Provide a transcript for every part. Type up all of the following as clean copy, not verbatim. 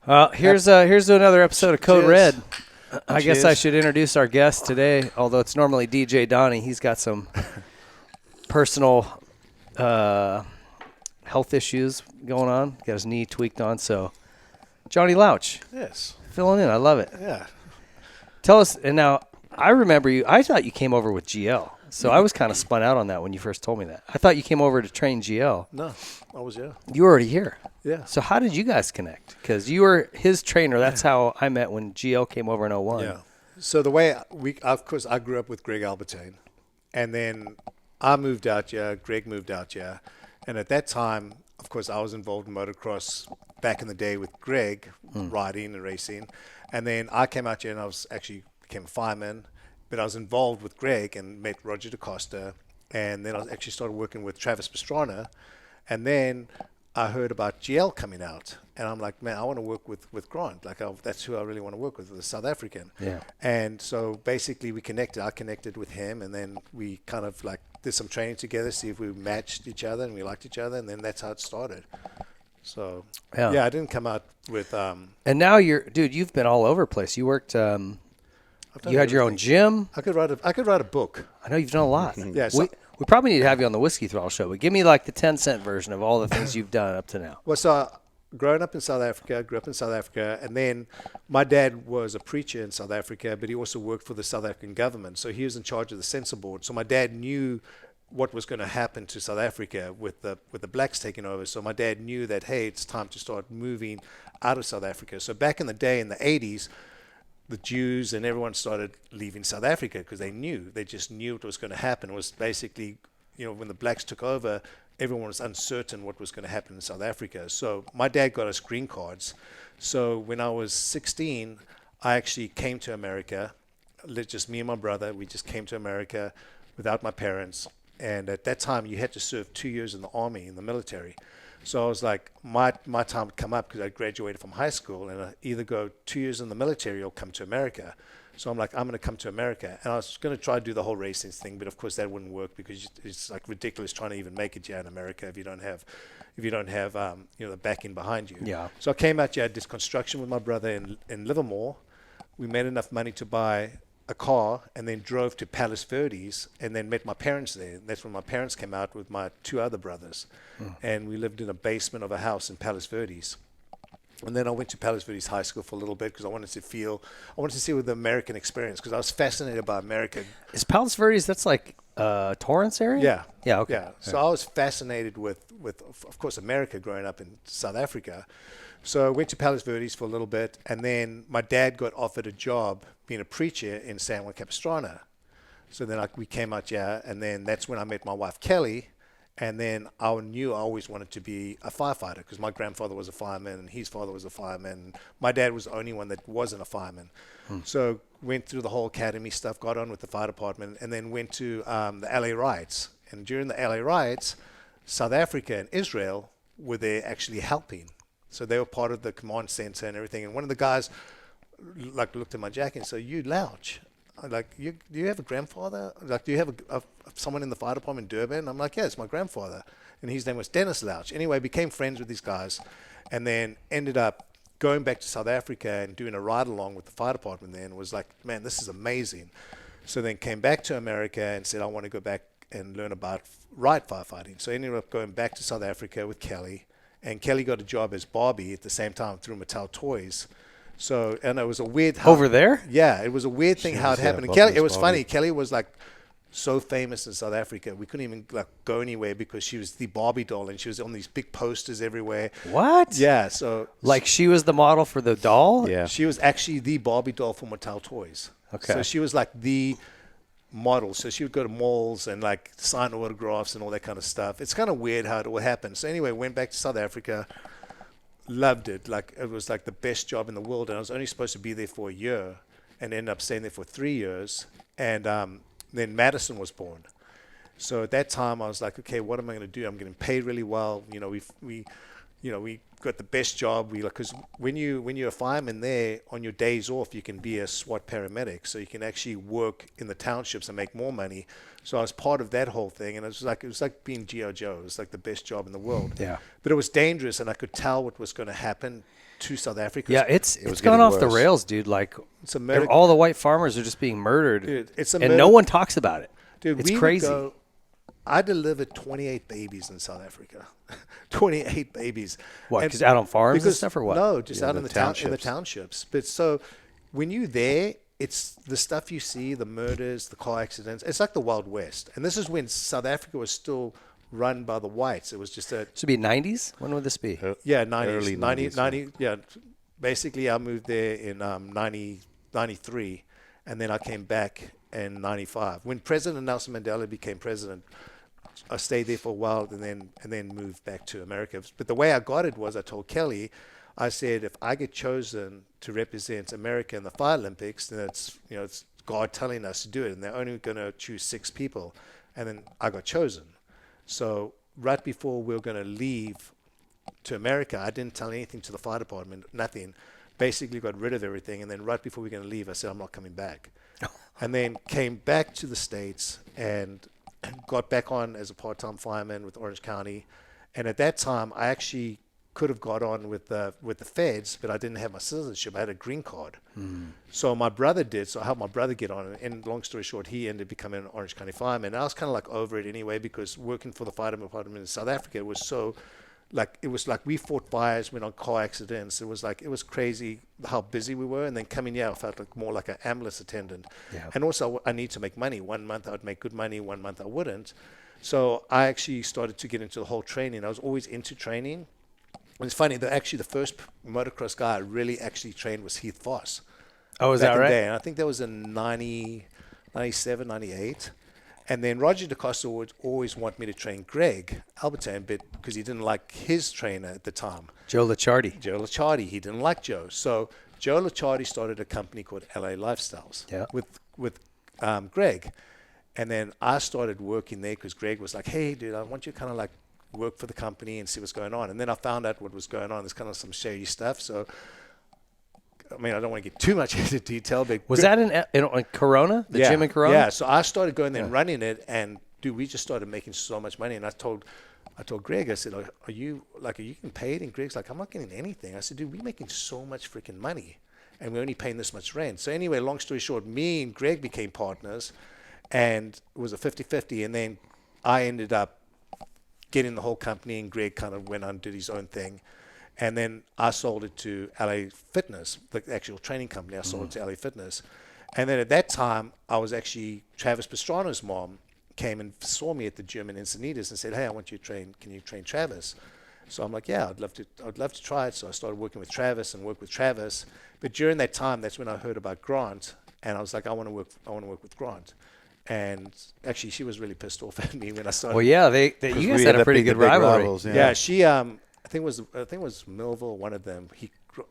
Here's another episode of Code Cheers. Red. I guess I should introduce our guest today, although it's normally DJ Donnie. He's got some personal health issues going on. Got his knee tweaked on, so Johnny Louch. Yes. Filling in. I love it. Yeah. Tell us, and now I remember you. I thought you came over with GL, so I was kind of spun out on that when you first told me that. I thought you came over to train GL. No, I was, yeah. You were already here. Yeah. So how did you guys connect? Because you were his trainer. That's how I met when GL came over in 01. Yeah. So the way of course, I grew up with Greg Albertine, and then I moved out here. Greg moved out here, and at that time, of course, I was involved in motocross back in the day with Greg, riding and racing, and then I came out here and I was actually became a fireman, but I was involved with Greg and met Roger DaCosta, and then I actually started working with Travis Pastrana, and then I heard about GL coming out, and I'm like, man, I want to work with Grant. Like, that's who I really want to work with, the South African. Yeah. And so basically we connected. I connected with him, and then we kind of like did some training together, see if we matched each other and we liked each other, and then that's how it started. So, yeah, I didn't come out with... and now you've been all over the place. You worked... you had your own gym. I could write a book. I know you've done a lot. Yeah, so, we probably need to have you on the Whiskey Throttle show, but give me like the 10-cent version of all the things you've done up to now. well, so growing up in South Africa, and then my dad was a preacher in South Africa, but he also worked for the South African government. So he was in charge of the censor board. So my dad knew what was going to happen to South Africa with the blacks taking over. So my dad knew that, hey, it's time to start moving out of South Africa. So back in the day, in the 80s, the Jews and everyone started leaving South Africa because they just knew what was going to happen. It was basically, when the blacks took over, everyone was uncertain what was going to happen in South Africa. So my dad got us green cards. So when I was 16, I actually came to America. Just me and my brother, we just came to America without my parents. And at that time, you had to serve 2 years in the army, in the military. So I was like, my time would come up because I graduated from high school, and I either go 2 years in the military or come to America. So I'm like, I'm going to come to America. And I was going to try to do the whole racing thing, but of course that wouldn't work because it's like ridiculous trying to even make it here in America if you don't have the backing behind you. Yeah. So I came out here, I did construction with my brother in Livermore. We made enough money to buy a car and then drove to Palos Verdes and then met my parents there. And that's when my parents came out with my two other brothers. And we lived in a basement of a house in Palos Verdes. And then I went to Palos Verdes High School for a little bit because I wanted to see what the American experience, because I was fascinated by America. Is Palos Verdes, that's like Torrance area? Yeah. Yeah, okay. Yeah. So I was fascinated with, of course, America growing up in South Africa. So I went to Palos Verdes for a little bit, and then my dad got offered a job being a preacher in San Juan Capistrano. So then we came out here, and then that's when I met my wife, Kelly. And then I knew I always wanted to be a firefighter because my grandfather was a fireman and his father was a fireman. My dad was the only one that wasn't a fireman. So went through the whole academy stuff, got on with the fire department, and then went to the LA riots. And during the LA riots, South Africa and Israel were there actually helping. So they were part of the command center and everything. And one of the guys looked at my jacket and said, "You Louch. Like, do you have a grandfather? Like, do you have someone in the fire department in Durban?" I'm like, "Yeah, it's my grandfather." And his name was Dennis Louch. Anyway, became friends with these guys and then ended up going back to South Africa and doing a ride along with the fire department there, and was like, man, this is amazing. So then came back to America and said, I want to go back and learn about riot firefighting. So I ended up going back to South Africa with Kelly, and Kelly got a job as Barbie at the same time through Mattel Toys. So, and it was a weird... Over there? Yeah, it was a weird thing how it happened. And Kelly, it was funny. Kelly was like so famous in South Africa. We couldn't even like go anywhere because she was the Barbie doll and she was on these big posters everywhere. What? Yeah, so... Like she was the model for the doll? Yeah. She was actually the Barbie doll for Mattel Toys. Okay. So she was like the model. So she would go to malls and like sign autographs and all that kind of stuff. It's kind of weird how it all happened. So anyway, went back to South Africa. Loved it. Like, it was like the best job in the world, and I was only supposed to be there for a year and ended up staying there for 3 years. And then Madison was born. So at that time I was like, okay, what am I going to do? I'm getting paid really well. We we got the best job. Because when you're a fireman there, on your days off, you can be a SWAT paramedic, so you can actually work in the townships and make more money. So I was part of that whole thing, and it was like being G.I. Joe. It was like the best job in the world. Yeah. But it was dangerous, and I could tell what was going to happen to South Africa. Yeah, it's gone off the rails, dude. Like, all the white farmers are just being murdered, dude, and no one talks about it. Dude, it's crazy. I delivered 28 babies in South Africa. 28 babies. What, because out on farms and stuff, or what? No, just out in the townships. But so when you're there, it's the stuff you see, the murders, the car accidents. It's like the Wild West. And this is when South Africa was still run by the whites. It was just a... Should be 90s? When would this be? Yeah, 90s. Early 90, yeah. Basically, I moved there in 93, and then I came back in 95. When President Nelson Mandela became president, I stayed there for a while and then moved back to America. But the way I got it was I told Kelly, I said, if I get chosen to represent America in the Fire Olympics, then it's God telling us to do it, and they're only going to choose 6 people. And then I got chosen. So right before we were going to leave to America, I didn't tell anything to the fire department, nothing. Basically got rid of everything, and then right before we were going to leave, I said, I'm not coming back. And then came back to the States and got back on as a part-time fireman with Orange County. And at that time, I actually could have got on with the feds, but I didn't have my citizenship. I had a green card. So my brother did, so I helped my brother get on. And long story short, he ended up becoming an Orange County fireman. And I was kind of like over it anyway, because working for the fire department in South Africa was so... it was like we fought fires, went on car accidents. It was crazy how busy we were. And then coming here, I felt like more like an ambulance attendant. Yeah. And also, I need to make money. 1 month I would make good money, 1 month I wouldn't. So I actually started to get into the whole training. I was always into training. And it's funny that actually the first motocross guy I really actually trained was Heath Voss. Oh, is that right? And I think that was in 97, 98. And then Roger DeCosta would always want me to train Greg Albertine, but because he didn't like his trainer at the time. Joe Licciardi. He didn't like Joe. So Joe Licciardi started a company called LA Lifestyles with Greg. And then I started working there because Greg was like, hey, dude, I want you to kind of like work for the company and see what's going on. And then I found out what was going on. There's kind of some shady stuff. So, I mean, I don't want to get too much into detail, but was that in Corona, the gym in Corona? Yeah. So I started going there and running it, and dude, we just started making so much money. And I told Greg, I said, are you getting paid? And Greg's like, I'm not getting anything. I said, dude, we're making so much freaking money, and we're only paying this much rent. So anyway, long story short, me and Greg became partners, and it was a 50-50. And then I ended up getting the whole company, and Greg kind of went on and did his own thing. And then I sold it to LA Fitness, the actual training company. I sold it to LA Fitness. And then at that time, I was actually, Travis Pastrano's mom came and saw me at the gym in Encinitas and said, hey, I want you to train, can you train Travis? So I'm like, yeah, I'd love to try it. So I started working with Travis and worked with Travis. But during that time, that's when I heard about Grant. And I was like, I want to work with Grant. And actually, she was really pissed off at me when I started. Well, yeah, you guys had a pretty good rivalry. Rivals, yeah, she, I think it was Millville, one of them.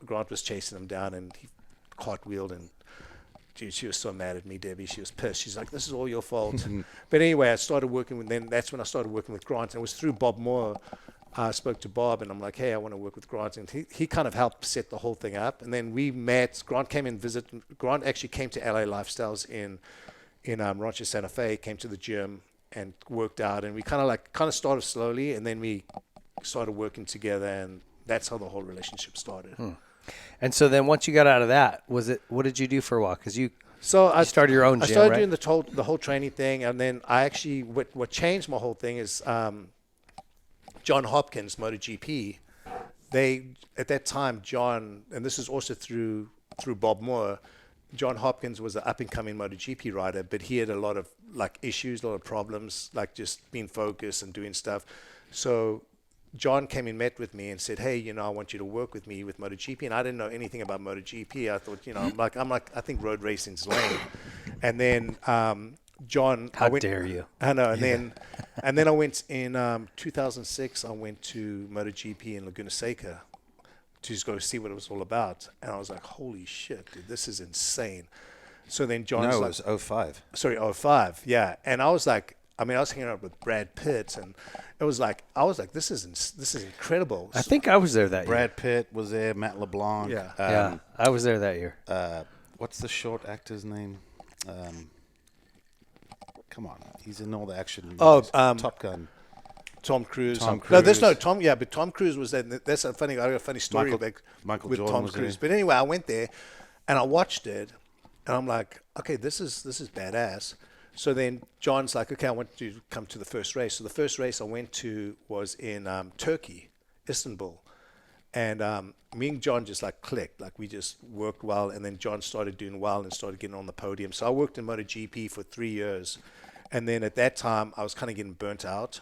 Grant was chasing him down, and he cartwheeled, and dude, she was so mad at me, Debbie. She was pissed. She's like, "This is all your fault." But anyway, I started working with. Then that's when I started working with Grant, and it was through Bob Moore. I spoke to Bob, and I'm like, "Hey, I want to work with Grant," and he kind of helped set the whole thing up. And then we met. Grant came and visited. Grant actually came to LA Lifestyles in Rancho Santa Fe. Came to the gym and worked out, and we kind of started slowly, and then we started working together, and that's how the whole relationship started. And so then once you got out of that, what did you do for a while? Because you started your own gym, I started right? doing the whole training thing, and then I actually, what changed my whole thing is John Hopkins, MotoGP. At that time, John, and this is also through Bob Moore, John Hopkins was an up-and-coming MotoGP rider, but he had a lot of issues, a lot of problems, just being focused and doing stuff. So John came and met with me and said, hey, I want you to work with me with MotoGP. And I didn't know anything about MotoGP. I thought, I think road racing's lame. And then John... How dare you? I know. And then I went in 2006, I went to MotoGP in Laguna Seca to just go see what it was all about. And I was like, holy shit, dude, this is insane. So then John's it was 05. Sorry, 05, yeah. And I was like, I mean, I was hanging out with Brad Pitt, and I was like, this is incredible. I think I was there that year. Brad Pitt was there. Matt LeBlanc. Yeah. Yeah, I was there that year. What's the short actor's name? Come on, he's in all the action movies. Top Gun. Tom Cruise. Tom No, there's Cruise. no Tom. Yeah, but Tom Cruise was there. That's a funny. I got a funny story Michael with Jordan Tom was Cruise. there. But anyway, I went there, and I watched it, and I'm like, okay, this is badass. So then John's like, okay, I want you to come to the first race. So the first race I went to was in Turkey, Istanbul, and me and John just like clicked. Like we just worked well, and then John started doing well and started getting on the podium. So I worked in MotoGP for 3 years, and then at that time I was kind of getting burnt out.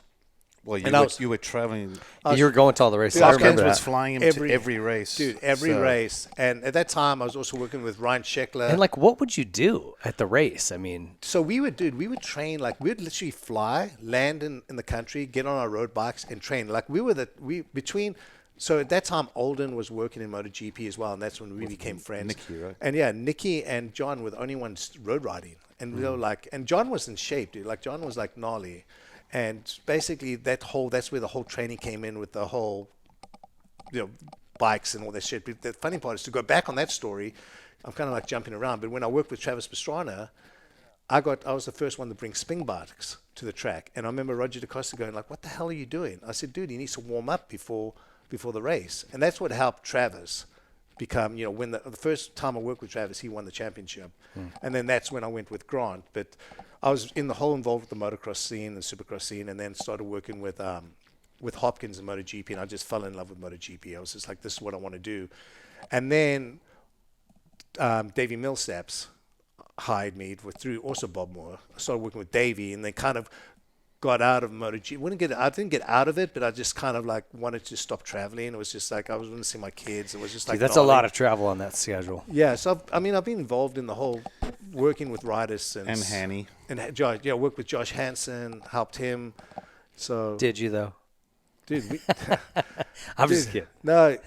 Well, And you were traveling. You were going to all the races. Yeah, I Hopkins remember was that. flying him to every race. Dude, every So- race. And at that time, I was also working with Ryan Sheckler. And like, what would you do at the race? I mean, So we would train, like we'd literally fly, land in the country, get on our road bikes and train. Like so at that time, Alden was working in MotoGP as well. And that's when we became friends. Nicky, right? And yeah, Nicky and John were the only ones road riding. And we were like, and John was in shape, dude. Like John was like gnarly. And basically that's where the whole training came in with the whole, bikes and all that shit. But the funny part is to go back on that story, I'm kind of like jumping around. But when I worked with Travis Pastrana, I was the first one to bring spin bikes to the track. And I remember Roger DaCosta going like, what the hell are you doing? I said, dude, he needs to warm up before the race. And that's what helped Travis become, when the first time I worked with Travis, he won the championship. And then that's when I went with Grant. But I was involved with the motocross scene and supercross scene, and then started working with Hopkins and MotoGP, and I just fell in love with MotoGP. I was just like, this is what I want to do. And then Davey Millsaps hired me through also Bob Moore. I started working with Davey, and then kind of got out of MotoGP. I didn't get out of it, but I just kind of like wanted to stop traveling. It was just like I was going to see my kids. It was just like that's a lot of travel on that schedule. Yeah, so I've been involved in the whole working with riders And Hanny. and Josh. Yeah, worked with Josh Hansen, helped him. So Did you though? dude, I'm just kidding. no,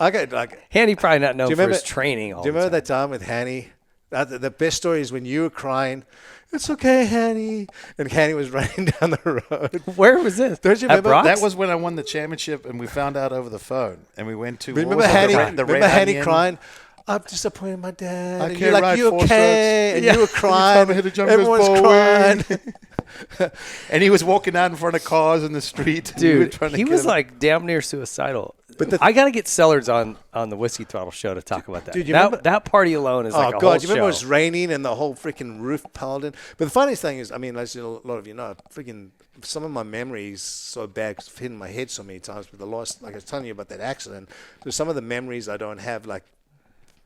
I got like. Hanny probably not known Do you for his remember- training. All Do you the remember time. that time with Hanny? The best story is when you were crying. It's okay, Hanny, and Hanny was running down the road. Where was this? Don't you At remember? Brock's? That was when I won the championship, and we found out over the phone. And we went to Remember what was it, Hanny? the Remember Red Hanny Onion? crying? I'm disappointed in my dad. I And can't you're like, ride you 4 okay? strokes. And Yeah. you were crying. me to jump Everyone's his crying. And he was walking out in front of cars in the street. and we were Dude, trying to he get was him. like damn near suicidal. But I got to get Sellers on the Whiskey Throttle show to talk about that. Dude, you that, remember- that party alone is like Oh a God! whole You remember it show. was raining and the whole freaking roof piled in. But the funniest thing is, I mean, as a lot of you know, freaking some of my memories so bad 'cause I've hit in my head so many times with the loss. Like I was telling you about that accident. So some of the memories I don't have like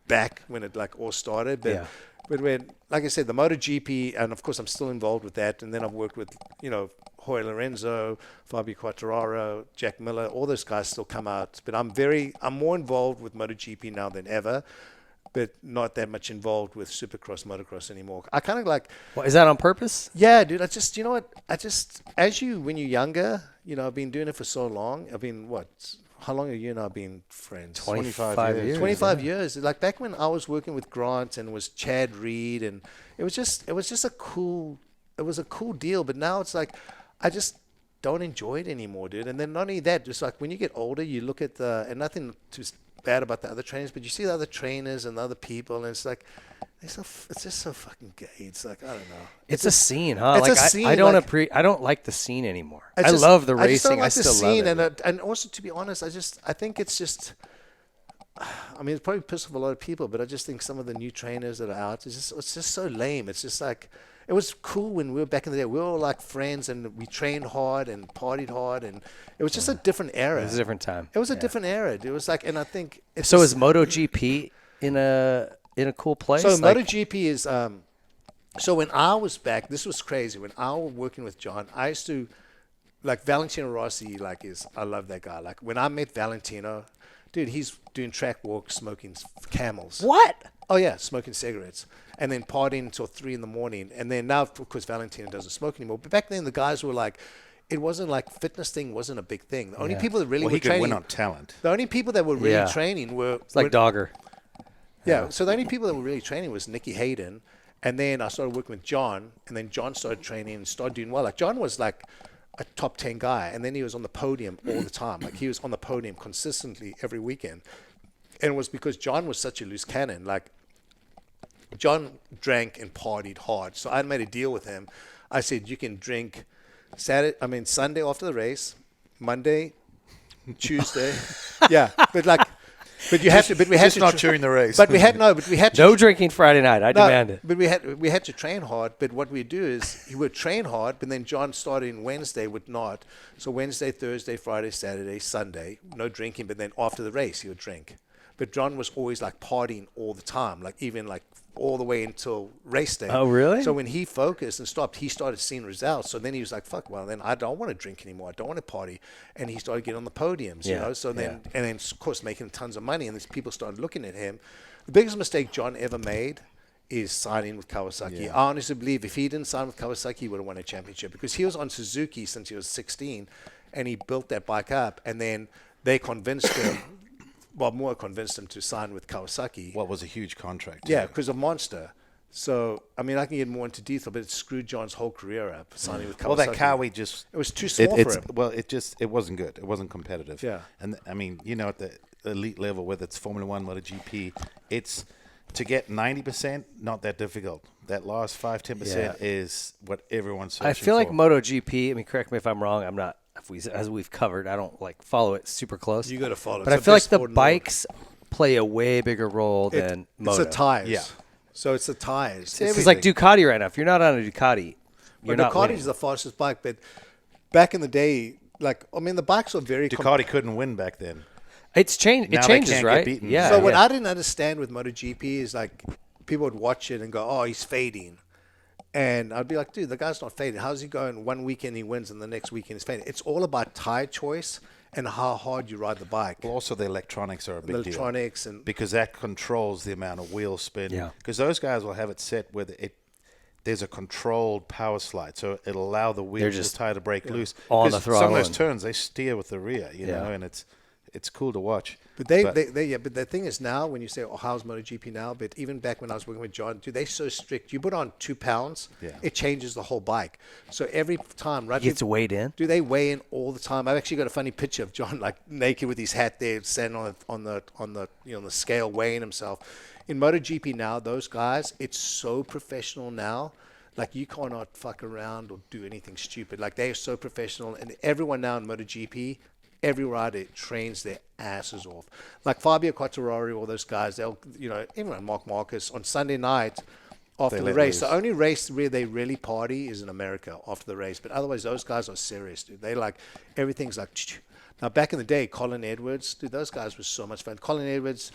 back when it like all started. But Yeah. but when, like I said, the MotoGP, and of course I'm still involved with that. And then I've worked with Jorge Lorenzo, Fabio Quartararo, Jack Miller. All those guys still come out. But I'm more involved with MotoGP now than ever. But not that much involved with Supercross, Motocross anymore. I kind of like, What, is that on purpose? yeah, dude. When you're younger, I've been doing it for so long. I've been how long have you and I been friends? 25 years. 25 years. Like back when I was working with Grant and was Chad Reed, and it was just a cool deal. But now it's like, I just don't enjoy it anymore, dude. And then not only that, just like when you get older, you look at and nothing too bad about the other trainers, but you see the other trainers and the other people, and it's like, it's just so fucking gay. It's like, I don't know. It's a scene, huh? It's Like a scene, I don't like- I don't like the scene anymore. I I just- love the I just racing. don't like the still scene, love it. and also to be honest, I think it's just. I mean, it's probably pissed off a lot of people, but I just think some of the new trainers that are out, it's just so lame. It's just like, it was cool when we were back in the day. We were all like friends, and we trained hard and partied hard, and it was just a different era. It was a different time. It was a different era. It was like, and I think it's So just, is MotoGP in a cool place? so Like, MotoGP is so when I was back, this was crazy. When I was working with John, I used to like Valentino Rossi. I love that guy. Like when I met Valentino, dude, he's doing track walks, smoking Camels. what? Oh yeah, smoking cigarettes, and then partying until 3 a.m. And then now, of course, Valentino doesn't smoke anymore. But back then, the guys were like, it wasn't like fitness thing wasn't a big thing. The only Yeah. people that really Well, were he could training, win on talent. the only people that were really Yeah. training were It's like Dogger. yeah. So the only people that were really training was Nicky Hayden And then I started working with John, and then John started training and started doing well. Like John was like a top 10 guy, and then he was on the podium all the time. Like he was on the podium consistently every weekend. And it was because John was such a loose cannon. Like John drank and partied hard. So I made a deal with him. I said, you can drink Sunday after the race, Monday, Tuesday. Yeah. But you have to. But we had Just to not during the race. But we had to. No drinking Friday night. I demand it. But we had to train hard. But what we do is he would train hard, but then John starting Wednesday would not. So Wednesday, Thursday, Friday, Saturday, Sunday, no drinking. But then after the race, he would drink. But John was always like partying all the time, like even like all the way until race day. Oh, really? So when he focused and stopped, he started seeing results. So then he was like, fuck, well, then I don't want to drink anymore. I don't want to party. And he started getting on the podiums, you know? So then, and then, of course, making tons of money. And then people started looking at him. The biggest mistake John ever made is signing with Kawasaki. Yeah. I honestly believe if he didn't sign with Kawasaki, he would have won a championship because he was on Suzuki since he was 16 and he built that bike up. And then they convinced him. Bob Moore convinced him to sign with Kawasaki. What was a huge contract. Yeah, because of Monster. So, I mean, I can get more into detail, but it screwed John's whole career up, signing with Kawasaki. Well, that car it was too small for him. Well, it wasn't good. It wasn't competitive. Yeah. And I mean, you know, at the elite level, whether it's Formula One, MotoGP, it's to get 90%, not that difficult. That last 5-10% is what everyone's searching for. I feel like MotoGP. I mean, correct me if I'm wrong. I'm not. As we've covered, I don't like follow it super close. You got to follow it. But I feel like the bikes play a way bigger role than Moto. It's the tires. Yeah. So it's the tires. It's like Ducati right now. If you're not on a Ducati, you're not winning. Ducati's the fastest bike, but back in the day, like, I mean, the bikes were very... Ducati couldn't win back then. It's changed. It Now they changes, can't get right? beaten. Yeah. So what I didn't understand with MotoGP is like people would watch it and go, "Oh, he's fading," and I'd be like, "Dude, the guy's not fading. How's he going? One weekend he wins, and the next weekend he's fading." It's all about tire choice and how hard you ride the bike. Well, also the electronics are a big deal. And Because that controls the amount of wheel spin. Yeah. Because those guys will have it set where there's a controlled power slide, so it'll allow the wheels of the tire to break loose. on the 'Cause throttle some of those and- turns they steer with the rear, you know, and it's cool to watch. But but the thing is now when you say, "Oh, how's MotoGP now?" But even back when I was working with John, dude, they're so strict. You put on 2 pounds, it changes the whole bike. So every time, right? He gets weighed in. Do they weigh in all the time? I've actually got a funny picture of John like naked with his hat there, standing on the scale weighing himself. In MotoGP now, those guys, it's so professional now. Like you cannot fuck around or do anything stupid. Like they are so professional, and everyone now in MotoGP. Every rider trains their asses off. Like Fabio Quartararo, all those guys, they'll, everyone, Mark Marcus, on Sunday night after the race. The only race where they really party is in America after the race. But otherwise, those guys are serious, dude. They like, everything's like, now back in the day, Colin Edwards, dude, those guys were so much fun. Colin Edwards,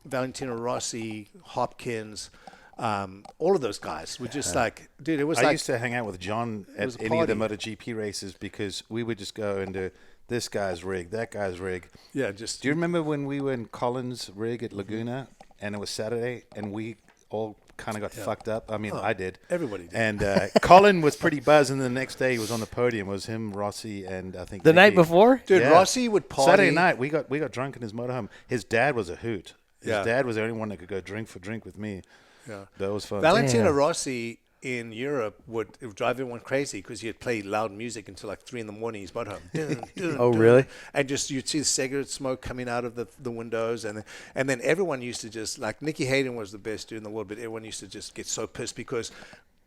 Valentino Rossi, Hopkins, all of those guys were just like, dude, it was I used to hang out with John at any of the party. MotoGP races because we would just go into this guy's rig, that guy's rig. Yeah, just. Do you remember when we were in Colin's rig at Laguna and it was Saturday and we all kind of got fucked up? I mean, I did. Everybody did. And Colin was pretty buzzed, and the next day he was on the podium. It was him, Rossi, and I think The night Nicky. before? Dude, Rossi would party. Saturday night, we got drunk in his motorhome. His dad was a hoot. His dad was the only one that could go drink with me. Yeah. That was fun. Valentino Rossi in Europe would drive everyone crazy because he'd play loud music until like 3 a.m. in his motorhome. Oh, really? And just you'd see the cigarette smoke coming out of the windows, and then everyone used to just like Nicky Hayden was the best dude in the world, but everyone used to just get so pissed because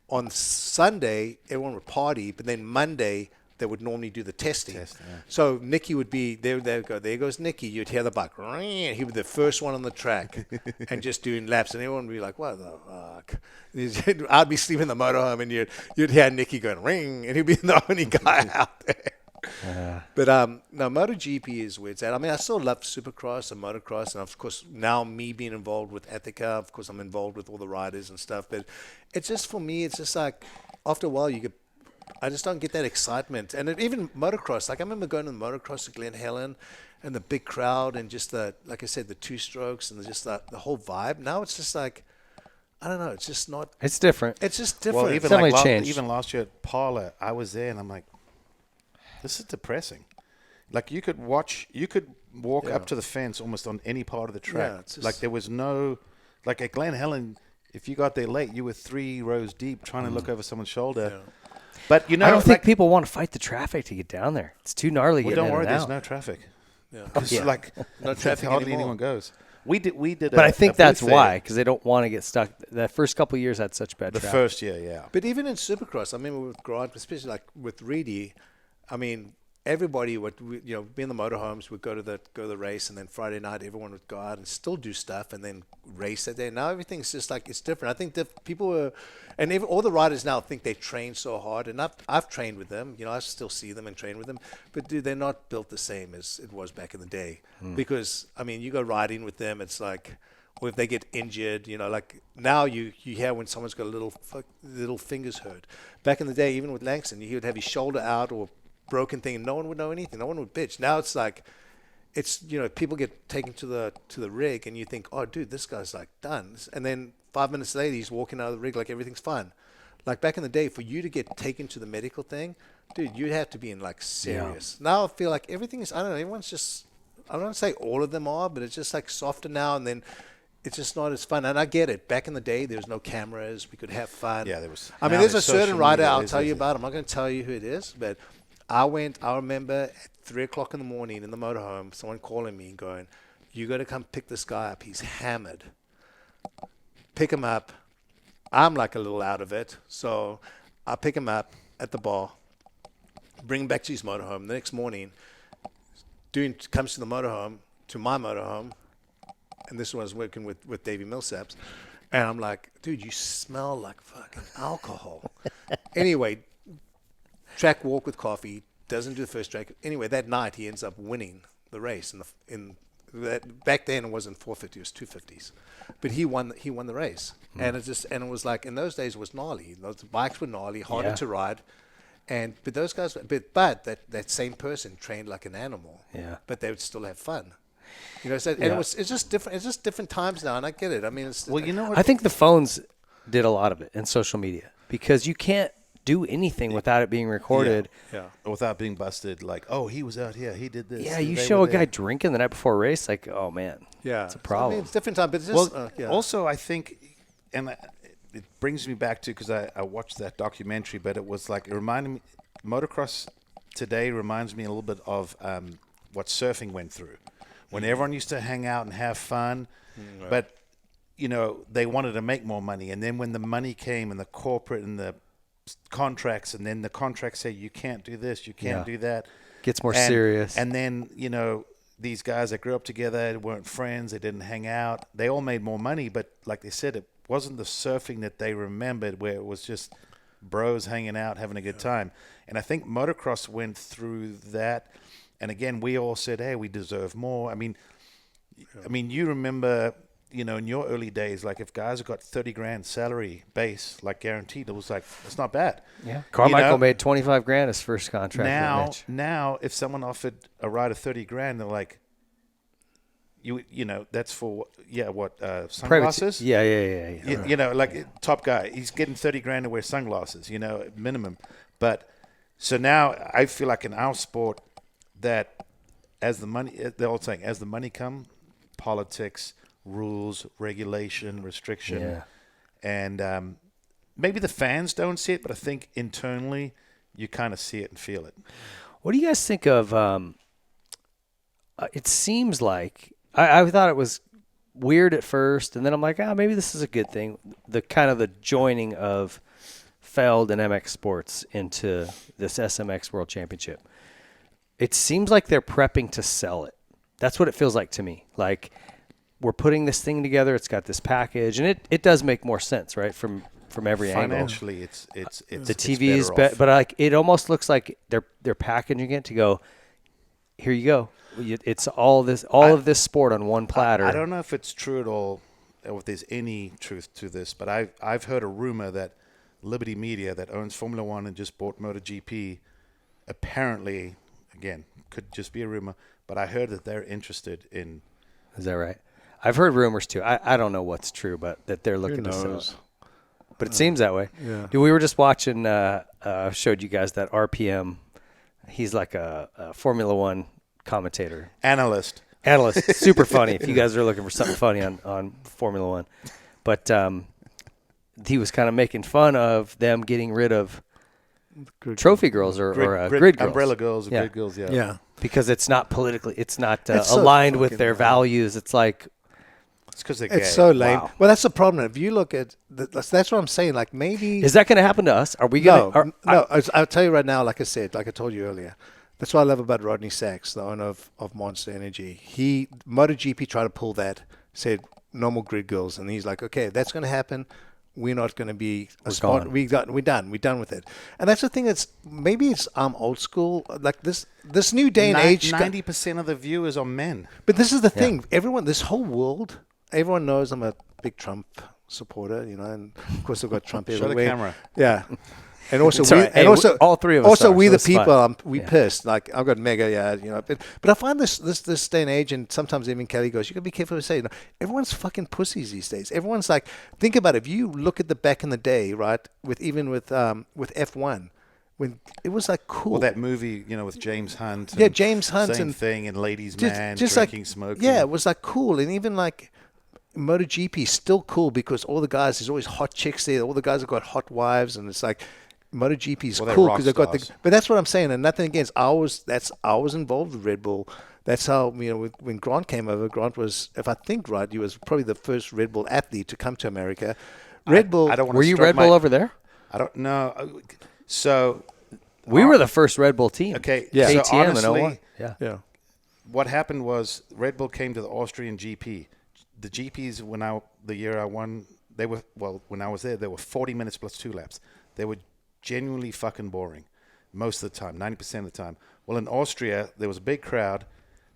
on Sunday everyone would party, but then Monday they would normally do the testing. So Nicky would be there. There goes Nicky. You'd hear the bike. He would be the first one on the track and just doing laps, and everyone would be like, "What the fuck?" I'd be sleeping in the motorhome, and you'd hear Nicky going ring, and he'd be the only guy out there. But no, MotoGP is where it's at. I mean, I still love Supercross and motocross, and of course now me being involved with Ethika, of course I'm involved with all the riders and stuff. But it's just for me, it's just like after a while I just don't get that excitement. And even motocross, like I remember going to the motocross at Glen Helen and the big crowd and just like I said, the 2 strokes and just the whole vibe. Now it's just like, I don't know, it's just not. It's different. It's just different. Well, even definitely changed. even last year at Parla, I was there and I'm like, this is depressing. Like you could walk up to the fence almost on any part of the track. Yeah, it's just, like there was no, like at Glen Helen, if you got there late, you were 3 rows deep trying to look over someone's shoulder. But, I don't think people want to fight the traffic to get down there. It's too gnarly well, getting don't in worry, and there's out. no traffic. Yeah. It's Yeah. like No traffic hardly anymore. anyone goes. We did. But I think that's booth there. why, because they don't want to get stuck. That first couple of years had such bad The traffic. first year, yeah. But even in Supercross, I remember with Grant, especially like with Reedy, I mean, everybody would be in the motorhomes, would go to the race, and then Friday night everyone would go out and still do stuff, and then race that day. Now everything's just like it's different. I think people were, and all the riders now think they train so hard, and I've trained with them. I still see them and train with them, but dude, they're not built the same as it was back in the day. Because I mean, you go riding with them, it's like. Or if they get injured, like now you hear when someone's got a little fingers hurt. Back in the day, even with Langston, he would have his shoulder out or broken thing, and no one would know anything. No one would bitch. Now it's like, people get taken to the rig, and you think, oh, dude, this guy's like done. And then 5 minutes later, he's walking out of the rig like everything's fine. Like back in the day, for you to get taken to the medical thing, dude, you'd have to be in like serious. Yeah. Now I feel like everything is, I don't know, everyone's just, I don't want to say all of them are, but it's just like softer now, and then it's just not as fun. And I get it. Back in the day, there was no cameras. We could have fun. Yeah, there was. I mean, there's a certain rider I'll tell you about. I'm not going to tell you who it is, but I remember at 3 o'clock in the morning in the motorhome, someone calling me and going, you got to come pick this guy up. He's hammered. Pick him up. I'm like a little out of it. So I pick him up at the bar, bring him back to his motorhome. The next morning, comes to the motorhome, to my motorhome, and this one I was working with Davey Millsaps, and I'm like, dude, you smell like fucking alcohol. Anyway, track walk with coffee, doesn't do the first track. Anyway, that night he ends up winning the race. Back then it wasn't 450, it was 250s, but he won the race, and it was like in those days it was gnarly. Those bikes were gnarly, harder to ride. But those guys, but that same person trained like an animal. Yeah. But they would still have fun. It's just different. It's just different times now, and I get it. I mean, I think the phones did a lot of it, and social media, because you can't do anything without it being recorded. Yeah. Without being busted, like, oh, he was out here, he did this. Yeah, you show a guy drinking the night before a race, like, oh man, it's a problem. So, I mean, it's different time, but it's just Also, I think, and it brings me back to, because I watched that documentary, but it was like, it reminded me, motocross today reminds me a little bit of what surfing went through. When everyone used to hang out and have fun, but, they wanted to make more money. And then when the money came and the corporate and the contracts, and then the contracts say, you can't do this, you can't do that. Gets more serious. And then, these guys that grew up together weren't friends, they didn't hang out. They all made more money, but like they said, it wasn't the surfing that they remembered, where it was just bros hanging out, having a good time. And I think motocross went through that. And again, we all said, hey, we deserve more. I mean, you remember, in your early days, like if guys have got 30 grand salary base, like guaranteed, it was like, it's not bad. Yeah. Carmichael made 25 grand his first contract. Now, if someone offered a rider 30 grand, they're like, that's for, sunglasses? Yeah. Like top guy, he's getting 30 grand to wear sunglasses, minimum. But so now I feel like in our sport, that as the money come, politics, rules, regulation, restriction, and maybe the fans don't see it, but I think internally you kind of see it and feel it. What do you guys think of? It seems like I thought it was weird at first, and then I'm like, maybe this is a good thing. The kind of the joining of Feld and MX Sports into this SMX World Championship. It seems like they're prepping to sell it. That's what it feels like to me. Like, we're putting this thing together. It's got this package, and it does make more sense, right? From every angle. Financially, it's the TV's but like it almost looks like they're packaging it to go. Here you go. It's all of this sport on one platter. I don't know if it's true at all, or if there's any truth to this, but I've heard a rumor that Liberty Media, that owns Formula One and just bought MotoGP, apparently, again, could just be a rumor, but I heard that they're interested in. Is that right? I've heard rumors too. I don't know what's true, but that they're looking to sell it. But it seems that way. Yeah. Dude, we were just watching. Showed you guys that RPM. He's like a Formula One commentator, analyst. Super funny. If you guys are looking for something funny on Formula One, but he was kind of making fun of them getting rid of Grid trophy girls or grid girls. umbrella girls, or Yeah. grid girls. Yeah. Yeah. Because it's not politically, it's not It's so aligned with fucking their lame. values. It's like, It's because they're gay. It's so lame. Wow. Well, that's the problem. If you look at that's what I'm saying. Like maybe is that going to happen to us? Are we going to? no. I'll tell you right now. Like I said, like I told you earlier, that's what I love about Rodney Sachs, the owner of Monster Energy. MotoGP tried to pull that, said no more grid girls, and he's like, okay, if that's going to happen. We're not going to be a spot. gone. We're done. We're done with it. And that's the thing. That's maybe it's old school. Like this new day and age. 90% of the viewers are men. But this is the thing. Everyone, this whole world, everyone knows I'm a big Trump supporter, and of course I've got Trump Show the everywhere. camera. Yeah. And also, It's all right. Hey, all three of us Also, are, we so the it's fine. people, we Yeah. pissed. Like I've got mega, But I find this day and age, and sometimes even Kelly goes, you gotta be careful to say. Everyone's fucking pussies these days. Everyone's like, think about it. If you look at the back in the day, right? With F1, when it was like cool. Well, that movie, with James Hunt. Yeah, and James Hunt same and thing, and Ladies just, Man, just drinking, like, smoking. Yeah, it was like cool, and even like MotoGP is still cool because all the guys, there's always hot chicks there. All the guys have got hot wives, and it's like MotoGP is Well, they're cool rock because they've got the. stars. But that's what I'm saying, and nothing against. I was involved with Red Bull. That's how when Grant came over. Grant was, if I think right, he was probably the first Red Bull athlete to come to America. Red Bull. I don't want were you Red Bull over there? I don't know. So We were the first Red Bull team. okay. Yeah. So KTM and honestly, 01. Yeah. Yeah. what happened was Red Bull came to the Austrian GP. The GPs the year I won, when I was there, they were 40 minutes plus 2 laps. They were genuinely fucking boring most of the time, 90% of the time. Well, in Austria, there was a big crowd.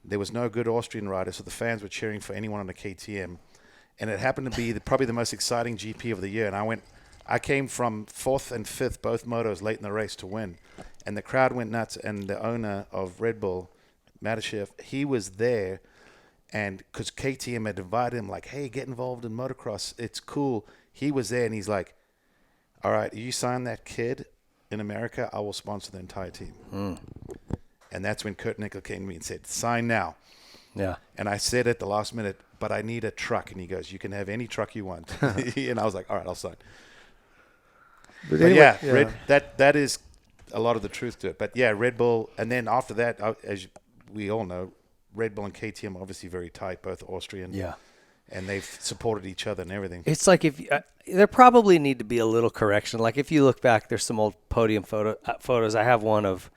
There was no good Austrian rider, so the fans were cheering for anyone on a KTM. And it happened to be probably the most exciting GP of the year. And I came from 4th and 5th, both motos, late in the race to win. And the crowd went nuts. And the owner of Red Bull, Matashev, he was there. And because KTM had invited him, like, hey, get involved in motocross. It's cool. He was there, and he's like, all right, you sign that kid in America, I will sponsor the entire team. And that's when Kurt Nickell came to me and said, sign now. Yeah. And I said at the last minute, but I need a truck. And he goes, you can have any truck you want. And I was like, all right, I'll sign. But anyway, that is a lot of the truth to it. But yeah, Red Bull. And then after that, as we all know, Red Bull and KTM are obviously very tight, both Austrian. Yeah. And they've supported each other and everything. It's like there probably need to be a little correction. Like if you look back, there's some old podium photos. I have one of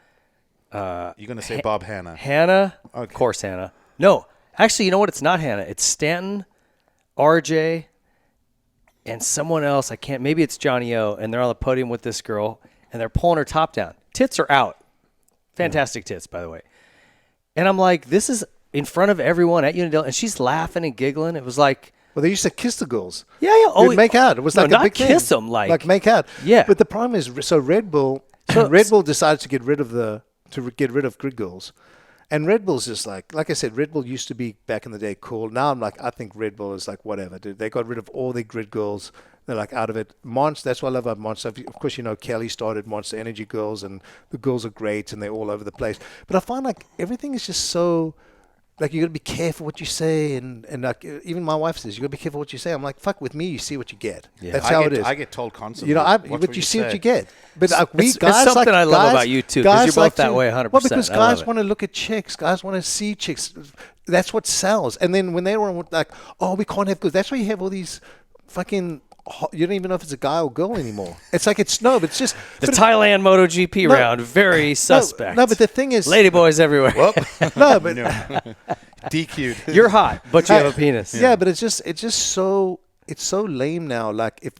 You're going to say Bob Hanna. Hannah. Okay. Of course, Hannah. No, actually, you know what? It's not Hannah. It's Stanton, RJ, and someone else. Maybe it's Johnny O. And they're on the podium with this girl, and they're pulling her top down. Tits are out. Fantastic tits, by the way. And I'm like, this is in front of everyone at Unadilla, and she's laughing and giggling. It was like, Well, they used to kiss the girls. yeah. Oh, make out. It was like a not big kiss thing. them, like make out. Yeah. But the problem is, so Red Bull decided to get rid of grid girls, and Red Bull's just like I said, Red Bull used to be back in the day cool. Now I'm like, I think Red Bull is like whatever, dude. They got rid of all their grid girls. They're like out of it. Monster. That's what I love about Monster. Of course, Kelly started Monster Energy Girls, and the girls are great, and they're all over the place. But I find like everything is just so. Like, you got to be careful what you say. And like, even my wife says, you got to be careful what you say. I'm like, fuck, with me, you see what you get. Yeah. That's how it is. I get told constantly. But you see what you get. But It's something I love about you, too, 'cause you're both that way 100%. Well, because I love guys it. want to look at chicks. Guys want to see chicks. That's what sells. And then when they were like, oh, we can't have girls. That's why you have all these fucking... You don't even know if it's a guy or girl anymore. It's like it's just... the Thailand MotoGP round, very suspect. No, but the thing is... Ladyboys everywhere. No, but... DQ'd. You're hot, but you have a penis. Yeah, but it's just so lame now. Like if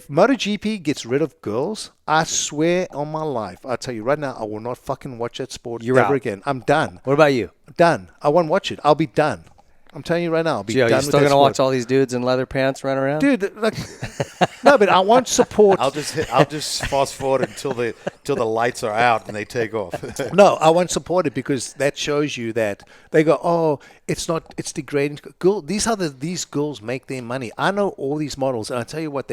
MotoGP gets rid of girls, I swear on my life, I tell you right now, I will not fucking watch that sport You're ever out. again. I'm done. What about you? Done. I won't watch it. I'll be done. I'm telling you right now, I'll be Gio, done you with still that gonna sport. watch all these dudes in leather pants run around? Dude, like, no, but I won't support. I'll just fast forward until the lights are out and they take off. No, I won't support it because that shows you that they go, oh, it's degrading. These girls make their money. I know all these models, and I tell you what,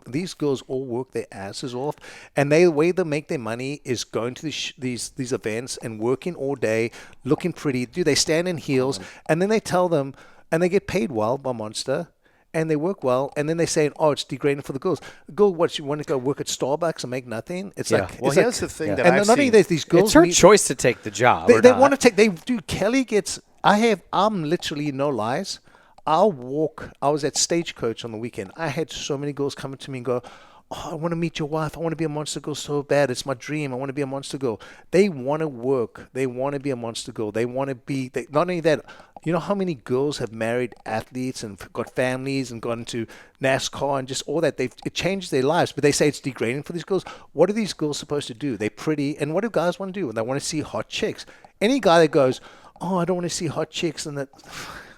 these girls all work their asses off, and the way they make their money is going to these events and working all day, looking pretty. Dude, they stand in heels, and then they tell them, and they get paid well by Monster. and they work well, and then they say, "Oh, it's degrading for the girls." The girl, what, you want to go work at Starbucks and make nothing? It's Yeah. like, Well, it's here's like, the thing yeah. that and I've not only seen. that, these girls, It's her meet- choice to take the job. they want to take. They do. Kelly gets. I'm literally no lies. I'll walk. I was at Stagecoach on the weekend. I had so many girls coming to me and go, "Oh, I want to meet your wife. I want to be a monster girl so bad. It's my dream. I want to be a monster girl." They want to work. They want to be a monster girl. They want to be. Not only that, you know how many girls have married athletes and got families and gone into NASCAR and just all that. It changes their lives, but they say it's degrading for these girls. What are these girls supposed to do? They're pretty, and what do guys want to do? They want to see hot chicks. Any guy that goes, "Oh, I don't want to see hot chicks," and that,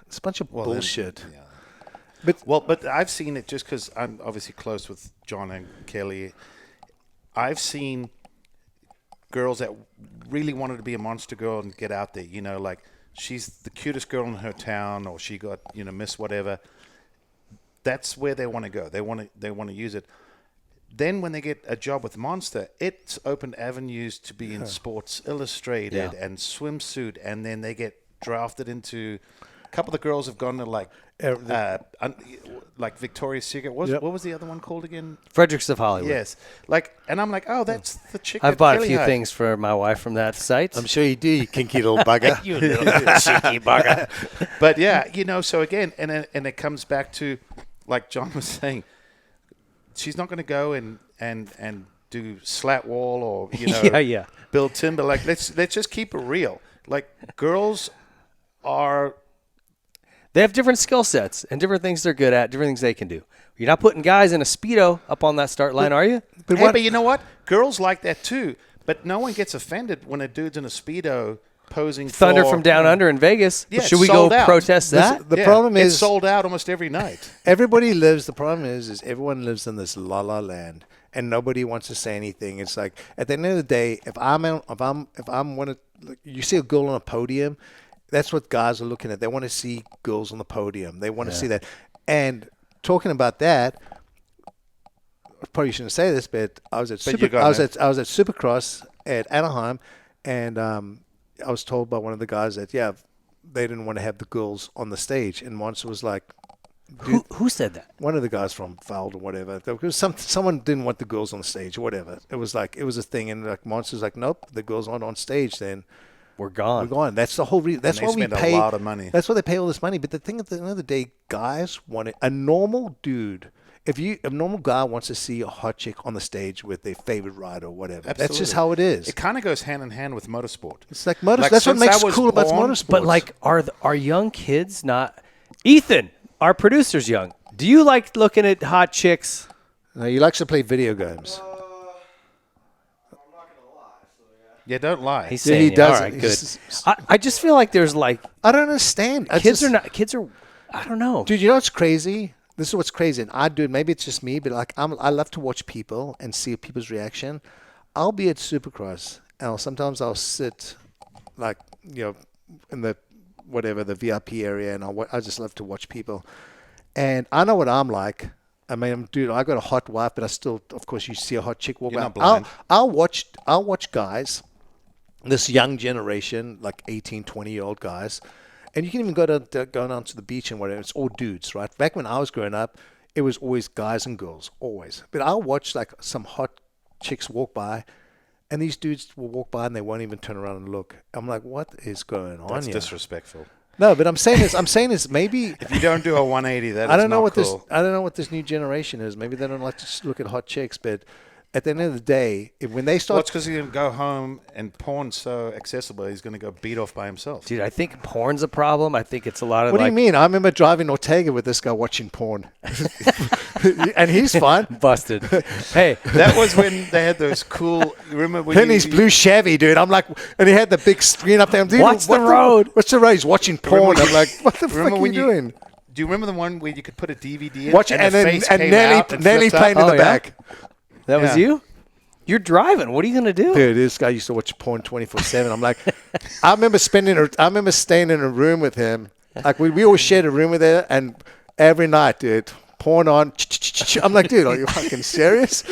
it's a bunch of bullshit. But I've seen it just because I'm obviously close with John and Kelly. I've seen girls that really wanted to be a monster girl and get out there. You know, like she's the cutest girl in her town, or she got Miss whatever. That's where they want to go. They want to use it. Then when they get a job with Monster, it's opened avenues to be in Sports Illustrated and swimsuit, and then they get drafted into. A couple of the girls have gone to like Victoria's Secret. What was the other one called again? Fredericks of Hollywood. Yes. And I'm like, oh, that's the chick. I've that bought a Kelly few hired. things for my wife from that site. I'm sure you do, you kinky little bugger. You little cheeky bugger. But yeah, so again, and it comes back to, like John was saying, she's not going to go and do slat wall or build timber. Like let's just keep it real. Like girls are. They have different skill sets and different things they're good at, different things they can do. You're not putting guys in a Speedo up on that start line, are you? But you know what? Girls like that too. But no one gets offended when a dude's in a Speedo posing Thunder for, from Down Under in Vegas. Yeah, Should we go sold out. protest that? The problem is it's sold out almost every night. everybody lives. The problem is everyone lives in this la la land, and nobody wants to say anything. It's like at the end of the day, if I'm one of, you see a girl on a podium, that's what guys are looking at. They want to see girls on the podium. They want to see that. And talking about that, I probably shouldn't say this, but I was at Supercross at Anaheim, and I was told by one of the guys that they didn't want to have the girls on the stage, and Monster was like, Who said that? one of the guys from Fouled or whatever. There was someone didn't want the girls on the stage or whatever. It was a thing, and like Monster's like, nope, the girls aren't on stage. Then We're gone. That's the whole reason. That's And why they we spend pay a lot of money. That's why they pay all this money. But the thing at the end of the day, guys want it. A normal dude. If a normal guy wants to see a hot chick on the stage with their favorite rider or whatever, that's just how it is. It kind of goes hand in hand with motorsport. It's like motorsport. Like, That's what since I makes was cool about born- motorsport. But like, are young kids not? Ethan, our producer's young. Do you like looking at hot chicks? no, he likes to play video games. Yeah, don't lie. He's Yeah, saying he yeah, does. All right, good. He's- I just feel like there's like I don't understand. kids are. I don't know. Dude, you know what's crazy? This is what's crazy. And I do it. Maybe it's just me, but like I love to watch people and see people's reaction. I'll be at Supercross, and sometimes I'll sit, like in the the VIP area, and I just love to watch people. And I know what I'm like. I mean, dude, I got a hot wife, but I still, of course, you see a hot chick walk You're by. not blind. I'll watch guys, this young generation, like 18, 20-year-old guys. And you can even go down to the beach and whatever. It's all dudes, right? Back when I was growing up, it was always guys and girls, always. But I'll watch like some hot chicks walk by, and these dudes will walk by and they won't even turn around and look. I'm like, what is going on That's here? disrespectful. No, but I'm saying is maybe If you don't do a 180, that is I don't know not what cool. I don't know what this new generation is. Maybe they don't like to just look at hot chicks, but at the end of the day, when they Well, start, it's because he's going to go home and porn's so accessible, he's going to go beat off by himself. Dude, I think porn's a problem. I think it's a lot of what do like you mean? I remember driving Ortega with this guy watching porn, and he's fine. busted. Hey, That was when they had those cool. You remember when Then his blue Chevy, dude. I'm like, and he had the big screen up there. I'm, dude, What's the what road? What's the road? He's watching porn. I'm like, what the fuck Remember are you when doing? Do you remember the one where you could put a DVD in Watch it, and the face came out and Nelly flipped up? playing in Oh, the yeah? back. that was Yeah. you? You're driving. What are you gonna do? Dude, this guy used to watch porn 24/7. I'm like, I remember staying in a room with him. Like we always shared a room with her, and every night, dude, porn on. I'm like, dude, are you fucking serious?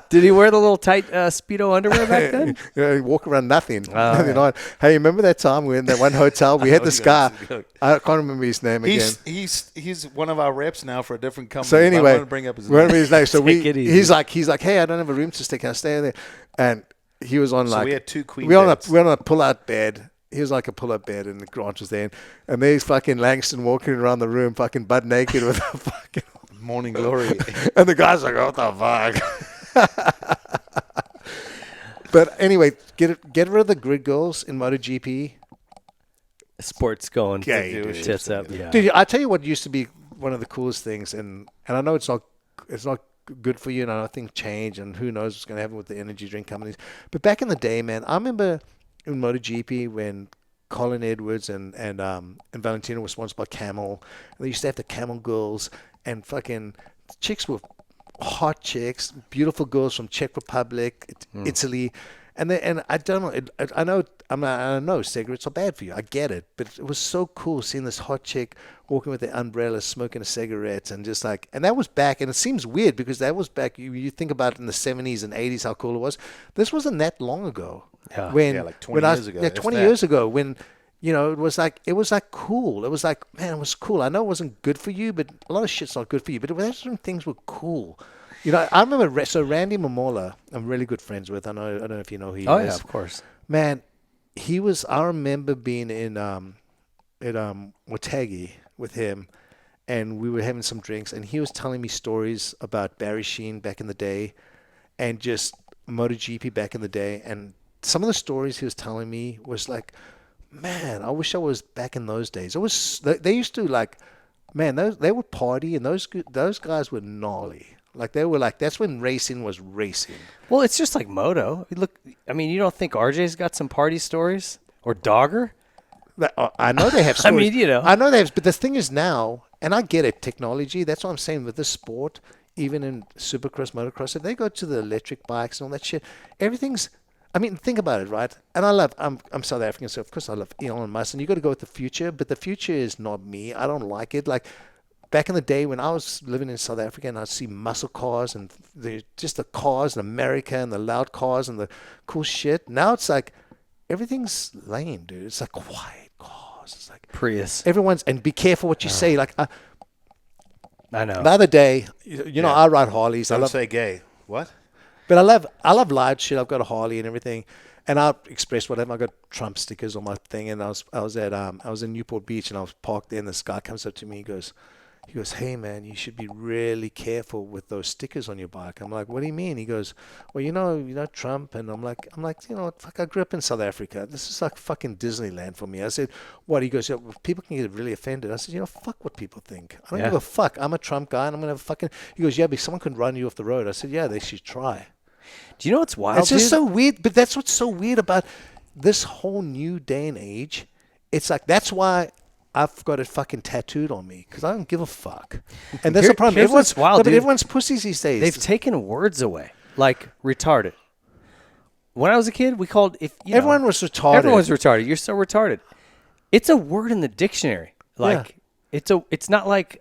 Did he wear the little tight Speedo underwear back then? He walk around nothing. Nothing right. on. Hey, remember that time we were in that one hotel? We had this guy. I can't remember his name again. He's one of our reps now for a different company. So anyway, I don't want to bring up his name. his name. So Take it easy. he's like, hey, I don't have a room to stay. Can I stay there? And he was on So we had 2 queen we were beds. on a pull-out bed. He was like a pull-up bed, and Grant was there. And there's fucking Langston walking around the room, fucking butt naked with a fucking. Morning glory. And the guy's like, what the fuck? But anyway, get rid of the grid goals in MotoGP. Sports going. Gay, dude. Tits up. Yeah. Dude, I tell you what used to be one of the coolest things, and I know it's not good for you, and I know things change, and who knows what's going to happen with the energy drink companies. But back in the day, man, I remember in MotoGP when Colin Edwards and Valentino were sponsored by Camel, and they used to have the Camel girls, and fucking chicks were hot chicks, beautiful girls from Czech Republic, Italy. And I don't know. I know cigarettes are bad for you. I get it, but it was so cool seeing this hot chick walking with the umbrella, smoking a cigarette, and just like. And that was back. And it seems weird because that was back. You think about it in the 70s and 80s, how cool it was. This wasn't that long ago. Yeah. Yeah, like 20 years ago. Yeah, if 20 that. years ago when. It was like cool. It was like, man, it was cool. I know it wasn't good for you, but a lot of shit's not good for you. But certain things were cool. I remember. So Randy Momola, I'm really good friends with. I don't know if you know who he is. Oh yeah, of course. Man, he was. I remember being in at Watagi with him, and we were having some drinks, and he was telling me stories about Barry Sheen back in the day, and just MotoGP back in the day, and some of the stories he was telling me was like, man, I wish I was back in those days. It was they used to like, man, they would party, and those guys were gnarly. Like they were like, that's when racing was racing. Well, it's just like moto. Look, I mean, you don't think RJ's got some party stories or Dogger? I know they have I stories. mean, I know they have, but the thing is now, and I get it, technology. That's what I'm saying with this sport, even in Supercross, motocross, if they go to the electric bikes and all that shit, everything's. I mean, think about it, right? And I'm South African, so of course I love Elon Musk, and you got to go with the future, but the future is not me. I don't like it. Like back in the day when I was living in South Africa, and I'd see muscle cars and just the cars in America and the loud cars and the cool shit. Now it's like everything's lame, dude. It's like quiet cars. It's like Prius. everyone's, and be careful what you say. Like I know. the other day, you know, I ride Harleys. Don't say gay. What? But I love loud shit. I've got a Harley and everything, and I express whatever. I got Trump stickers on my thing, and I was in Newport Beach, and I was parked there, and this guy comes up to me, he goes, hey man, you should be really careful with those stickers on your bike. I'm like, what do you mean? He goes, well, you know Trump, and I'm like, you know what, fuck, I grew up in South Africa. This is like fucking Disneyland for me. I said, what? He goes, yeah, people can get really offended. I said, fuck what people think. I don't give a fuck. I'm a Trump guy, and I'm gonna fucking. He goes, yeah, but someone could run you off the road. I said, yeah, they should try. Do you know what's wild? It's just dude? so weird, but that's what's so weird about this whole new day and age. It's like, that's why I've got it fucking tattooed on me, because I don't give a fuck. And that's the problem. Here's what's wild, but dude. everyone's pussies these days. They've taken words away, like retarded. When I was a kid, we called Everyone was retarded. Everyone's retarded. You're so retarded. It's a word in the dictionary. Like it's not like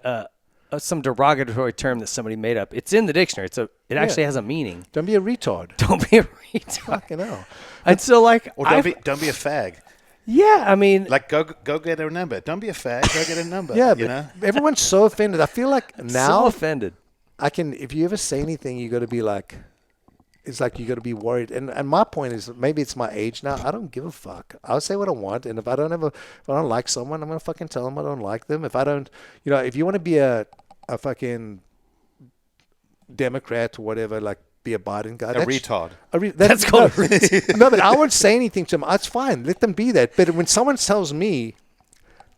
some derogatory term that somebody made up. It's in the dictionary. It actually has a meaning. Don't be a retard. Don't be a retard. Fucking hell. And so like, Or don't be a fag. yeah, I mean, Like go get a number. Don't be a fag. Go get a number. Yeah, you but know. everyone's so offended. I feel like so now offended. if you ever say anything, you got to be like, it's like you got to be worried. And my point is, maybe it's my age now. I don't give a fuck. I'll say what I want, and if I don't like someone, I'm gonna fucking tell them I don't like them. If I don't, if you want to be a fucking Democrat or whatever, like be a Biden guy, A retard. That's called no, but I won't say anything to them. That's fine. Let them be that. But when someone tells me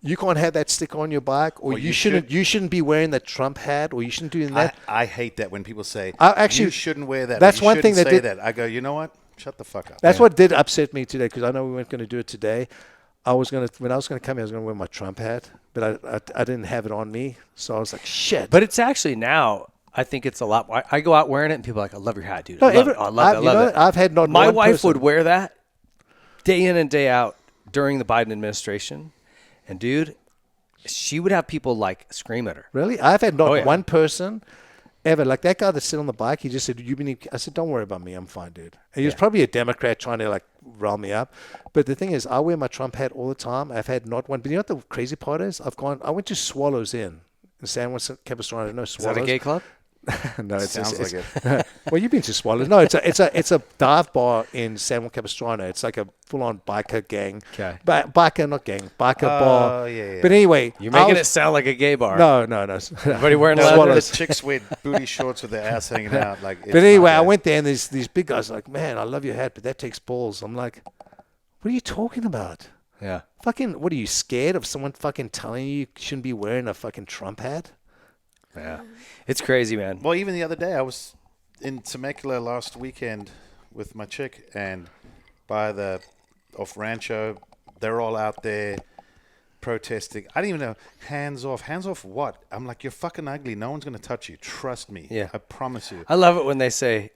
you can't have that sticker on your bike, or you shouldn't be wearing that Trump hat, or you shouldn't do that. I hate that when people say actually, you shouldn't wear that. That's or you one thing shouldn't that say did. that. I go, you know what? Shut the fuck up. That's what did upset me today, because I know we weren't going to do it today. When I was going to come here, I was going to wear my Trump hat, but I didn't have it on me, so I was like, shit. But it's actually now, I think it's a lot. I go out wearing it, and people are like, I love your hat, dude. No, I love it. I've had not My one wife person. would wear that day in and day out during the Biden administration, and dude, she would have people like scream at her. Really? I've had not one person ever. Like that guy that sit on the bike, he just said, I said, don't worry about me. I'm fine, dude. And he was Yeah. probably a Democrat trying to like rile me up. But the thing is, I wear my Trump hat all the time. I've had not one. But you know what the crazy part is? I went to Swallows Inn in San Juan Capistrano. No, Is Swallows. that a gay club? No, Sounds like it. well, you've been to Swallows. No, it's a dive bar in San Juan Capistrano. It's like a full-on biker gang. Okay. Biker, not gang. Biker bar. Yeah. But anyway, You're making it sound like a gay bar. No. Everybody wearing No, leather? the chicks wear booty shorts with their ass hanging out. Like, But anyway, I went there and these big guys are like, man, I love your hat, but that takes balls. I'm like, what are you talking about? Yeah. Fucking, what are you scared of someone fucking telling you shouldn't be wearing a fucking Trump hat? Yeah. It's crazy, man. Well, even the other day, I was in Temecula last weekend with my chick, and by the off Rancho, they're all out there protesting. I didn't even know. Hands off. Hands off what? I'm like, you're fucking ugly. No one's going to touch you. Trust me. Yeah. I promise you. I love it when they say,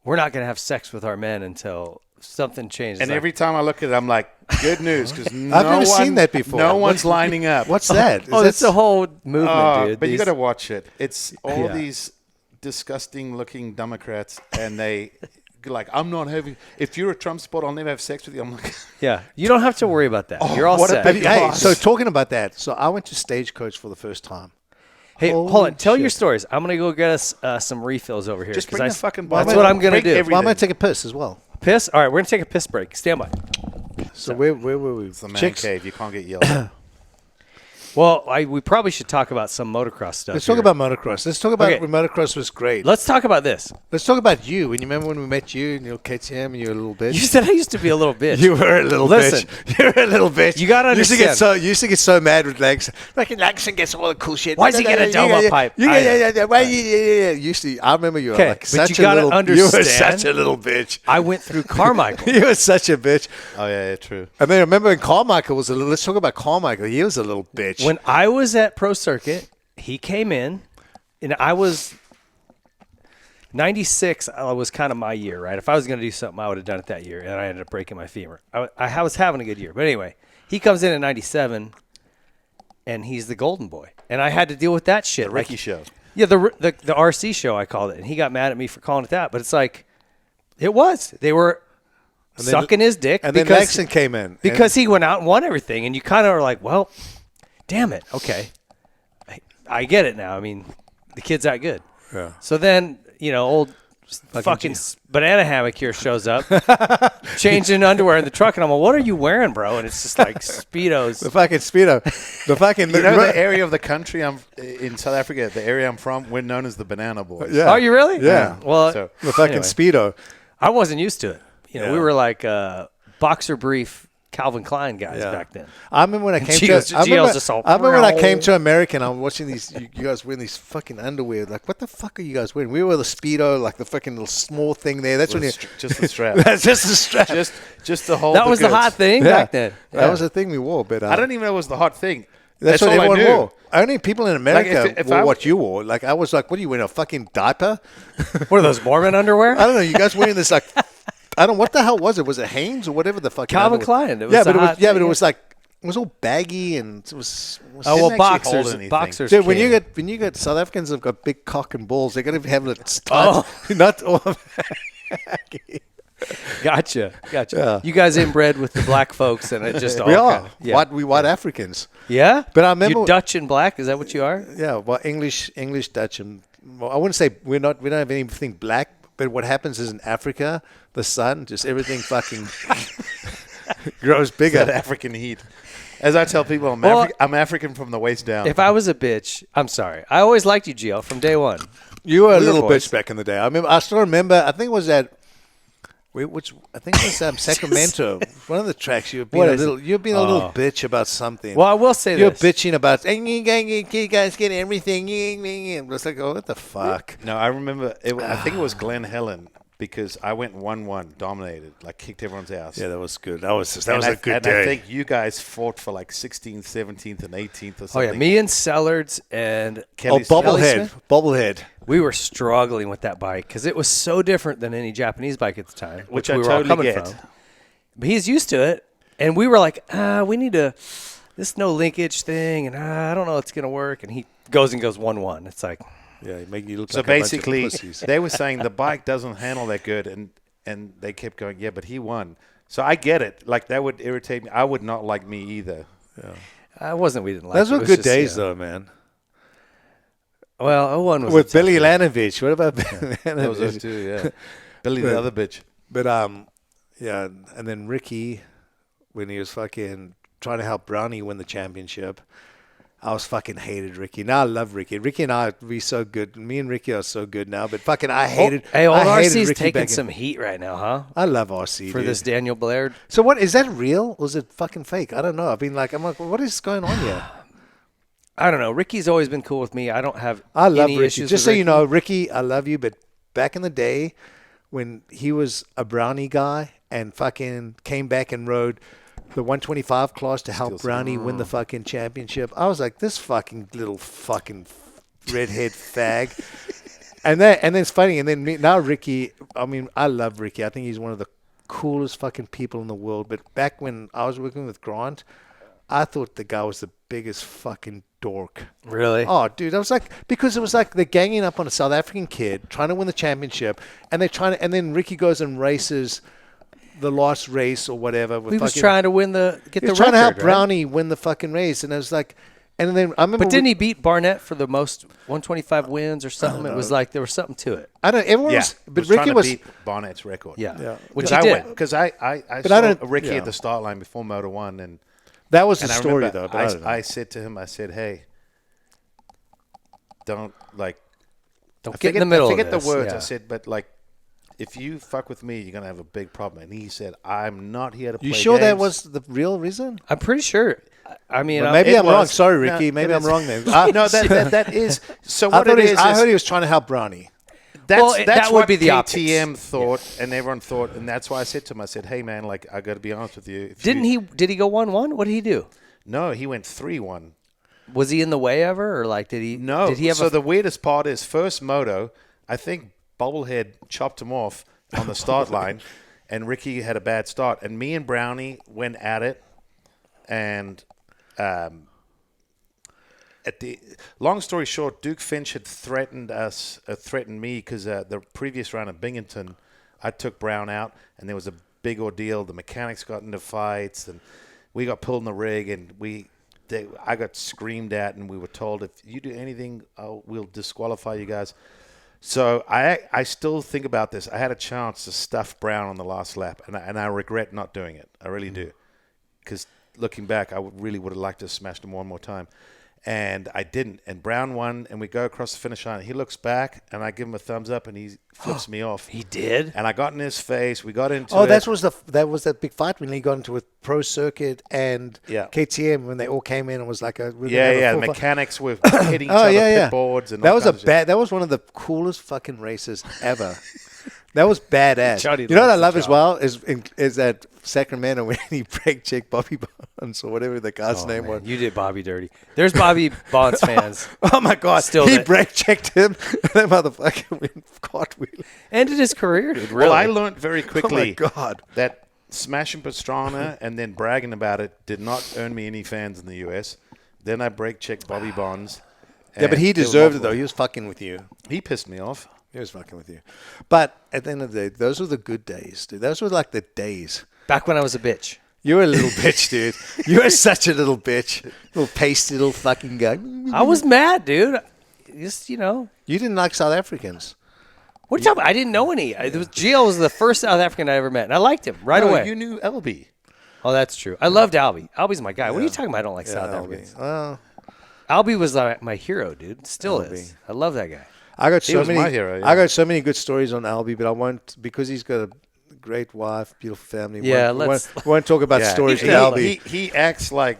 we're not going to have sex with our men until something changes. And Like, every time I look at it, I'm like, good news, because I've never seen that before. No one's lining up. What's that? oh, it's a whole movement, dude. But you These- got to watch it. It's all Yeah. these disgusting-looking Democrats, and they like, I'm not having. If you're a Trump supporter, I'll never have sex with you. I'm like, Yeah. You don't have to worry about that. You're all what a set. big- Hey, boss. so talking about that, so I went to Stagecoach for the first time. Hey, Holy hold on. Tell your shit. stories. I'm going to go get us some refills over here. just 'cause bring I the s- fucking. That's bottle. what I'm going to Bring do. Well, I'm everything. going to take a piss as well. Piss? All right. We're going to take a piss break. Stand by. So where were we? It's the man Chicks? cave. You can't get yelled at. Well, we probably should talk about some motocross stuff. Let's talk here. about motocross. Let's talk about Okay. when motocross was great. Let's talk about this. Let's talk about you. When you remember when we met you and you're KTM and you're a little bitch. You said I used to be a little bitch. You were a little Listen. bitch. You were a little bitch. You gotta You used to get understand. you used to get so mad with Langston. Like Langston gets all the cool shit. Why'd you get a Doma pipe? Yeah. Why yeah. Used to. I remember you were Okay, like but such you a gotta little. You were understand- such a little bitch. I went through Carmichael. You were such a bitch. Oh yeah, true. And then remember when Carmichael was a little. Let's talk about Carmichael. He was a little bitch. When I was at Pro Circuit, he came in, and I was 96. Was kind of my year, right? If I was going to do something, I would have done it that year, and I ended up breaking my femur. I was having a good year, but anyway, he comes in at 97, and he's the golden boy, and I had to deal with that shit. The Ricky show. Yeah, the RC show I called it, and he got mad at me for calling it that. But it's like, it was. They were then- sucking his dick, and then because Langston came in because he went out and won everything, and you kind of are like, well, damn it, okay, I get it now. I mean, the kid's that good. Yeah. So then, old fucking banana hammock here shows up, changing underwear in the truck, and I'm like, what are you wearing, bro? And it's just like Speedos. the fucking speedo, the fucking. You know the area of the country I'm in South Africa, the area I'm from, we're known as the Banana Boys. Yeah. Are you really? Yeah. Well, So- the fucking anyway. speedo. I wasn't used to it. We Yeah. were like boxer brief Calvin Klein guys back then. I remember when I came Gio's- to. I remember, Gio's just all- I remember when I came to America and I'm watching these. You guys wearing these fucking underwear. Like, what the fuck are you guys wearing? We were the speedo, like the fucking little small thing there. That's when you. Just the strap. That's just the strap. just the whole. That was the hot thing back then. That was the thing we wore. But I don't even know it was the hot thing. That's what all I everyone knew. wore. Only people in America if wore I- what you wore. Like I was like, what are you wearing? A fucking diaper? What are those Mormon underwear? I don't know. You guys wearing this like. I don't. What the hell was it? Was it Hanes or whatever the fuck? Calvin Klein. It was yeah, the but it was. hot Yeah, but thing, it was like it was all baggy and it was. Oh well, Didn't actually hold boxers. anything. Boxers. Dude, when came. you get South Africans have got big cock and balls, they're gonna have it Oh. not all. Gotcha. Yeah. You guys inbred with the black folks, and it just all We are kinda- yeah. white Africans. Yeah, But I remember- you Dutch and black. Is that what you are? Yeah, well, English, Dutch, and well, I wouldn't say we don't have anything black. But what happens is in Africa, the sun, just everything fucking grows That bigger. African heat. As I tell people, Well- I'm African from the waist down. If I was a bitch, I'm sorry. I always liked you, Gio, from day one. You were a We were little boys. bitch back in the day. I still remember. I think it was at. Which I think it was Sacramento. One of the tracks you've been What a is little. it? You've been a little bitch about something. Well, I will say You're this. bitching about, "Hey, you guys get everything. It's like, oh, what the fuck? No, I remember. I think it was Glen Helen because I went 1-1, dominated, like kicked everyone's ass. Yeah, that was good. That was And a good and day. I think you guys fought for like 16th, 17th, and 18th or Oh something. yeah, me and Sellards and Kelly bobblehead, Smith? bobblehead. We were struggling with that bike because it was so different than any Japanese bike at the time, Which we I were all totally coming get. from. But he's used to it, and we were like, we need to this no linkage thing, and I don't know if it's gonna work. And he goes 1-1. It's like, Yeah, make you look So like a bunch of basically, pussies. they were saying the bike doesn't handle that good, and they kept going, yeah, but he won. So I get it. Like, that would irritate me. I would not like me either. I wasn't. We didn't like. Those it. were It was good just, days, yeah. though, man. Well, 01 was With a tough Billy year. Lanovich. What about Billy Those Lanovich? two, yeah. Billy, the other bitch. But yeah, and then Ricky, when he was fucking trying to help Brownie win the championship, I was fucking hated Ricky. Now I love Ricky. Ricky and we so good. Me and Ricky are so good now. But fucking I hated. Hey, old I hated RC's Ricky taking back in- some heat right now, huh? I love RC For dude. this Daniel Blair. So what is that real? Or is it fucking fake? I don't know. I'm like, what is going on here? I don't know. Ricky's always been cool with me. I don't have I love any Ricky. issues Just with so you Ricky. know, Ricky, I love you. But back in the day, when he was a Brownie guy and fucking came back and rode the 125 class to help Brownie win the fucking championship, I was like, this fucking little fucking redhead fag. And then it's funny. And then now Ricky, I mean, I love Ricky. I think he's one of the coolest fucking people in the world. But back when I was working with Grant, I thought the guy was the biggest fucking dork. Really? Oh, dude, I was like, because it was like they're ganging up on a South African kid trying to win the championship, and they're trying to, and then Ricky goes and races the last race or whatever. With He was fucking- trying to get he the was record, trying to help right? Brownie win the fucking race, and I was like, and then I remember. But didn't he beat Barnett for the most 125 wins or something? It was like there was something to it. I don't. Everyone Yeah, was, but was trying Ricky to was. beat Barnett's record. Yeah. Which Because he I did. went, because I But saw I don't- Ricky yeah. at the start line before Moto 1, and That was the and I story, remember though. But I don't know. I said to him, I said, hey, don't, like, Don't get in the middle I forget of this. the words. Yeah. I said, but, like, if you fuck with me, you're going to have a big problem. And he said, I'm not here to play You sure that games." was the real reason? I'm pretty sure. I mean, Well, maybe it I'm wrong. was. Sorry, No, Ricky. Maybe it I'm is. wrong then. No, that is. So I what thought it he- is, I is heard he was trying to help Brownie. that's, Well, that's that what would be the KTM optics. thought, and everyone thought, and that's why I said to him, I said, hey, man, like, I got to be honest with you. If didn't you, he? Did he go 1-1? What did he do? No, he went 3-1. Was he in the way ever, or like did he? No. Did he have so a? the weirdest part is first moto, I think Bobblehead chopped him off on the start line, and Ricky had a bad start, and me and Brownie went at it, and at the long story short, Duke Finch had threatened me because the previous round at Binghamton, I took Brown out, and there was a big ordeal. The mechanics got into fights, and we got pulled in the rig, and I got screamed at, and we were told, if you do anything, we'll disqualify you guys. So I still think about this. I had a chance to stuff Brown on the last lap, and I regret not doing it. I really do. Because looking back, I really would have liked to have smashed him one more time. And I didn't. And Brown won, and we go across the finish line. He looks back, and I give him a thumbs up, and he flips me off. He did. And I got in his face. We got into Oh, it. that was that big fight when he got into with Pro Circuit and Yeah. KTM when they all came in and was like Yeah. The full mechanics were hitting each Oh other, yeah, pit boards, and that all was kinds of shit. that was one of the coolest fucking races ever. That was badass. Johnny You know what I loves love the as job. well is that Sacramento when he brake checked Bobby Bonds or whatever the guy's name was. You did Bobby dirty. There's Bobby Bonds fans. Oh my God! Still he that- brake checked him. And that motherfucker went cartwheel. Ended his career, dude. Really. Well, I learned very quickly God. that smashing Pastrana and then bragging about it did not earn me any fans in the U.S. Then I brake checked Bobby Bonds. Yeah, but and he there were deserved it multiple- though. He was fucking with you. He pissed me off. He was fucking with you. But at the end of the day, those were the good days, dude. Those were like the days. Back when I was a bitch. You were a little bitch, dude. You were such a little bitch. Little pasty little fucking guy. I was mad, dude. Just, you know. You didn't like South Africans. What are you talking about? I didn't know any. Gio was the first South African I ever met, and I liked him right No, away. You knew LB. Oh, that's true. I loved Albie. Albie's my guy. What are you talking about? I don't like South Albie. Africans. Well, Albie was my hero, dude. Still Albie. is. I love that guy. I got so was many. my hero, yeah. I got so many good stories on Albie, but I won't because he's got a great wife, beautiful family. Yeah, we let's- won't talk about stories with he, Albie. he acts like,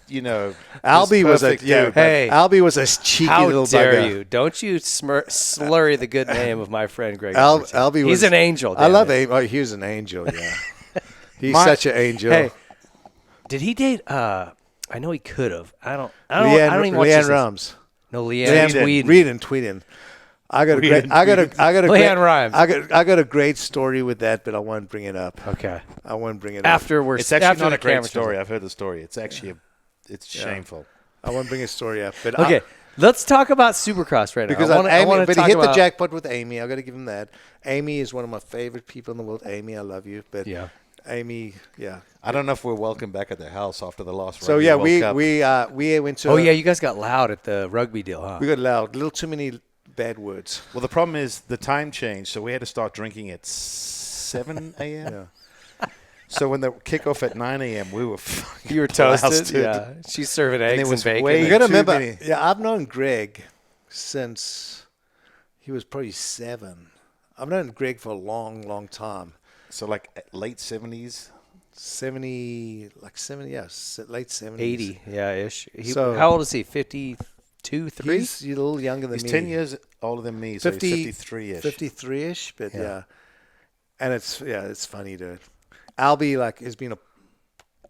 you know, Albie this was a perfect dude, but Hey. Albie was a cheeky How little dare bugger. you? Don't you slurry the good name of my friend Greg. Albie was. He's an angel. I damn love it. him. Oh, he was an angel. Yeah, he's My- such an angel. Hey, did he date? I know he could have. I don't Leanne, even watch Leanne his- Rams. No, Leanne Leanne Tweeden. Tweeden. I got a Tweeden, great. I got a Leanne great, Rhymes. I got a great story with that, but I won't bring it up. Okay. I won't bring it After we're it's actually after not the a great camera story. shows I've heard the story. It's actually it's shameful. up. I won't bring a story up. But up. Okay, Let's talk about Supercross right now. Because I wanna but he talk hit the about- jackpot with Amy. I got to give him that. Amy is one of my favorite people in the world. Amy, I love you. But Yeah. Amy, yeah. I don't know if we're welcome back at the house after the last So Rugby yeah, World Cup. we went to. Oh yeah, you guys got loud at the rugby deal, huh? we got loud. A little too many bad words. Well, the problem is the time changed, so we had to start drinking at 7 a.m. Yeah. So when the kickoff at 9 a.m., we were You were blasted. toasted. Yeah, she's serving eggs and, was bacon. way- You got to too remember. many. Yeah, I've known Greg since he was probably 7. I've known Greg for a long, long time. So like late 70s. 70, yeah, late 70s. 80, yeah, ish. So- How old is he? 52, 3? He's a little younger than He's me. 10 years older than me, so 50, he's 53-ish. 53-ish, but Yeah. yeah. And it's funny, dude. Albie has been a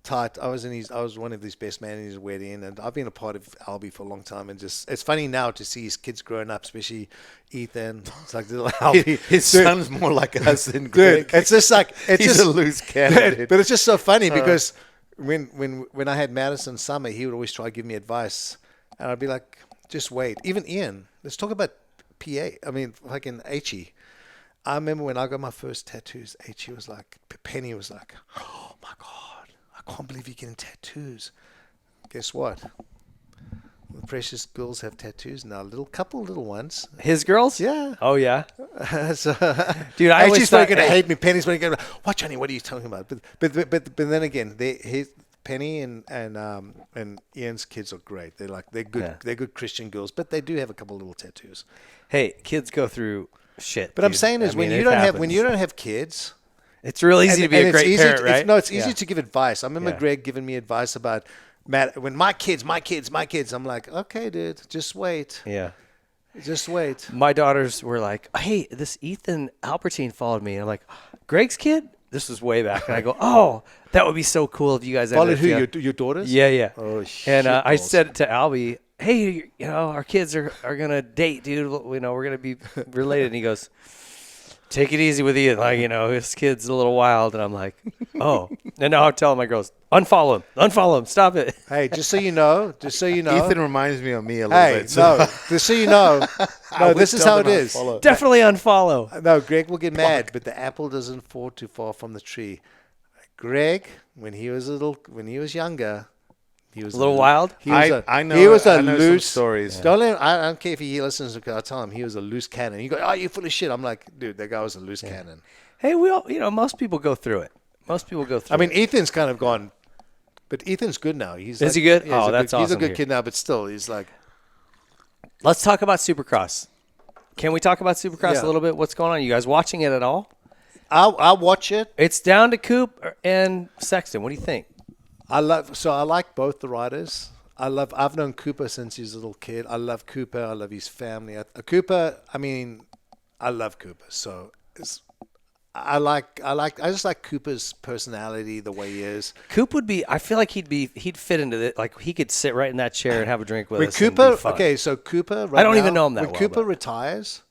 tight. I was one of his best men in his wedding, and I've been a part of Albie for a long time. And just it's funny now to see his kids growing up, especially Ethan. It's like little Albie. His Dude, son's more like us than Greg. dude, it's just like He's a loose cannon. Dude, but it's just so funny because when I had Madison Summer, he would always try to give me advice, and I'd be like, just wait. Even Ian, let's talk about PA. I mean, fucking H-E. I remember when I got my first tattoos, H-E was like, Penny was like, oh my God, I can't believe you're getting tattoos. Guess what? The precious girls have tattoos now. Little ones. His girls? Yeah. Oh yeah. So, Dude, I always H-E's thought going to hate me. Penny's going to go, what, Johnny, what are you talking about? But then again, Penny and Ian's kids are great. They're good. Yeah. They're good Christian girls, but they do have a couple little tattoos. Hey, kids go through shit. But I'm dude. saying is I when mean, you it don't happens. have kids, it's real easy to be a it's great easy parent, right? No, it's easy Yeah. to give advice. I remember Yeah. Greg giving me advice about Matt when my kids. I'm like, okay, dude, just wait, Yeah. just wait. My daughters were like, hey, this Ethan Albertine followed me. And I'm like, Greg's kid? This was way back. And I go, oh, that would be so cool if you guys Followed ended who? up- Your daughters? Yeah, yeah. Oh, And shit I balls. said to Albie, hey, our kids are going to date, dude. We're going to be related. And he goes, take it easy with Ian. Like, his kid's a little wild. And I'm like, oh. And now I'm telling my girls, unfollow him. Stop it. Hey, just so you know, Ethan reminds me of me a little Hey, bit. So no, just so you know, no, this is how it is. Follow. Definitely unfollow. No, Greg will get mad, but the apple doesn't fall too far from the tree. Greg, when he was younger, he was A little wild? He was I know. He was a I know loose. some stories. Don't let him, I don't care if he listens to. I tell him he was a loose cannon. You go, oh, you're full of shit. I'm like, dude, that guy was a loose cannon. Hey, we all, most people go through it. I mean, Ethan's kind of gone, but Ethan's good now. He's Is he good? yeah, he's Oh, a that's good, He's a awesome good to kid now, but still, he's like. Let's talk about Supercross. Can we talk about Supercross Yeah. a little bit? What's going on? You guys watching it at all? I'll watch it. It's down to Coop and Sexton. What do you think? I like both the riders. I've known Cooper since he was a little kid. I love Cooper. I love his family. I love Cooper. So I just like Cooper's personality, the way he is. Coop would be. I feel like he'd fit into it. Like he could sit right in that chair and have a drink with When us. and Cooper, be fun. okay, so Cooper. Right I don't now, even know him that when well, Cooper but- retires,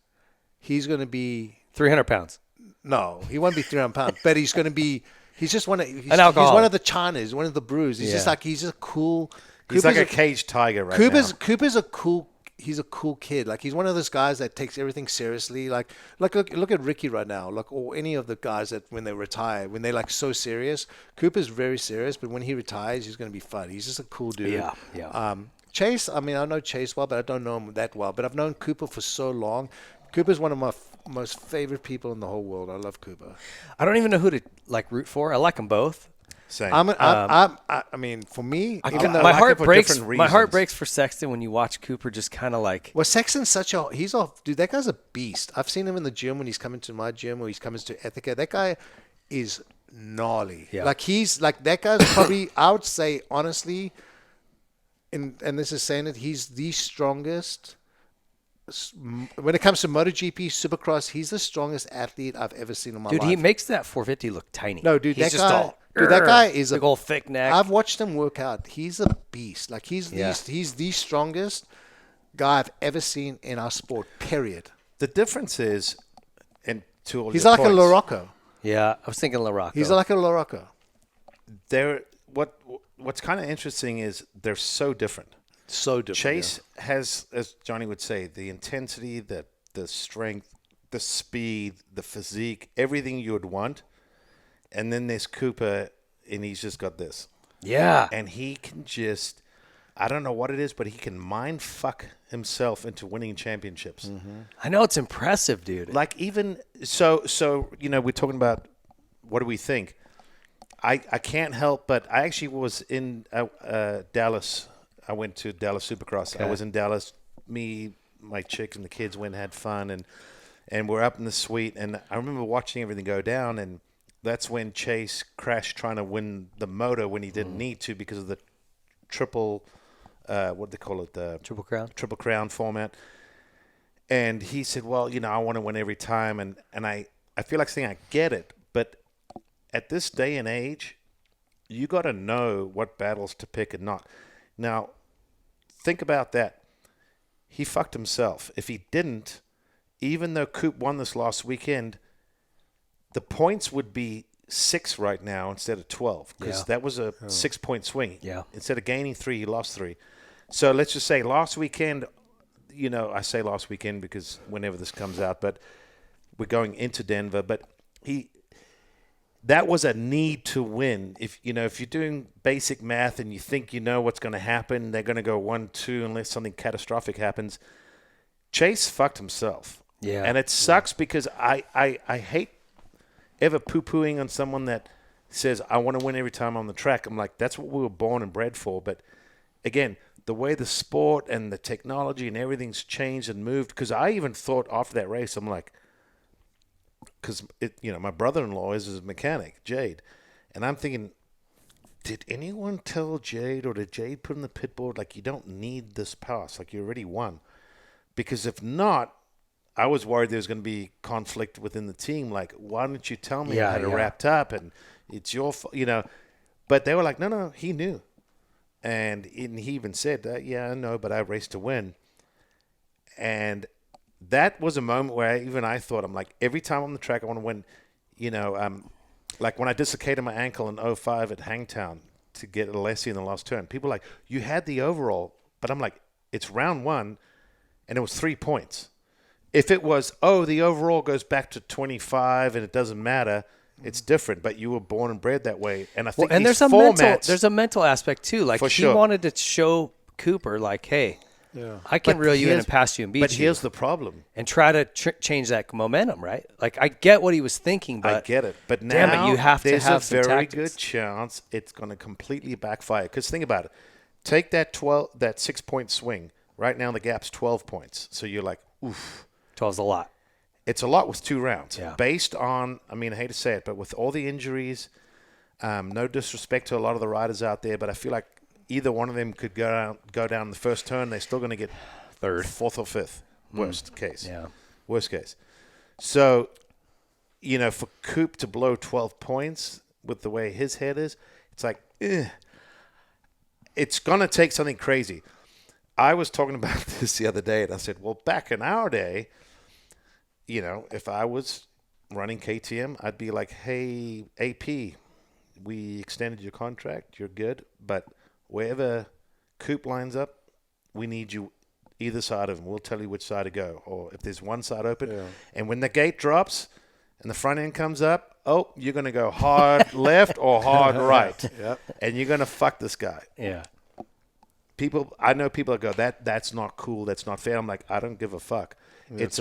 he's going to be 300 pounds. no, he won't be 300 pounds, but he's going to be. He's just one of. He's one alcoholic. of the Chinas, one of the brews. He's just Yeah. like he's just cool. He's like a caged tiger right now. Cooper's a cool. He's a cool kid. Like he's one of those guys that takes everything seriously. Like look at Ricky right now. Like or any of the guys that when they retire, when they're like so serious. Cooper's very serious, but when he retires, he's going to be fun. He's just a cool dude. Yeah. Chase. I mean, I know Chase well, but I don't know him that well. But I've known Cooper for so long. Cooper's one of my most favorite people in the whole world. I love Cooper. I don't even know who to root for. I like them both. Same. I mean, for me, even though My like heart it for breaks. different My heart reasons. breaks for Sexton when you watch Cooper just kind of like. well, Sexton's he's off, dude. That guy's a beast. I've seen him in the gym when he's coming to my gym or he's coming to Ethika. That guy is gnarly. Yeah. Like he's like that guy's probably. I would say honestly, and this is saying it. He's the strongest. When it comes to MotoGP, Supercross, he's the strongest athlete I've ever seen in my Dude, life. he makes that 450 look tiny. No, dude, He's that just guy. all, Dude, that guy is big a old thick neck. I've watched him work out. He's a beast. Like he's the strongest guy I've ever seen in our sport. Period. The difference is, and to all He's your like points, a Larocco. Yeah, I was thinking LaRocco. He's like a Larocco. What's kind of interesting is they're so different. So different. Chase has, as Johnny would say, the intensity, the strength, the speed, the physique, everything you would want. And then there's Cooper, and he's just got this. Yeah. And he can just, I don't know what it is, but he can mind fuck himself into winning championships. Mm-hmm. I know, it's impressive, dude. Like even so, we're talking about what do we think? I can't help, but I actually was in Dallas. I went to Dallas Supercross. Okay. I was in Dallas. Me, my chick, and the kids went and had fun, and we're up in the suite. And I remember watching everything go down, and that's when Chase crashed trying to win the moto when he didn't need to because of the triple, what do they call it? The Triple Crown format. And he said, well, I want to win every time. And I feel like saying I get it. But at this day and age, you got to know what battles to pick and not. Now, think about that. He fucked himself. If he didn't, even though Coop won this last weekend, the points would be 6 right now instead of 12 because that was a 6-point swing. Yeah. Instead of gaining 3, he lost 3. So let's just say last weekend, I say last weekend because whenever this comes out, but we're going into Denver, but that was a need to win. If you're doing basic math and you think you know what's going to happen, they're going to go 1-2 unless something catastrophic happens. Chase fucked himself. Yeah. And it sucks because I hate ever poo-pooing on someone that says, I want to win every time on the track. I'm like, that's what we were born and bred for. But again, the way the sport and the technology and everything's changed and moved, because I even thought after that race, I'm like, because my brother-in-law is a mechanic, Jade, and I'm thinking, did anyone tell Jade, or did Jade put in the pit board, like, you don't need this pass, like, you already won? Because if not, I was worried there was going to be conflict within the team, like, why didn't you tell me I had it wrapped up, and it's your fault, but they were like, no, he knew, and he even said, yeah, I know, but I raced to win, and that was a moment where I thought, I'm like, every time on the track I want to win, like when I dislocated my ankle in 2005 at Hangtown to get Alessi in the last turn, people were like, you had the overall, but I'm like, it's round 1 and it was 3 points. If it was, the overall goes back to 25 and it doesn't matter, it's different, but you were born and bred that way. And I think there's a mental aspect too. Like he wanted to show Cooper like, hey, I can reel you in and pass you and beat you. But here's the problem. And try to change that momentum, right? Like, I get what he was thinking, but... I get it. But now damn it, you have to have some there's a very tactics. good chance it's going to completely backfire. Because think about it. Take that 6-point swing. Right now the gap's 12 points. So you're like, oof. 12's a lot. It's a lot with 2 rounds. Yeah. Based on, I hate to say it, but with all the injuries, no disrespect to a lot of the riders out there, but I feel like either one of them could go down the first turn. They're still going to get 3rd, 4th, or 5th. Worst case. Yeah. Worst case. So, for Coop to blow 12 points with the way his head is, it's like, it's going to take something crazy. I was talking about this the other day, and I said, well, back in our day, if I was running KTM, I'd be like, hey, AP, we extended your contract. You're good, but wherever Coop lines up, we need you either side of him. We'll tell you which side to go. Or if there's one side open, and when the gate drops and the front end comes up, you're going to go hard left or hard right. Yep. And you're going to fuck this guy. Yeah. I know people that go, that's not cool. That's not fair. I'm like, I don't give a fuck. It's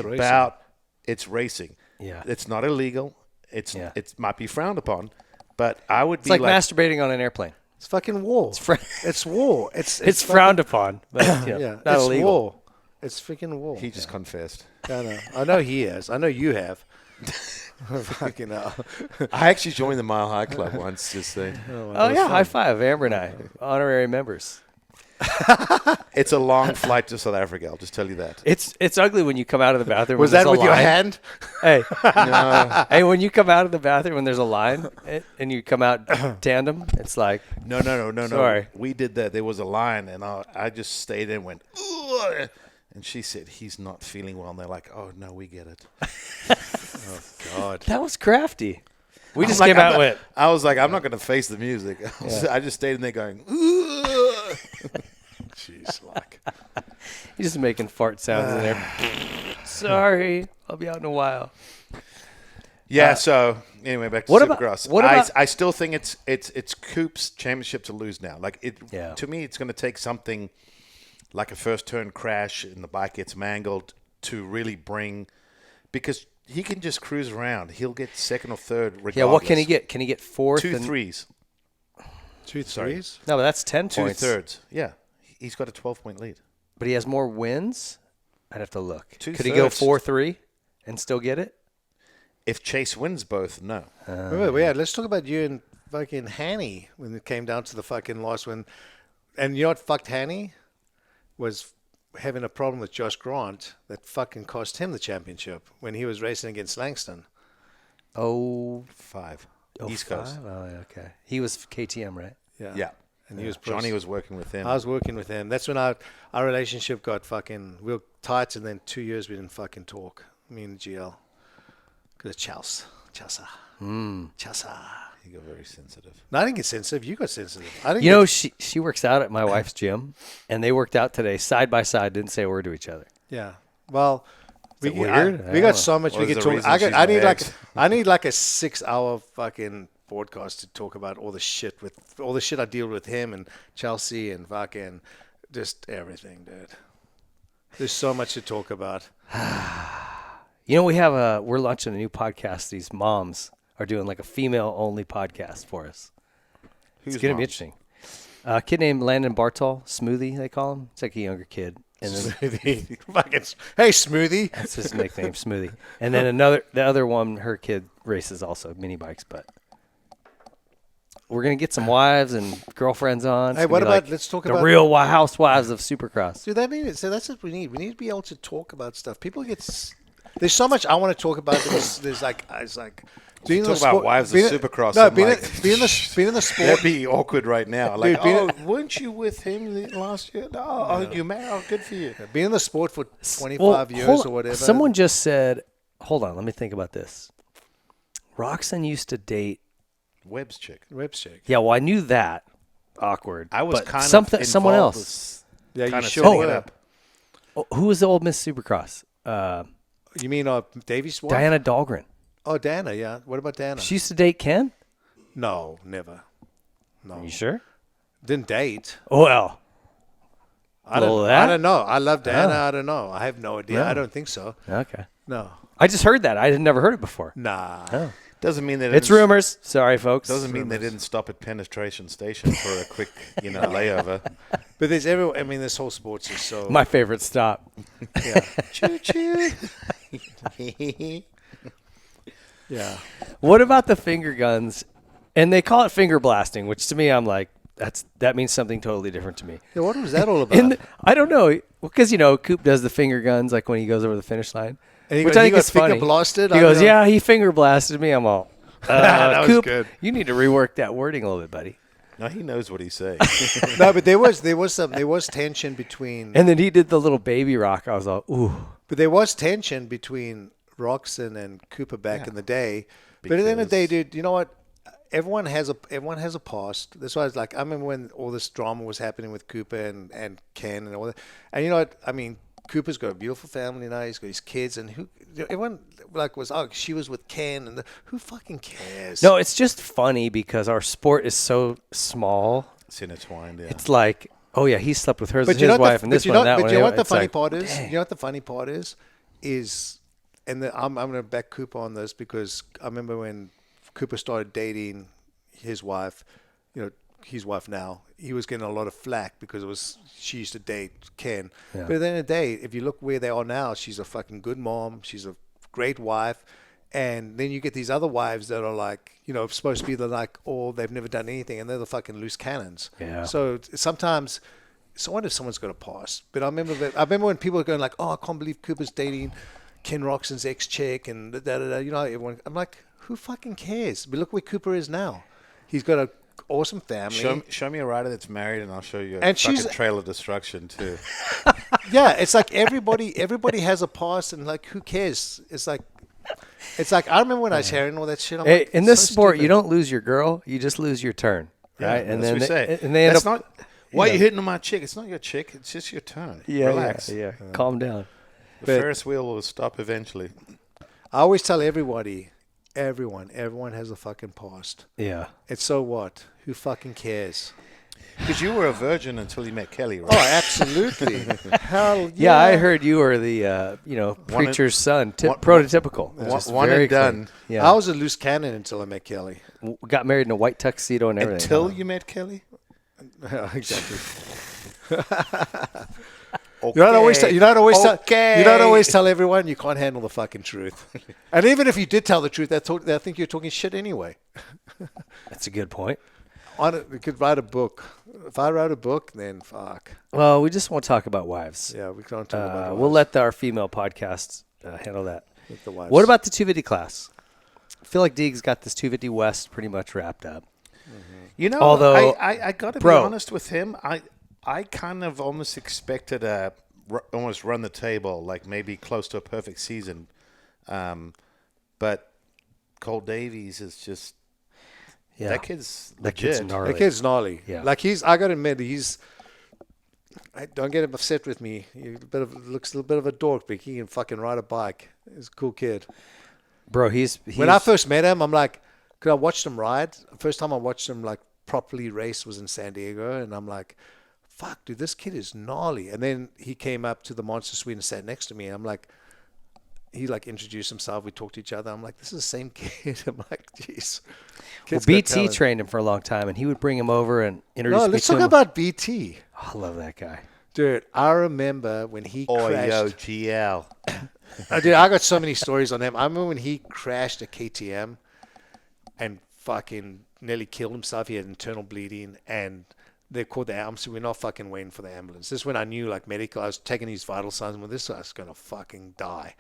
It's racing. Yeah. It's not illegal. It might be frowned upon, but I would It's like masturbating on an airplane. It's fucking war. It's war. It's frowned upon, but not it's illegal. war. It's freaking war. He just confessed. I know he has. I know you have. Fucking hell. I actually joined the Mile High Club once. Just saying. Oh yeah, high five, Amber and I, honorary members. It's a long flight to South Africa. I'll just tell you that. It's ugly when you come out of the bathroom. Was that with your hand? Hey, No. hey, when you come out of the bathroom when there's a line and you come out tandem, it's like No. Sorry. We did that. There was a line, and I just stayed in and went, ugh. And she said, he's not feeling well. And they're like, oh, no, we get it. Oh, God. that was crafty. We just I'm came like, out with. I was like, I'm not going to face the music. I just stayed in there going, ugh. Jeez, like. He's just making fart sounds in there. Sorry, I'll be out in a while. Yeah. So anyway, back to what about- Supercross. what about- I still think it's Coop's championship to lose now. Like to me, it's going to take something like a first turn crash and the bike gets mangled to really bring, because he can just cruise around. He'll get second or third regardless. Yeah, what can he get? Can he get fourth? 2 and- threes. 2 threes? No, but that's 10 2 points. thirds. Yeah. He's got a 12-point lead. But he has more wins? I'd have to look. 2 Could he go thirds. 4-3 and still get it? If Chase wins both, no. Wait, let's talk about you and fucking Hanny when it came down to the fucking last one. And you know what fucked Hanny? Was having a problem with Josh Grant that fucking cost him the championship when he was racing against Langston. Oh, 5. oh, East 5? Coast. Oh, okay. He was KTM, right? Yeah. And he was Johnny was working with him. I was working with him. That's when our relationship got fucking real tight, and then 2 years we didn't fucking talk. Me and GL. Because Chausa. He got very sensitive. No, I didn't get sensitive. You got sensitive. I didn't You know, she works out at my wife's gym, and they worked out today side by side, didn't say a word to each other. Yeah. Well, it weird? I we don't got know. so much Or we is could the talk. reason she's I need my like ex? I need like a 6-hour fucking podcast to talk about all the shit I deal with him and Chelsea and fucking just everything, dude. There's so much to talk about. You know, we're launching a new podcast. These moms are doing like a female-only podcast for us. Who's It's going to be mom? interesting. A kid named Landon Bartol, Smoothie, they call him. It's like a younger kid. And then Fucking, hey, Smoothie. that's his nickname, Smoothie. And then the other one, her kid races also mini bikes, but we're going to get some wives and girlfriends on. It's Hey, gonna what be about- like let's talk the about- real housewives of Supercross. Dude, so that's what we need. We need to be able to talk about stuff. People get. There's so much I want to talk about. There's like it's like. Being in Talk the about sport- wives of being- Supercross. No, I'm being, like, being in the sport. that'd be awkward right now. Like, Dude, being weren't you with him last year? No, you married. Oh, good for you. Being in the sport for 25 Well, years hold or on. whatever. Someone just said, hold on, let me think about this. Roxanne used to date. Webb's chick. Ribs check. Yeah, well, I knew that. Awkward. I was but kind something, of someone involved else. Yeah, you kind of sure setting were. it up. Oh, who was the old Miss Supercross? You mean Davies' wife? Diana Dahlgren. Oh, Dana, yeah. What about Dana? She used to date Ken? No, never. Are No. you sure? Didn't date. Well, I Well, don't, that- I don't know. I love Dana. Oh. I don't know. I have no idea. No. I don't think so. okay. No. I just heard that. I had never heard it before. Nah. Oh. Doesn't mean that It's rumors. Sorry, folks. Doesn't mean they didn't stop at penetration station for a quick, layover. But there's this whole sports is so. My favorite stop. yeah. Choo choo. Yeah. What about the finger guns? And they call it finger blasting, which to me, I'm like, that means something totally different to me. Yeah, what was that all about? I don't know, because Coop does the finger guns like when he goes over the finish line, And he which got- I he think got is funny. finger blasted? He I goes, don't know. yeah, he finger blasted me. I'm all, That was Coop, good. you need to rework that wording a little bit, buddy. No, he knows what he's saying. No, but there was tension between. And then he did the little baby rock. I was all, ooh. But there was tension between Roxon and Cooper back in the day. But at the end of the day, dude, you know what? Everyone has a past. That's why I was like, I remember when all this drama was happening with Cooper and Ken and all that. And you know what? I mean, Cooper's got a beautiful family now. He's got his kids, and everyone was she was with Ken, and who fucking cares? No, it's just funny because our sport is so small. It's intertwined, yeah. It's like, oh yeah, he slept with his you know wife and this one, that one. But you know what the It's funny like, part is? dang. You know what the funny part is, and I'm going to back Cooper on this because I remember when Cooper started dating his wife, his wife now, he was getting a lot of flack because she used to date Ken. Yeah. But at the end of the day, if you look where they are now, she's a fucking good mom. She's a great wife. And then you get these other wives that are like, supposed to be they've never done anything, and they're the fucking loose cannons. Yeah. So sometimes, I wonder if someone's got a pass. But I remember when people were going like, oh, I can't believe Cooper's dating Ken Roxon's ex-chick and da-da-da. Everyone. I'm like, who fucking cares? But look where Cooper is now. He's got an awesome family. Show me a rider that's married, and I'll show you a And fucking she's- trail of destruction too. Yeah, it's like everybody has a past, and like, who cares? It's like I remember when I was hearing all that shit. I'm Hey, like, in it's this so sport, stupid. you don't lose your girl; you just lose your turn, right? That's what we say. And they end That's up. Why are you hitting on my chick? It's not your chick. It's just your turn. Relax. Yeah. Calm down. The Ferris wheel will stop eventually. I always tell everybody, everyone has a fucking past. Yeah. It's so what? Who fucking cares? Because you were a virgin until you met Kelly, right? Oh, absolutely. Hell yeah. Yeah, I heard you were the preacher's son, prototypical. One and done. Clean. Yeah. I was a loose cannon until I met Kelly. Got married in a white tuxedo and everything. Until you met Kelly? Exactly. Okay. You don't always tell everyone you can't handle the fucking truth. And even if you did tell the truth, they think you're talking shit anyway. That's a good point. We could write a book. If I wrote a book, then fuck. Well, we just won't talk about wives. Yeah, we can't talk about We'll let our female podcasts handle that. the wives. What about the 250 class? I feel like Deegs got this 250 West pretty much wrapped up. You know, Although, I got to be bro. honest with him. I kind of almost expected almost run the table, like maybe close to a perfect season. But Cole Davies is just that kid's legit. Kid's gnarly. That kid's gnarly. Yeah. Like I got to admit, don't get him upset with me. Looks a little bit of a dork, but he can fucking ride a bike. He's a cool kid. Bro, he's When I first met him, I'm like, because I watched him ride. The first time I watched him like properly race was in San Diego, and I'm like, fuck, dude, this kid is gnarly. And then he came up to the Monster Suite and sat next to me. I'm like, he like introduced himself. We talked to each other. I'm like, this is the same kid. I'm like, jeez. Well, BT trained him for a long time, and he would bring him over and introduce No, me let's to talk him. about BT. Oh, I love that guy. Dude, I remember when he crashed. GL. Dude, I got so many stories on him. I remember when he crashed a KTM and fucking nearly killed himself. He had internal bleeding, and they called the ambulance. We're not fucking waiting for the ambulance. This is when I knew, like, medical. I was taking his vital signs. Well, this guy's going to fucking die.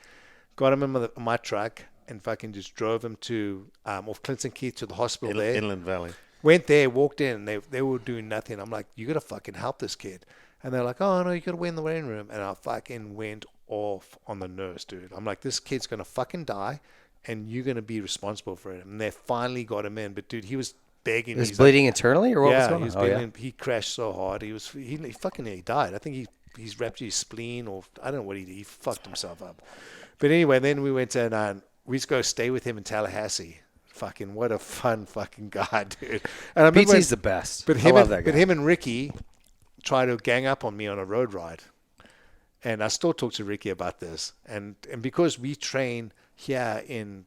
Got him in my truck and fucking just drove him to off Clinton Keith to the hospital there. Inland Valley. Went there, walked in, and they were doing nothing. I'm like, you got to fucking help this kid. And they're like, oh, no, you got to wait in the waiting room. And I fucking went off on the nurse, dude. I'm like, this kid's going to fucking die, and you're going to be responsible for it. And they finally got him in. But, dude, he was begging. He was He's bleeding internally, or what was yeah, going he was on? bleeding. He crashed so hard. He fucking nearly died. I think he's ruptured his spleen, or I don't know what he did. He fucked himself up. But anyway, then we went and we used to go stay with him in Tallahassee. Fucking what a fun fucking guy, dude. And I remember BT's the best. But I love that guy. him and Ricky tried to gang up on me on a road ride. And I still talk to Ricky about this. And because we train here in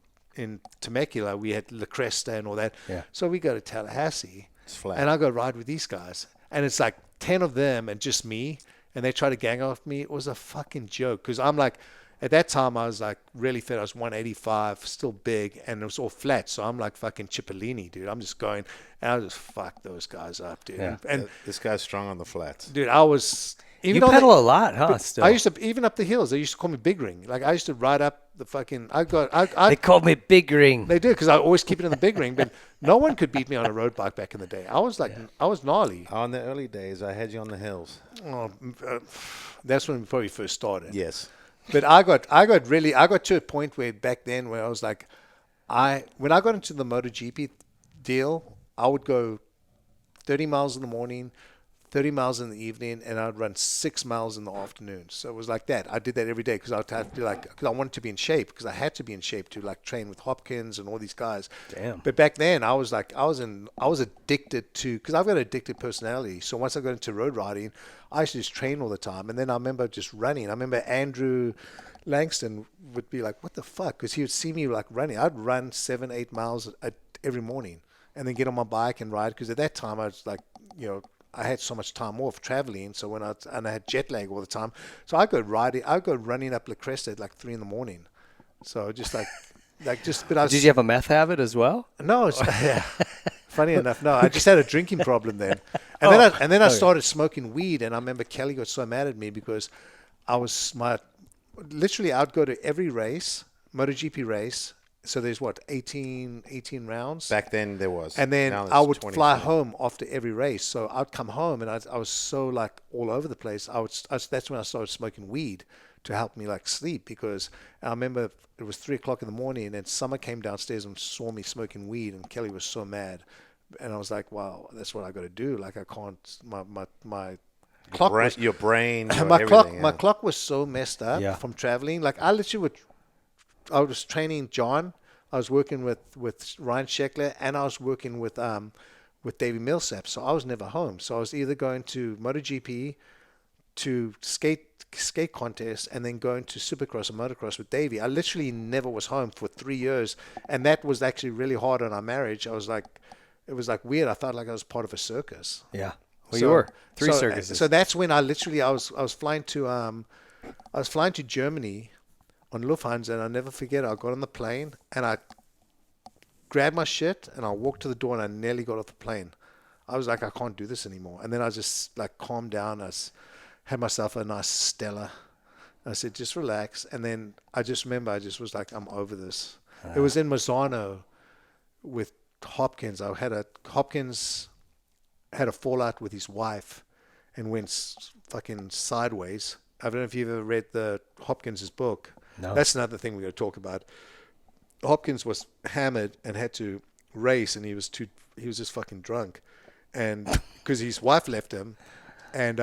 Temecula, we had La Cresta and all that. Yeah. So we go to Tallahassee. It's flat. And I go ride with these guys. And it's like 10 of them and just me. And they try to gang off me. It was a fucking joke. Because I'm like, at that time, I was like really fit. I was 185, still big, and it was all flat. So I'm like fucking Cipollini, dude. I'm just going, and I just fuck those guys up, dude. Yeah. And This guy's strong on the flats. dude, I was even You on pedal a lot, huh? Still, I used to even up the hills. They used to call me Big Ring. Like I used to ride up the fucking. they called me Big Ring. They did because I always keep it in the Big Ring. But no one could beat me on a road bike back in the day. I was like, I was gnarly. On the early days, I had you on the hills. Oh, that's when we probably first started. Yes. But I got to a point where back then where I was like, when I got into the MotoGP deal, I would go 30 miles in the morning, 30 miles in the evening, and I'd run 6 miles in the afternoon. So it was like that. I did that every day because I wanted to be in shape, because I had to be in shape to like train with Hopkins and all these guys. Damn. But back then I was addicted to, because I've got an addicted personality. So once I got into road riding, I used to just train all the time. And then I remember just running. I remember Andrew Langston would be like, what the fuck? Because he would see me like running. I'd run 7-8 miles every morning and then get on my bike and ride. Because at that time I was like, I had so much time off traveling, so I had jet lag all the time. So I go running up La Cresta at like 3 a.m. So just but I was, Did you have a meth habit as well? no, yeah. Funny enough, no. I just had a drinking problem then, and then I started smoking weed. And I remember Kelly got so mad at me because literally I'd go to every race, MotoGP race. So there's 18 rounds. Back then there was. And then Now I there's would 20. fly home after every race. So I'd come home and I was so like all over the place. That's when I started smoking weed to help me like sleep, because I remember it was 3 o'clock in the morning and Summer came downstairs and saw me smoking weed, and Kelly was so mad. And I was like, wow, that's what I got to do. Like I can't, my clock was, Your brain, your my clock, everything, my yeah. clock was so messed up Yeah. from traveling. Like I was training John. I was working with Ryan Sheckler, and I was working with Davey Millsap. So I was never home. So I was either going to MotoGP, to skate contest, and then going to Supercross and motocross with Davey. I literally never was home for 3 years, and that was actually really hard on our marriage. It was like weird. I felt like I was part of a circus. Yeah. Well, you were 3 circuses. So that's when I was flying to Germany on Lufthansa, and I'll never forget. I got on the plane and I grabbed my shit and I walked to the door and I nearly got off the plane. I was like, I can't do this anymore. And then I just like calmed down. I had myself a nice Stella. I said, just relax. And then I just remember I just was like, I'm over this. It was in Mazzano with Hopkins. Hopkins had a fallout with his wife and went fucking sideways. I don't know if you've ever read the Hopkins' book. No. That's another thing we're going to talk about. Hopkins was hammered and had to race, and he was just fucking drunk, and because his wife left him, and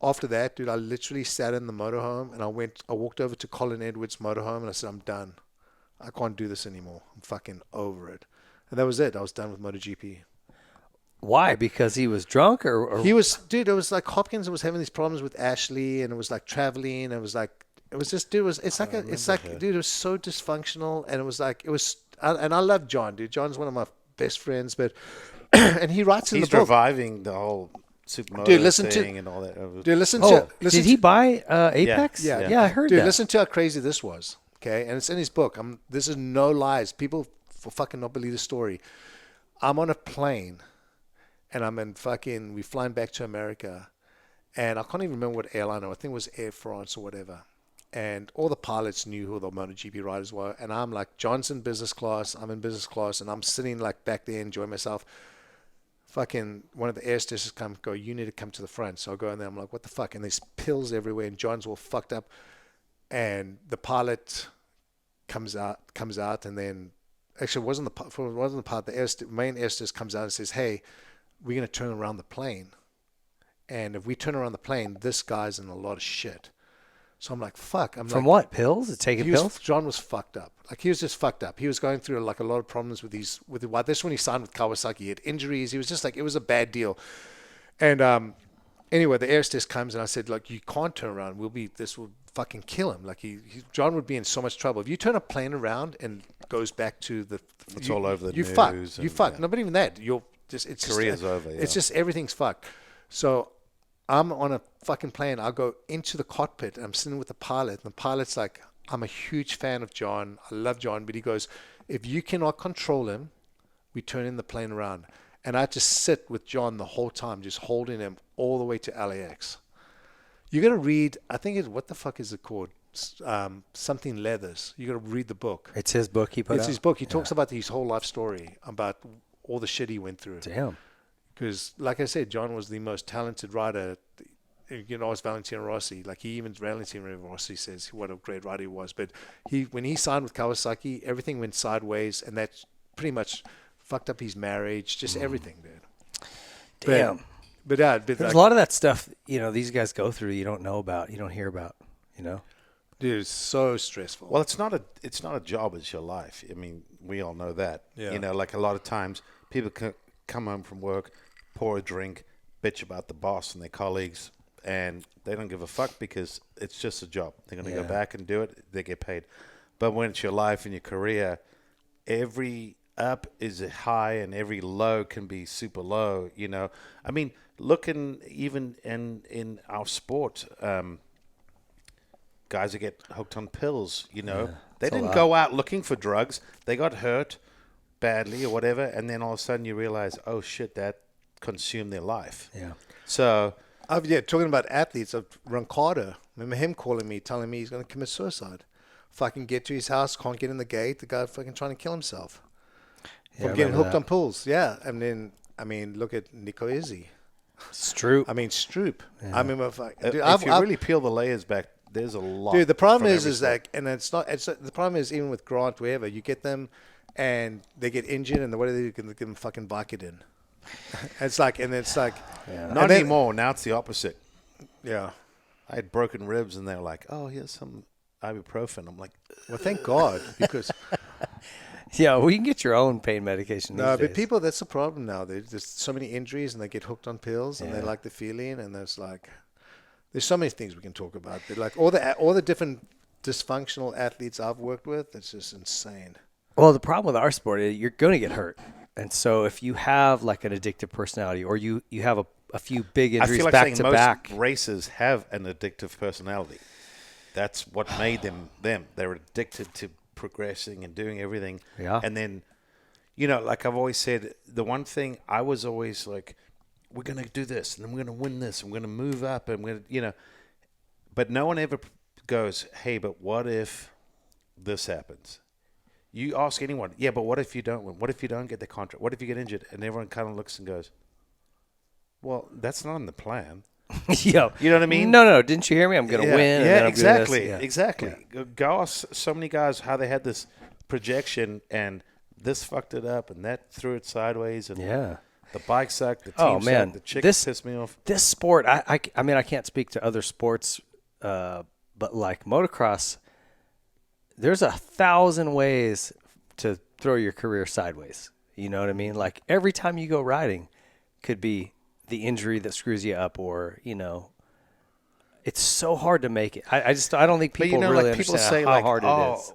after that, dude, I literally sat in the motorhome and I walked over to Colin Edwards' motorhome and I said, I'm done. I can't do this anymore. I'm fucking over it. And that was it. I was done with MotoGP. Why? Because he was drunk, or He was, dude. It was like Hopkins was having these problems with Ashley, and it was like traveling. It was just, dude. Dude, it was so dysfunctional, and I love John, dude. John's one of my best friends, but and he writes in the He's book. reviving the whole supermoto Dude, listen thing to- and all that. Dude, listen did he buy Apex? Yeah. I heard Dude, that. listen to how crazy this was. Okay, and it's in his book. This is no lies. People will fucking not believe the story. I'm on a plane, and we're flying back to America, and I can't even remember what airline. I think it was Air France or whatever. And all the pilots knew who the MotoGP riders were, and I'm like, John's in business class. I'm in business class, and I'm sitting like back there enjoying myself. Fucking one of the air stewardesses go, you need to come to the front. So I go in there. I'm like, what the fuck? And there's pills everywhere, and John's all fucked up. And the pilot comes out, and then actually it wasn't the pilot. The main air stewardess comes out and says, "Hey, we're gonna turn around the plane, and if we turn around the plane, this guy's in a lot of shit." So I'm like, "Fuck!" From what? Pills? Taking pills? John was fucked up. Like he was just fucked up. He was going through like a lot of problems with his This when he signed with Kawasaki. He had injuries. He was just like, it was a bad deal. And anyway, the air stewardess comes and I said, like, you can't turn around. This will fucking kill him. Like John would be in so much trouble if you turn a plane around and goes back to the. It's all over the you news. Fuck. and, You fuck. yeah. No, but even that, Career's over. Yeah. It's just everything's fucked. So I'm on a fucking plane. I go into the cockpit and I'm sitting with the pilot. And the pilot's like, I'm a huge fan of John. I love John. But he goes, if you cannot control him, we turn in the plane around. And I just sit with John the whole time, just holding him all the way to LAX. You're going to read, I think what the fuck is it called? Something Leathers. You got to read the book. It's his book he put out? It's his book. He talks about his whole life story, about all the shit he went through. Damn. Because, like I said, John was the most talented rider. You know, it's Valentino Rossi. Like Valentino Rossi says what a great rider he was. But when he signed with Kawasaki, everything went sideways, and that pretty much fucked up his marriage. Just everything, dude. Damn. But There's like, a lot of that stuff, these guys go through you don't know about, you don't hear about, dude, it's so stressful. Well, it's not a job. It's your life. I mean, we all know that. Yeah. Like a lot of times, people come home from work, pour a drink, bitch about the boss and their colleagues, and they don't give a fuck because it's just a job. They're going to go back and do it. They get paid. But when it's your life and your career, every up is a high and every low can be super low. I mean, looking even in our sport, guys that get hooked on pills, they didn't go out looking for drugs. They got hurt badly or whatever, and then all of a sudden you realize, oh shit, that consumed their life. Yeah. So talking about athletes, Ricardo, remember him calling me, telling me he's going to commit suicide. Fucking get to his house, can't get in the gate. The guy fucking trying to kill himself from getting hooked on pills. Yeah, and then look at Nico Izzy. Stroop. Stroop. Yeah. I remember. Dude, if you really peel the layers back, there's a lot. Dude, the problem from is every sport. that, and it's not. The problem is even with Grant, wherever you get them, and they get injured, and what do they do? Give them fucking Vicodin. It's like, and it's like, Not anymore. Now it's the opposite. yeah. I had broken ribs, and they were like, "Oh, here's some ibuprofen." I'm like, Well, thank God, because Yeah, well, you can get your own pain medication these no, days. but people, that's the problem now. There's so many injuries, and they get hooked on pills, and they Yeah. like the feeling, and there's so many things we can talk about. But like all the different dysfunctional athletes I've worked with, it's just insane. Well, the problem with our sport is you're going to get hurt. And so if you have like an addictive personality or you have a few big I injuries feel like back saying to most back. races have an addictive personality. That's what made them them. They're addicted to progressing and doing everything. Yeah. And then, like I've always said, the one thing I was always like, we're going to do this, and then we're going to win this, and we're going to move up, and we're going to, but no one ever goes, hey, but what if this happens? You ask anyone, yeah, but what if you don't win? What if you don't get the contract? What if you get injured? And everyone kind of looks and goes, well, that's not in the plan. Yeah. You know what I mean? No. Didn't you hear me? I'm going to win. and then I'm gonna do this. Exactly. Go ask so many guys how they had this projection and this fucked it up and that threw it sideways and the bike sucked, the team sucked, the chick pissed me off. This sport, I mean, I can't speak to other sports, but like motocross, there's 1,000 ways to throw your career sideways. You know what I mean? Like every time you go riding could be the injury that screws you up or, it's so hard to make it. I don't think people really understand how hard it is.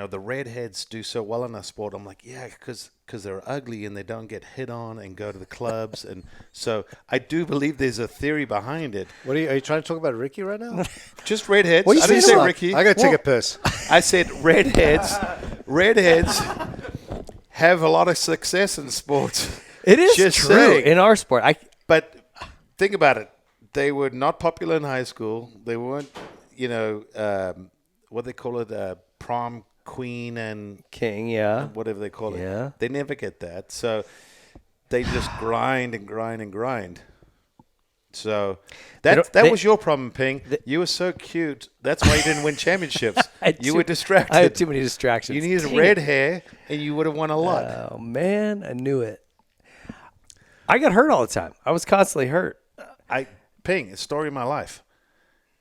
The redheads do so well in our sport. I'm like, yeah, because they're ugly and they don't get hit on and go to the clubs. And so I do believe there's a theory behind it. Are you trying to talk about Ricky right now? Just redheads. What I didn't say about? Ricky. I got to take a piss. I said redheads. Redheads have a lot of success in sports. It is Just true saying. in our sport. But think about it. They were not popular in high school. They weren't, what they call it, prom queen and King, yeah. whatever they call it. Yeah. They never get that. So they just grind and grind and grind. So that was your problem, Ping. You were so cute. That's why you didn't win championships. You were distracted. I had too many distractions. You needed red hair, and you would have won a lot. Oh, man. I knew it. I got hurt all the time. I was constantly hurt. Ping, it's the story of my life.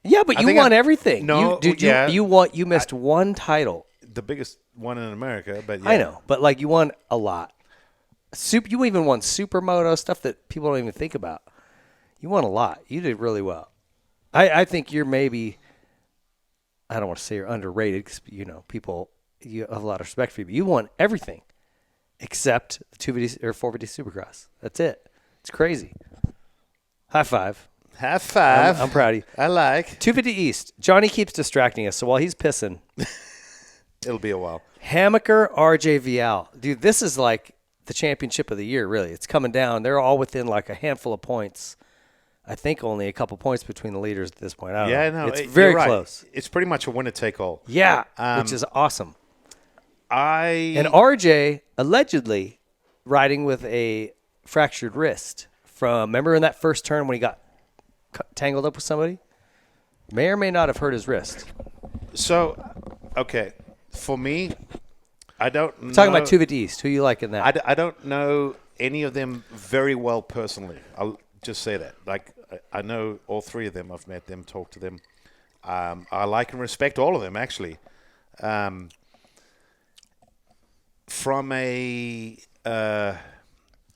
Yeah, but you won everything. No, you missed one title. The biggest one in America, but yeah. I know, but like you won a lot. You even won supermoto, stuff that people don't even think about. You won a lot. You did really well. I think you're maybe, I don't want to say you're underrated because, people, you have a lot of respect for you, but you won everything except the 250 or 450 Supercross. That's it. It's crazy. High five. High five. I'm proud of you. I like. 250 East. Johnny keeps distracting us, so while he's pissing. It'll be a while. Hammaker, RJ Vial. Dude, this is like the championship of the year, really. It's coming down. They're all within like a handful of points. I think only a couple points between the leaders at this point. I don't know. It's very close. It's pretty much a winner-take-all. Yeah, which is awesome. And RJ allegedly riding with a fractured wrist remember in that first turn when he got tangled up with somebody? May or may not have hurt his wrist. So, okay, for me, I don't know. Talking about 250 East, who you like in that? I don't know any of them very well personally. I'll just say that. Like, I know all three of them. I've met them, talked to them. I like and respect all of them, actually. From a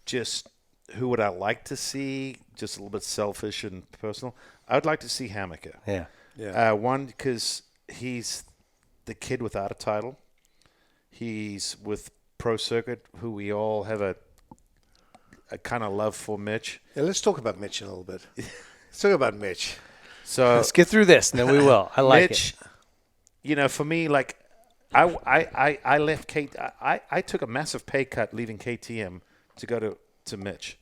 just who would I like to see, just a little bit selfish and personal, I would like to see Hammaker. Yeah. One, because he's the kid without a title. He's with Pro Circuit, who we all have a kind of love for Mitch. Yeah, let's talk about Mitch a little bit. Let's talk about Mitch. So let's get through this, and then we will. I like Mitch, it. For me, like, I left I took a massive pay cut leaving KTM to go to Mitch.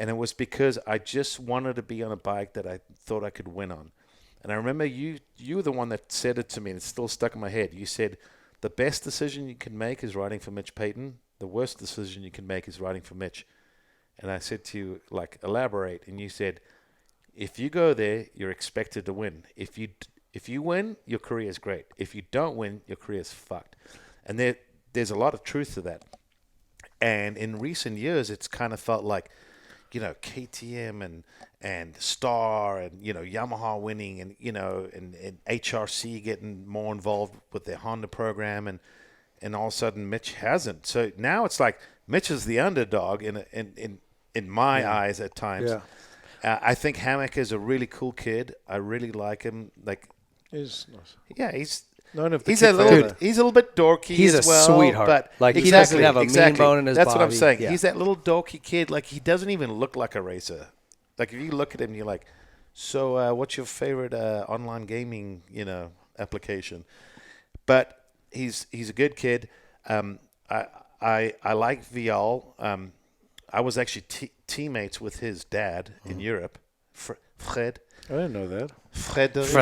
And it was because I just wanted to be on a bike that I thought I could win on. And I remember you were the one that said it to me, and it's still stuck in my head. You said, the best decision you can make is riding for Mitch Payton. The worst decision you can make is riding for Mitch. And I said to you, like, elaborate. And you said, if you go there, you're expected to win. If you win, your career is great. If you don't win, your career is fucked. And there's a lot of truth to that. And in recent years, it's kind of felt like, KTM and Star and, Yamaha winning and HRC getting more involved with their Honda program. And all of a sudden Mitch hasn't. So now it's like Mitch is the underdog in my eyes at times. Yeah. I think Hammock is a really cool kid. I really like him. Like, He's nice. yeah, he's He's a little bit dorky. He's as a well, sweetheart. But Like, he doesn't have a mean bone in his That's what I'm body. saying. Yeah. He's that little dorky kid. Like, he doesn't even look like a racer. Like, if you look at him, you're like, so what's your favorite online gaming application? But he's a good kid. I like Vial. I was actually teammates with his dad in Europe, Fred. I didn't know that. Frederic.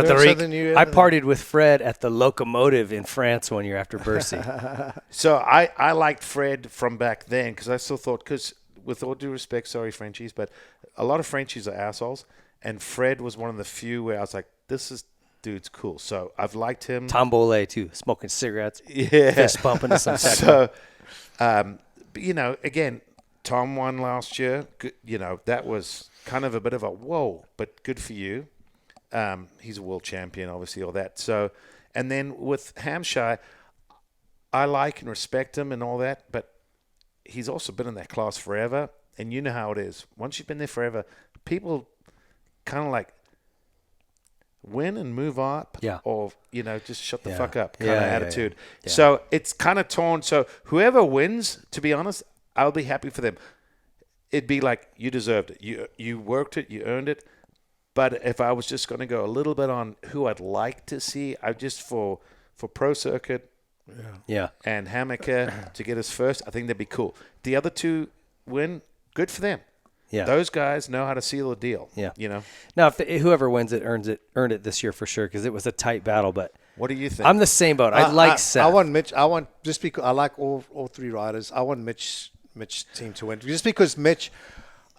I partied with Fred at the Locomotive in France one year after Bercy. So I liked Fred from back then because I still thought, because with all due respect, sorry Frenchies, but a lot of Frenchies are assholes, and Fred was one of the few where I was like, dude's cool. So I've liked him. Tom Bollet too, smoking cigarettes, yeah, fist bumping to some techno. So, again, Tom won last year. That was kind of a bit of a whoa, but good for you. He's a world champion, obviously, all that. So, and then with Hampshire, I like and respect him and all that, but he's also been in that class forever, and you know how it is. Once you've been there forever, people kind of like win and move up, or just shut the fuck up kind of attitude. Yeah. So it's kind of torn. So whoever wins, to be honest, I'll be happy for them. It'd be like, you deserved it. You worked it. You earned it. But if I was just going to go a little bit on who I'd like to see, I just for Pro Circuit, and Hammaker to get us first, I think that'd be cool. The other two win, good for them. Yeah, those guys know how to seal a deal. Yeah, Now, if whoever wins it earned it this year for sure, because it was a tight battle. But what do you think? I'm the same boat. I like Seth. I want Mitch. Just because I like all three riders. I want Mitch team to win, just because Mitch.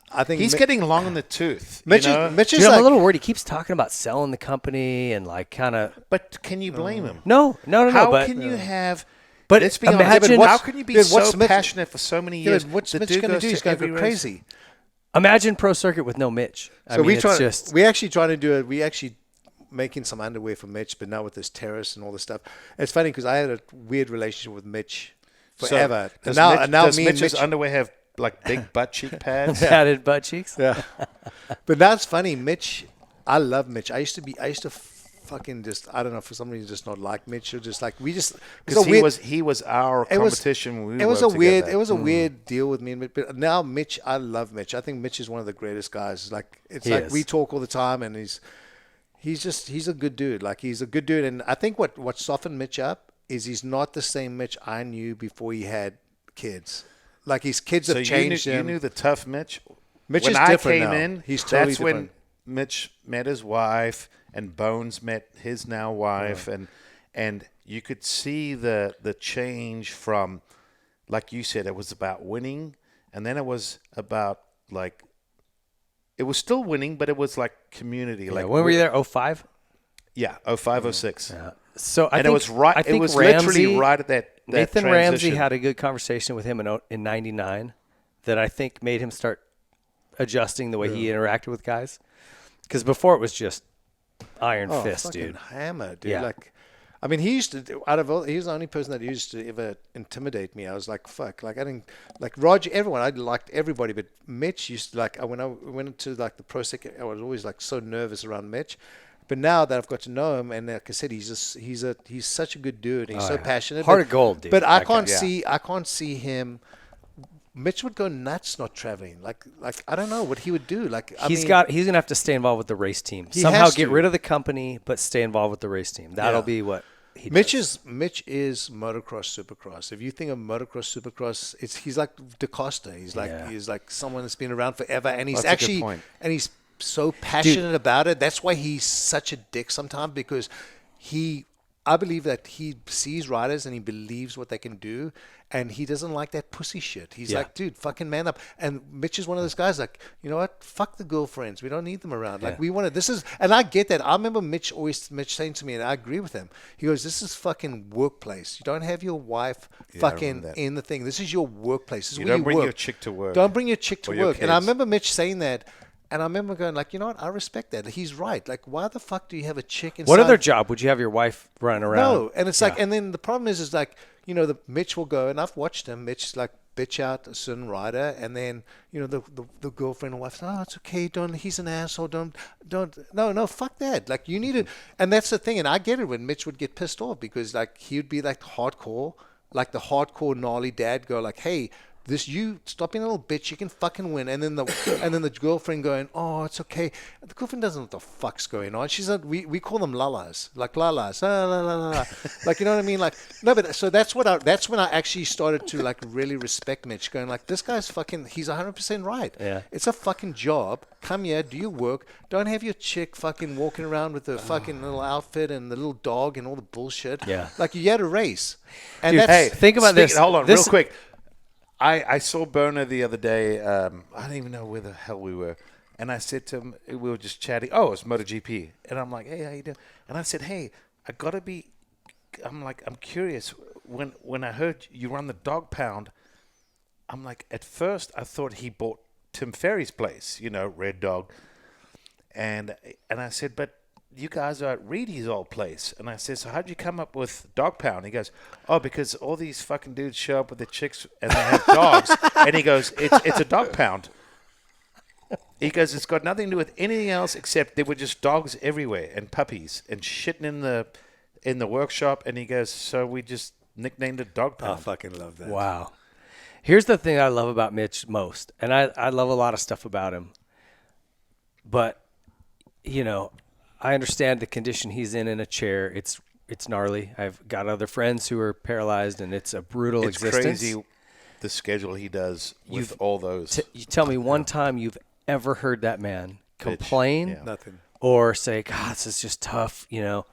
I think he's getting long in the tooth. Mitch is I'm like, a little worried. He keeps talking about selling the company and like kind of. But can you blame him? No. How can you have? But let's be imagine, honest. How can you be so passionate for so many years? What's Mitch going to do? He's going to go crazy. Imagine Pro Circuit with no Mitch. We actually trying to do it. We actually making some underwear for Mitch, but now with this terrace and all this stuff. It's funny because I had a weird relationship with Mitch forever. So does Mitch's underwear have like big butt cheek pads? Padded butt cheeks? Yeah. But that's funny. Mitch, I love Mitch. I used to fucking just, I don't know, for some reason just not like Mitch, or just like because he was our competition when we it was a weird together. It was a weird deal with me and Mitch, but now Mitch, I love Mitch. I think Mitch is one of the greatest guys. Like we talk all the time, and he's a good dude. Like, he's a good dude, and I think what softened Mitch up is he's not the same Mitch I knew before he had kids. Like, his kids have changed him. You knew the tough Mitch. Mitch when is I different came now. in, He's totally that's different. when Mitch met his wife, and Bones met his now wife, and you could see the change from, like you said, it was about winning, and then it was about like, it was still winning, but it was like community. Yeah, like, when were you there? 05? Yeah, 05, 06. Yeah. So it was right. It was literally right at that. Nathan transition. Ramsey had a good conversation with him in '99 that I think made him start adjusting the way he interacted with guys. Because before it was just iron fist, dude. Hammer, dude. Yeah. Like, I mean, he was the only person that used to ever intimidate me. I was like, fuck. Like, I didn't like Roger. Everyone, I liked everybody, but Mitch used to, like, when I went into like the pro circuit, I was always like so nervous around Mitch. But now that I've got to know him, and like I said, he's such a good dude. He's so passionate. Heart of gold, dude. But I can't see him. Mitch would go nuts not traveling. Like I don't know what he would do. Like, he's gonna have to stay involved with the race team. Somehow get rid of the company, but stay involved with the race team. That'll be what he does. Mitch is motocross supercross. If you think of motocross supercross, he's like DaCosta. He's like someone that's been around forever, and he's he's so passionate about it. That's why he's such a dick sometimes, because I believe that he sees riders and he believes what they can do, and he doesn't like that pussy shit. He's like, dude, fucking man up. And Mitch is one of those guys like, you know what? Fuck the girlfriends. We don't need them around. Like we want to. This is, and I get that. I remember Mitch saying to me, and I agree with him. He goes, "This is fucking workplace. You don't have your wife fucking in the thing. This is your workplace. This is where you work. Don't bring your chick to work. Don't bring your chick to work." And I remember Mitch saying that. And I remember going like, you know what? I respect that. He's right. Like, why the fuck do you have a chick inside? What other job would you have your wife running around? No. And it's like, and then the problem is like, you know, the Mitch will go, and I've watched him. Mitch like bitch out a certain rider, and then you know the girlfriend or wife says, "Oh, it's okay. Don't. He's an asshole. Don't. No. Fuck that. Like you need to." And that's the thing. And I get it when Mitch would get pissed off because like he would be like hardcore, like the hardcore gnarly dad go like, "Hey, this you stop being a little bitch. You can fucking win." And then the girlfriend going, "Oh, it's okay." The girlfriend doesn't know what the fuck's going on. She's like, we call them lalas, like lalas, la, la, la, la. Like you know what I mean? Like no, but so that's when I actually started to like really respect Mitch, going like, this guy's fucking. He's 100% right. Yeah, it's a fucking job. Come here, do your work. Don't have your chick fucking walking around with the fucking little outfit and the little dog and all the bullshit. Yeah, like you had a race. And dude, that's, hey, think about this. Hold on, real quick. I saw Berner the other day. I don't even know where the hell we were. And I said to him, we were just chatting. Oh, it's MotoGP. And I'm like, hey, how you doing? And I said, hey, I'm curious. When I heard you run the dog pound, I'm like, at first I thought he bought Tim Ferry's place, you know, Red Dog. And I said, but you guys are at Reedy's old place. And I said, so how'd you come up with dog pound? He goes, oh, because all these fucking dudes show up with their chicks and they have dogs. And he goes, it's a dog pound. He goes, it's got nothing to do with anything else except there were just dogs everywhere and puppies and shitting in the workshop. And he goes, so we just nicknamed it dog pound. I fucking love that. Wow. Here's the thing I love about Mitch most, and I love a lot of stuff about him. But, you know, I understand the condition he's in a chair. It's gnarly. I've got other friends who are paralyzed, and it's a brutal existence. It's crazy the schedule he does with all those. You tell me one time you've ever heard that man complain Nothing. or say, God, this is just tough, you know.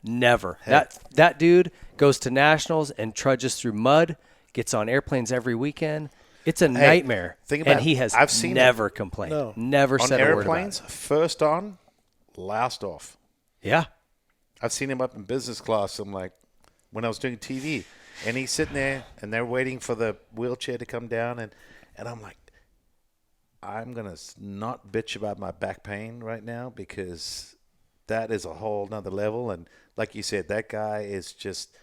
Never. That dude goes to nationals and trudges through mud, gets on airplanes every weekend. It's a nightmare. Think about and he has never complained. No. Never said a word about it. On airplanes, first on, last off. Yeah. I've seen him up in business class. I'm like, when I was doing TV, and he's sitting there, and they're waiting for the wheelchair to come down, and I'm like, I'm going to not bitch about my back pain right now because that is a whole nother level. And like you said, that guy is just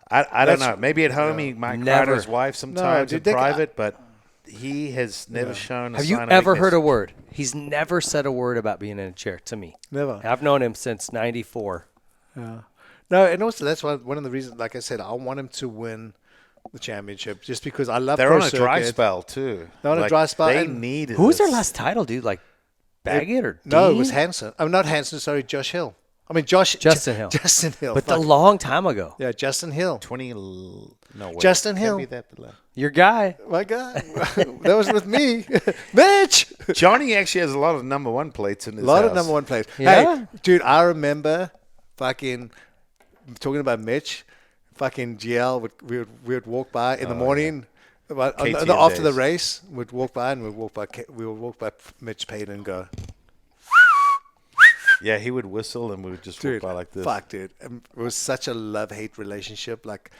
I don't know. Maybe at home he might cry to his wife sometimes in private, but he has never shown a Have sign you of ever weakness. heard a word? He's never said a word about being in a chair to me. Never. I've known him since 94. Yeah. No, and also that's one of the reasons, like I said, I want him to win the championship just because I love They're on a dry spell, too. They're on a dry spell. They need it. Who was their last title, dude? Like Baggett or Dean? No, it was Hansen. I'm not Hansen, sorry, Josh Hill. I mean, Justin Hill. Justin Hill. But a long time ago. Yeah, Justin Hill. 20. No way. Justin Hill. Can't be that low. Your guy. My God. That was with me. Mitch! Johnny actually has a lot of number one plates in his house. A lot of number one plates. Yeah. Hey, dude, I remember fucking talking about Mitch. Fucking GL, we would walk by in the morning. Yeah. After the race, we'd walk by and we would walk by Mitch Payton and go. Yeah, he would whistle and we would just walk by like this. Fuck, dude. It was such a love-hate relationship. Like,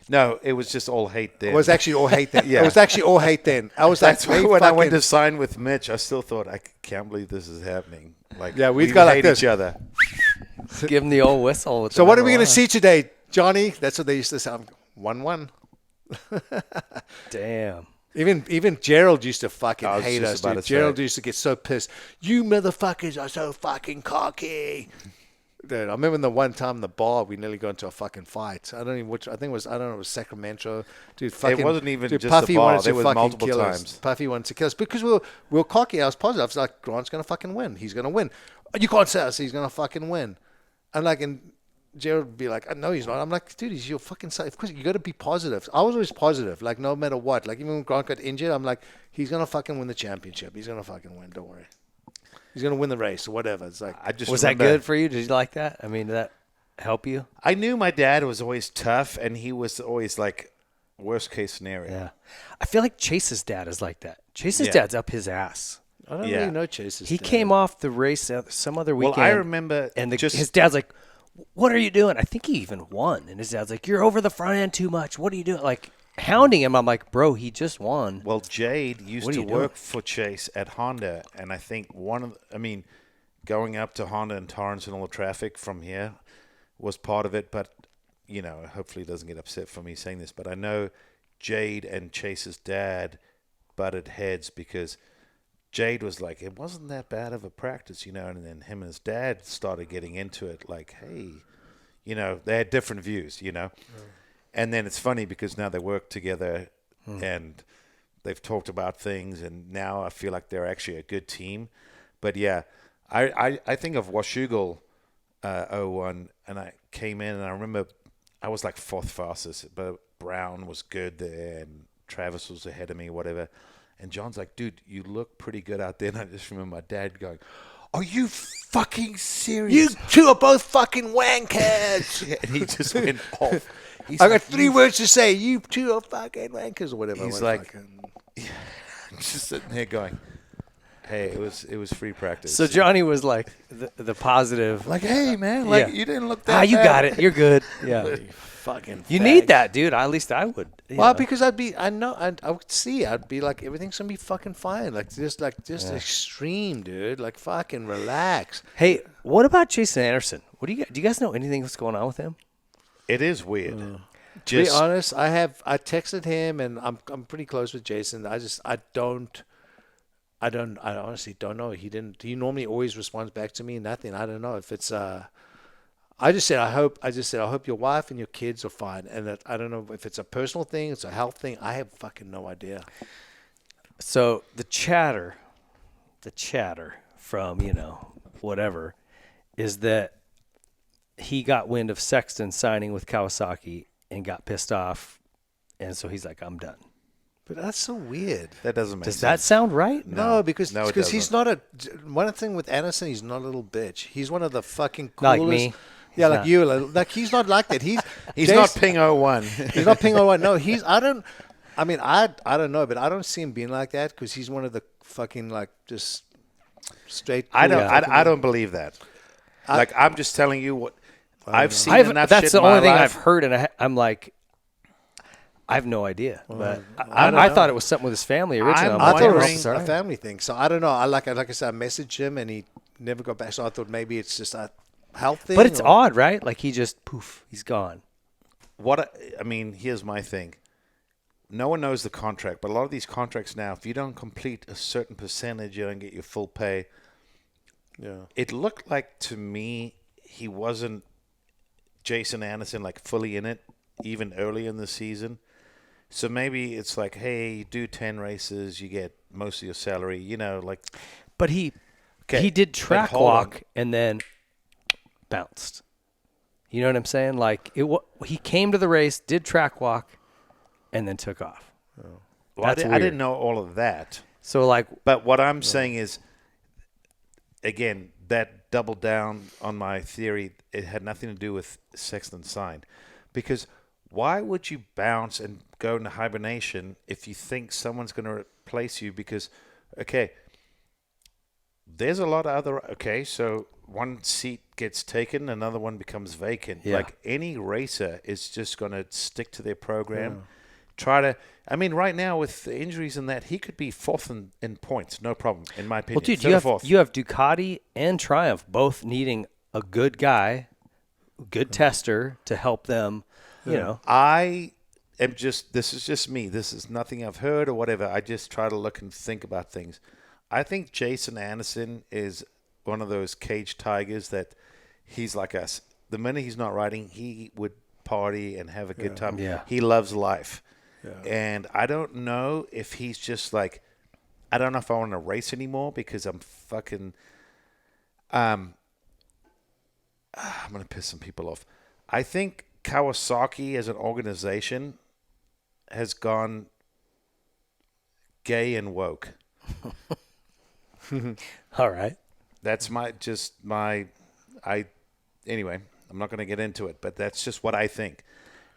no, it was just all hate then. It was actually all hate then. Yeah. It was actually all hate then. I was That's like, why when I went to sign with Mitch, I still thought, I can't believe this is happening. Like, yeah, we got hate like this. each other. Give him the old whistle. So what are we going to see today, Johnny? That's what they used to say. 1-1. Damn. Even Gerald used to fucking hate us, just about dude. to Gerald say. used to get so pissed. You motherfuckers are so fucking cocky. Dude, I remember the one time in the bar we nearly got into a fucking fight. I don't even which. I think it was it was Sacramento. Dude, fucking. It wasn't even just Puffy the bar. wanted to There was fucking multiple kill us. times. Puffy wanted to kill us because we were cocky. I was positive. I was like, Grant's gonna fucking win. He's gonna win. You can't say us. He's gonna fucking win. And Gerald would be like, no, he's not. I'm like, dude, he's your fucking son. Of course, you got to be positive. I was always positive, like no matter what. Like even when Grant got injured, I'm like, he's gonna fucking win the championship. He's gonna fucking win. Don't worry. He's gonna win the race or whatever. It's like Was that good for you? Did you like that? I mean, that help you? I knew my dad was always tough, and he was always like worst case scenario. Yeah. I feel like Chase's dad is like that. Chase's Yeah. dad's up his ass. I don't Yeah. really know Chase's He dad. came off the race some other Well, weekend. I remember and just his dad's like, "What are you doing?" I think he even won. And his dad's like, "You're over the front end too much. What are you doing?" Like hounding him. I'm like, "Bro, he just won." Well, Jade used What are to you doing? work for Chase at Honda, and I think going up to Honda and Torrance and all the traffic from here was part of it. But, hopefully he doesn't get upset for me saying this, but I know Jade and Chase's dad butted heads because Jade was like, it wasn't that bad of a practice, and then him and his dad started getting into it like, hey, they had different views, And then it's funny because now they work together and they've talked about things, and now I feel like they're actually a good team. But yeah, I think of Washougal 01, and I came in and I remember I was like fourth fastest, but Brown was good there and Travis was ahead of me, whatever. And John's like, dude, you look pretty good out there. And I just remember my dad going, are you fucking serious? You two are both fucking wankers. And he just went off. He's I like, got 3 words to say. You two are fucking wankers or whatever. He's I went, like- fucking- I'm just sitting there going, hey, it was free practice. So Johnny was like the positive. like, hey, man, Yeah. you didn't look that You bad. got it. You're good. Yeah. fucking. You fag. need that, dude. At least I would. Well, because I would see. I'd be like, everything's gonna be fucking fine. Just extreme, dude. Like, fucking relax. Hey, what about Jason Anderson? Do you guys know anything that's going on with him? It is weird. To Just be honest, I texted him, and I'm pretty close with Jason. I honestly don't know. He normally always responds back to me. Nothing. I don't know if it's I just said I hope your wife and your kids are fine, and that I don't know if it's a personal thing, it's a health thing. I have fucking no idea. So the chatter from whatever is that he got wind of Sexton signing with Kawasaki and got pissed off, and so he's like, I'm done. But that's so weird. that doesn't make Does sense. that sound right? No, because No, it he's not one thing with Anderson. He's not a little bitch. He's one of the fucking coolest. Not like me. Yeah, He's like not. you. Like he's not like that. He's not Ping 01. He's not Ping 01. No, I don't know, but I don't see him being like that because he's one of the fucking like just straight. I cool don't. fucking- I don't believe that. I'm just telling you what I've seen enough That's shit the in my only thing life. I've heard, and I'm like, I have no idea. But I thought it was something with his family originally. I'm I'm I like, thought it oh, was it's a all right. family thing. So I don't know. Like I said, I messaged him and he never got back. So I thought maybe it's just a health thing. But it's or- odd, right? Like he just poof, he's gone. Here's my thing. No one knows the contract, but a lot of these contracts now, if you don't complete a certain percentage, you don't get your full pay. Yeah. It looked like to me he wasn't Jason Anderson like fully in it, even early in the season. So maybe it's like, hey, you do 10 races, you get most of your salary, like. But he Okay, did but track hold on. walk and then bounced. You know what I'm saying? Like he came to the race, did track walk, and then took off. Well, That's I weird. didn't know all of that. So like, But what I'm saying is, again, that doubled down on my theory. It had nothing to do with Sexton signed. Because why would you bounce and go into hibernation if you think someone's going to replace you? Because, okay, there's a lot of other... Okay, so one seat gets taken, another one becomes vacant. Yeah. Like any racer is just going to stick to their program. Try to... I mean, right now with the injuries and that, he could be fourth in points. No problem, in my opinion. well, dude, Third or fourth. you have Ducati and Triumph both needing a good guy, good tester to help them. You know, I am just, this is just me. This is nothing I've heard or whatever. I just try to look and think about things. I think Jason Anderson is one of those caged tigers that he's like us. The minute he's not riding, he would party and have a good time. Yeah. He loves life. And I don't know if he's just like, I don't know if I want to race anymore because I'm fucking, I'm going to piss some people off. I think Kawasaki as an organization has gone gay and woke. all right. That's anyway. I'm not going to get into it, but that's just what I think.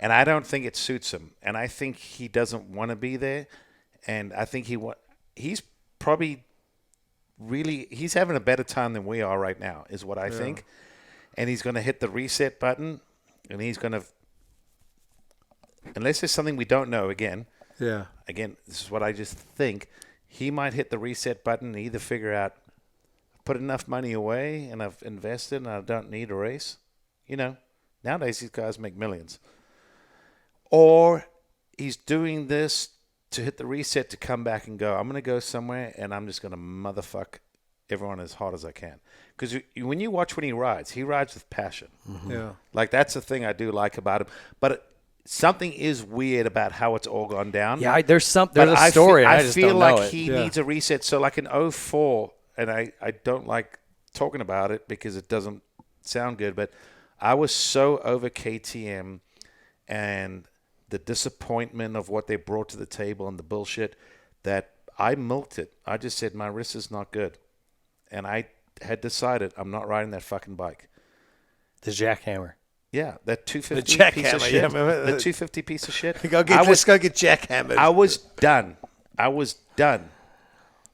And I don't think it suits him. And I think he doesn't want to be there. And I think he's probably he's having a better time than we are right now, is what I think. And he's going to hit the reset button, and he's going to, unless there's something we don't know again, this is what I just think, he might hit the reset button and either figure out, put enough money away and I've invested and I don't need a race. Nowadays these guys make millions. Or he's doing this to hit the reset to come back and go, I'm going to go somewhere and I'm just going to motherfuck everyone as hard as I can. Because when you watch when he rides with passion. Mm-hmm. Yeah. Like, that's the thing I do like about him. But something is weird about how it's all gone down. Yeah, there's a story. I just feel don't like know it. he needs a reset. So like in 04, and I don't like talking about it because it doesn't sound good, but I was so over KTM and the disappointment of what they brought to the table and the bullshit that I milked it. I just said, my wrist is not good. And I had decided I'm not riding that fucking bike. The jackhammer. Yeah, that 250 piece of jackhammer, shit. yeah, remember The 250 piece of shit. Let's go get jackhammered. I was done.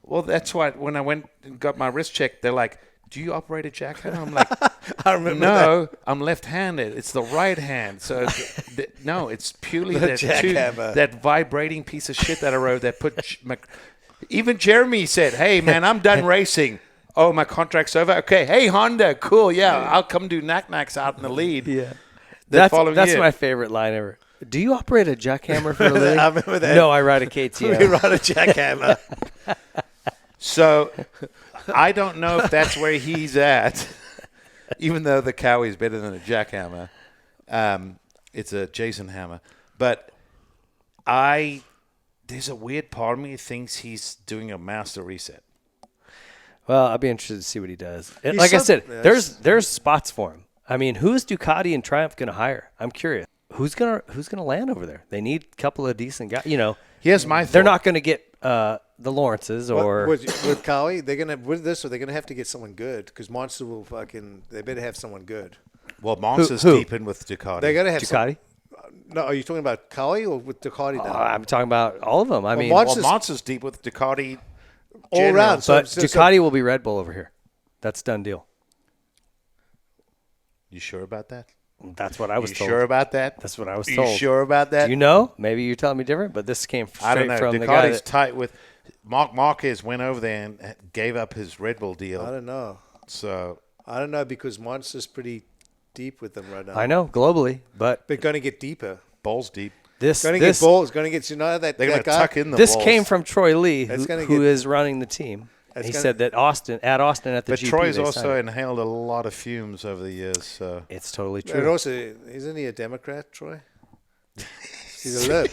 Well, that's why when I went and got my wrist checked, they're like, do you operate a jackhammer? I'm like, I remember no, I'm left-handed. It's the right hand. So, no, it's purely that vibrating piece of shit that I rode that put even Jeremy said, hey, man, I'm done racing. Oh, my contract's over? Okay. Hey, Honda, cool. Yeah, I'll come do knack-knacks out in the lead. Yeah. That's my favorite line ever. Do you operate a jackhammer for a living? I remember that. No, I ride a KTM. We ride a jackhammer. So I don't know if that's where he's at, even though the Cowie is better than a jackhammer. It's a Jason hammer. But there's a weird part of me that thinks he's doing a master reset. Well, I'll be interested to see what he does. Like I said, there's spots for him. I mean, who's Ducati and Triumph going to hire? I'm curious. Who's gonna land over there? They need a couple of decent guys. Here's my thought. They're not going to get the Lawrences or with Cowie. They're gonna they're gonna have to get someone good because Monster will they better have someone good. Well, Monster's deep in with Ducati. They gotta have Ducati. No, are you talking about Cowie or with Ducati now? I'm talking about all of them. I mean, Monster's deep with Ducati all general. around. But Ducati will be Red Bull over here. That's done deal. You sure about that? That's what I was told. You sure about that? That's what I was Are told. you sure about that? Do you know? Maybe you're telling me different, but this came I don't straight know. from the guy Ducati's tight with Marc Marquez went over there and gave up his Red Bull deal. I don't know. So I don't know because Monster's pretty deep with them right now. I know globally, but going to get deeper. balls deep. Going to get balls. Going to get that. They're going to guy. tuck in the this balls. came from Troy Lee, who is running the team. He said that Austin at the But GP. Troy's also inhaled a lot of fumes over the years. So It's totally true. And also, isn't he a Democrat, Troy? He's a lib.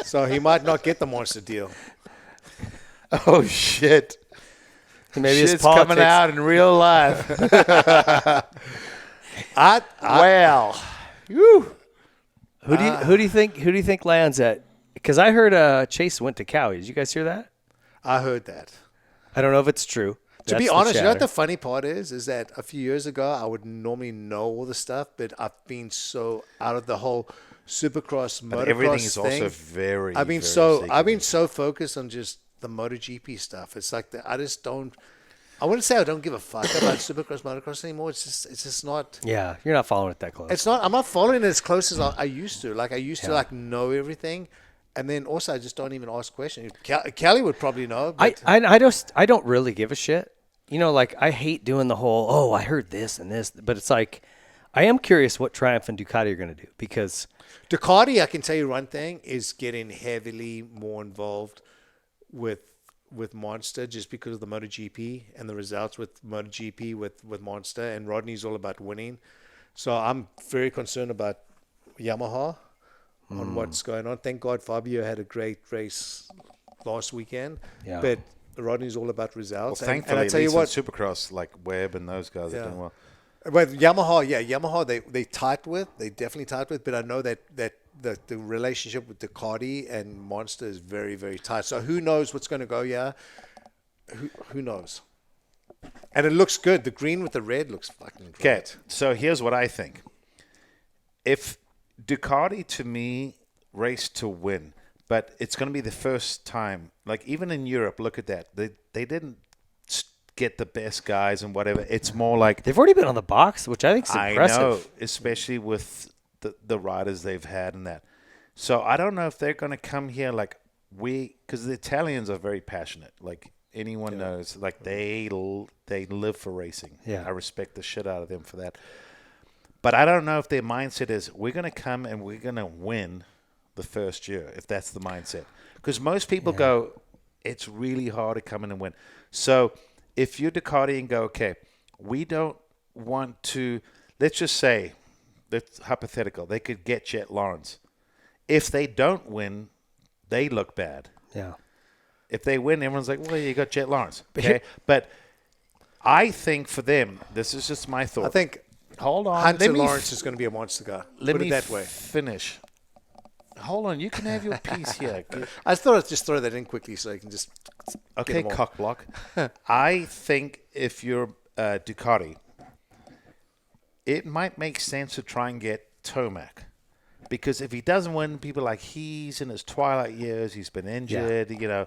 So he might not get the Monster deal. oh shit. Maybe Shit's his politics. coming out in real life. Wow. Whew. Who do you think lands at? Because I heard Chase went to Cowie. Did you guys hear that? I heard that. I don't know if it's true. To be That's the honest, you know what chatter. the funny part is that a few years ago I would normally know all the stuff, but I've been so out of the whole Supercross, But motocross everything is thing. also very. I've been very so focused on just the MotoGP stuff. It's like I just don't. I wouldn't say I don't give a fuck about Supercross, motocross anymore. It's just not. Yeah, you're not following it that close. It's not. I'm not following it as close as I used to. Like I used to know everything. And then also, I just don't even ask questions. Kelly would probably know. But I don't really give a shit. Like I hate doing the whole, I heard this and this, but it's like, I am curious what Triumph and Ducati are going to do because Ducati, I can tell you one thing, is getting heavily more involved with Monster just because of the MotoGP and the results with MotoGP with Monster, and Rodney's all about winning. So I'm very concerned about Yamaha. On what's going on. Thank God Fabio had a great race last weekend. Yeah. But Rodney's all about results. Well, thankfully, and I tell you what, Supercross, like Webb and those guys are doing well. But Yamaha, they tight with. They definitely tight with. But I know that the relationship with Ducati and Monster is very, very tight. So who knows what's going to go here? Who knows? And it looks good. The green with the red looks fucking Okay, great. so here's what I think. If Ducati, to me, raced to win, but it's going to be the first time. Like, even in Europe, look at that. They didn't get the best guys and whatever. It's more like... They've already been on the box, which I think is impressive. I know, especially with the riders they've had and that. So I don't know if they're going to come here like because the Italians are very passionate. Like, anyone knows, like, they live for racing. Yeah. I respect the shit out of them for that. But I don't know if their mindset is, we're going to come and we're going to win the first year, if that's the mindset. Because most people go, it's really hard to come in and win. So if you're Ducati and go, okay, we don't want to, let's just say, that's hypothetical, they could get Jet Lawrence. If they don't win, they look bad. Yeah. If they win, everyone's like, well, you got Jet Lawrence. Okay? But I think for them, this is just my thought. I think Hold on. Hunter Lawrence is going to be a monster guy. Let Put me it that way. finish. Hold on. You can have your piece here. I thought I'd just throw that in quickly so you can just Okay, them all. cock block. I think if you're Ducati, it might make sense to try and get Tomac. Because if he doesn't win, people are like, he's in his twilight years, he's been injured, you know.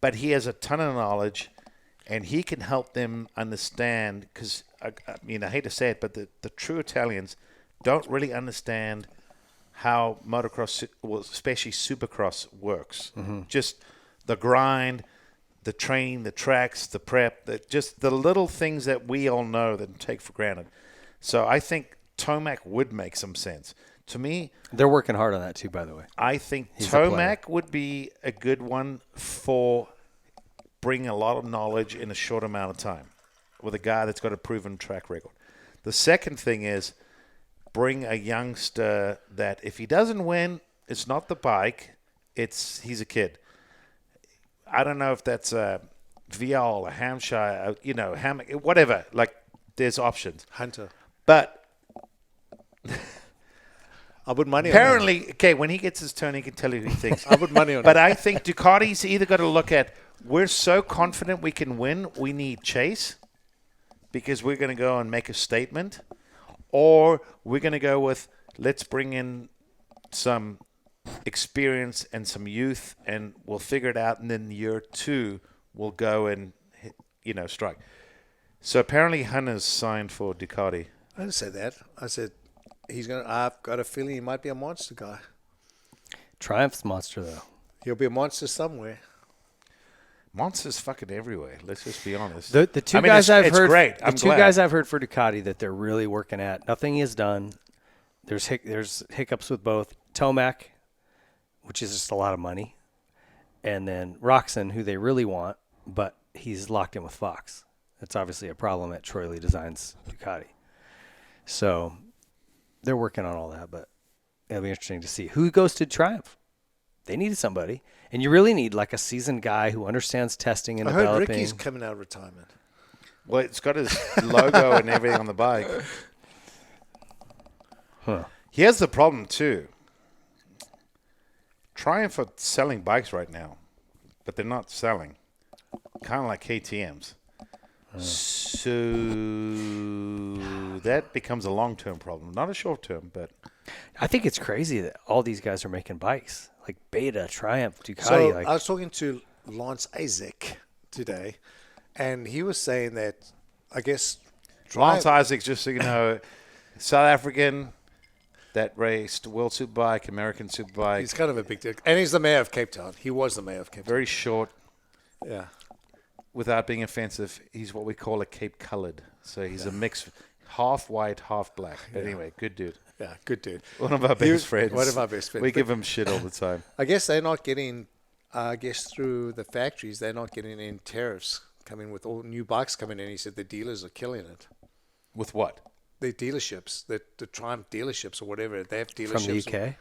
But he has a ton of knowledge, and he can help them understand. Because, I mean, I hate to say it, but the true Italians don't really understand how motocross, well, especially supercross, works. Just the grind, the training, the tracks, the prep, just the little things that we all know that take for granted. So I think Tomac would make some sense. To me, They're working hard on that too, by the way. I think He's a player. Tomac would be a good one for bringing a lot of knowledge in a short amount of time with a guy that's got a proven track record. The second thing is bring a youngster that if he doesn't win, it's not the bike, he's a kid. I don't know if that's a Vial, a Hampshire, you know, Hammock, whatever. Like, there's options. Hunter. But I put money on apparently, okay, when he gets his turn, he can tell you who he thinks. I put money on But it. I think Ducati's either got to look at, we're so confident we can win, we need Chase because we're going to go and make a statement. Or we're going to go with, let's bring in some experience and some youth, and we'll figure it out. And then year 2, we'll go and, strike. So apparently Hunter's signed for Ducati. I didn't say that. I said I've got a feeling he might be a monster guy. Triumph's monster, though. He'll be a monster somewhere. Monsters fucking everywhere. Let's just be honest. The two I mean, guys I've it's heard, great. the I'm two glad. guys I've heard for Ducati that they're really working at. Nothing is done. There's hiccups with both Tomac, which is just a lot of money, and then Roxon, who they really want, but he's locked in with Fox. That's obviously a problem at Troy Lee Designs Ducati. So they're working on all that, but it'll be interesting to see who goes to Triumph. They needed somebody, and you really need like a seasoned guy who understands testing and I heard developing. Ricky's coming out of retirement. Well, it's got his logo and everything on the bike. Huh. Here's the problem, too. Triumph are selling bikes right now, but they're not selling. Kind of like KTMs. So that becomes a long-term problem. Not a short-term, but... I think it's crazy that all these guys are making bikes like Beta, Triumph, Ducati. So I was talking to Lance Isaac today, and he was saying that I guess Lance Isaacs, just so you know, South African that raced World Superbike, American Superbike. he's kind of a big dick, and he's the mayor of Cape Town. He was the mayor of Cape Town. Very short. Yeah. Without being offensive, he's what we call a Cape Colored. So he's a mix, half white, half black. But anyway, good dude. Yeah, good dude. One of our best friends. One of our best friends. We But give him shit all the time. I guess they're not getting, through the factories, they're not getting in tariffs coming with all new bikes coming in. He said the dealers are killing it. With what? The dealerships, the Triumph dealerships or whatever, they have dealerships. from the UK.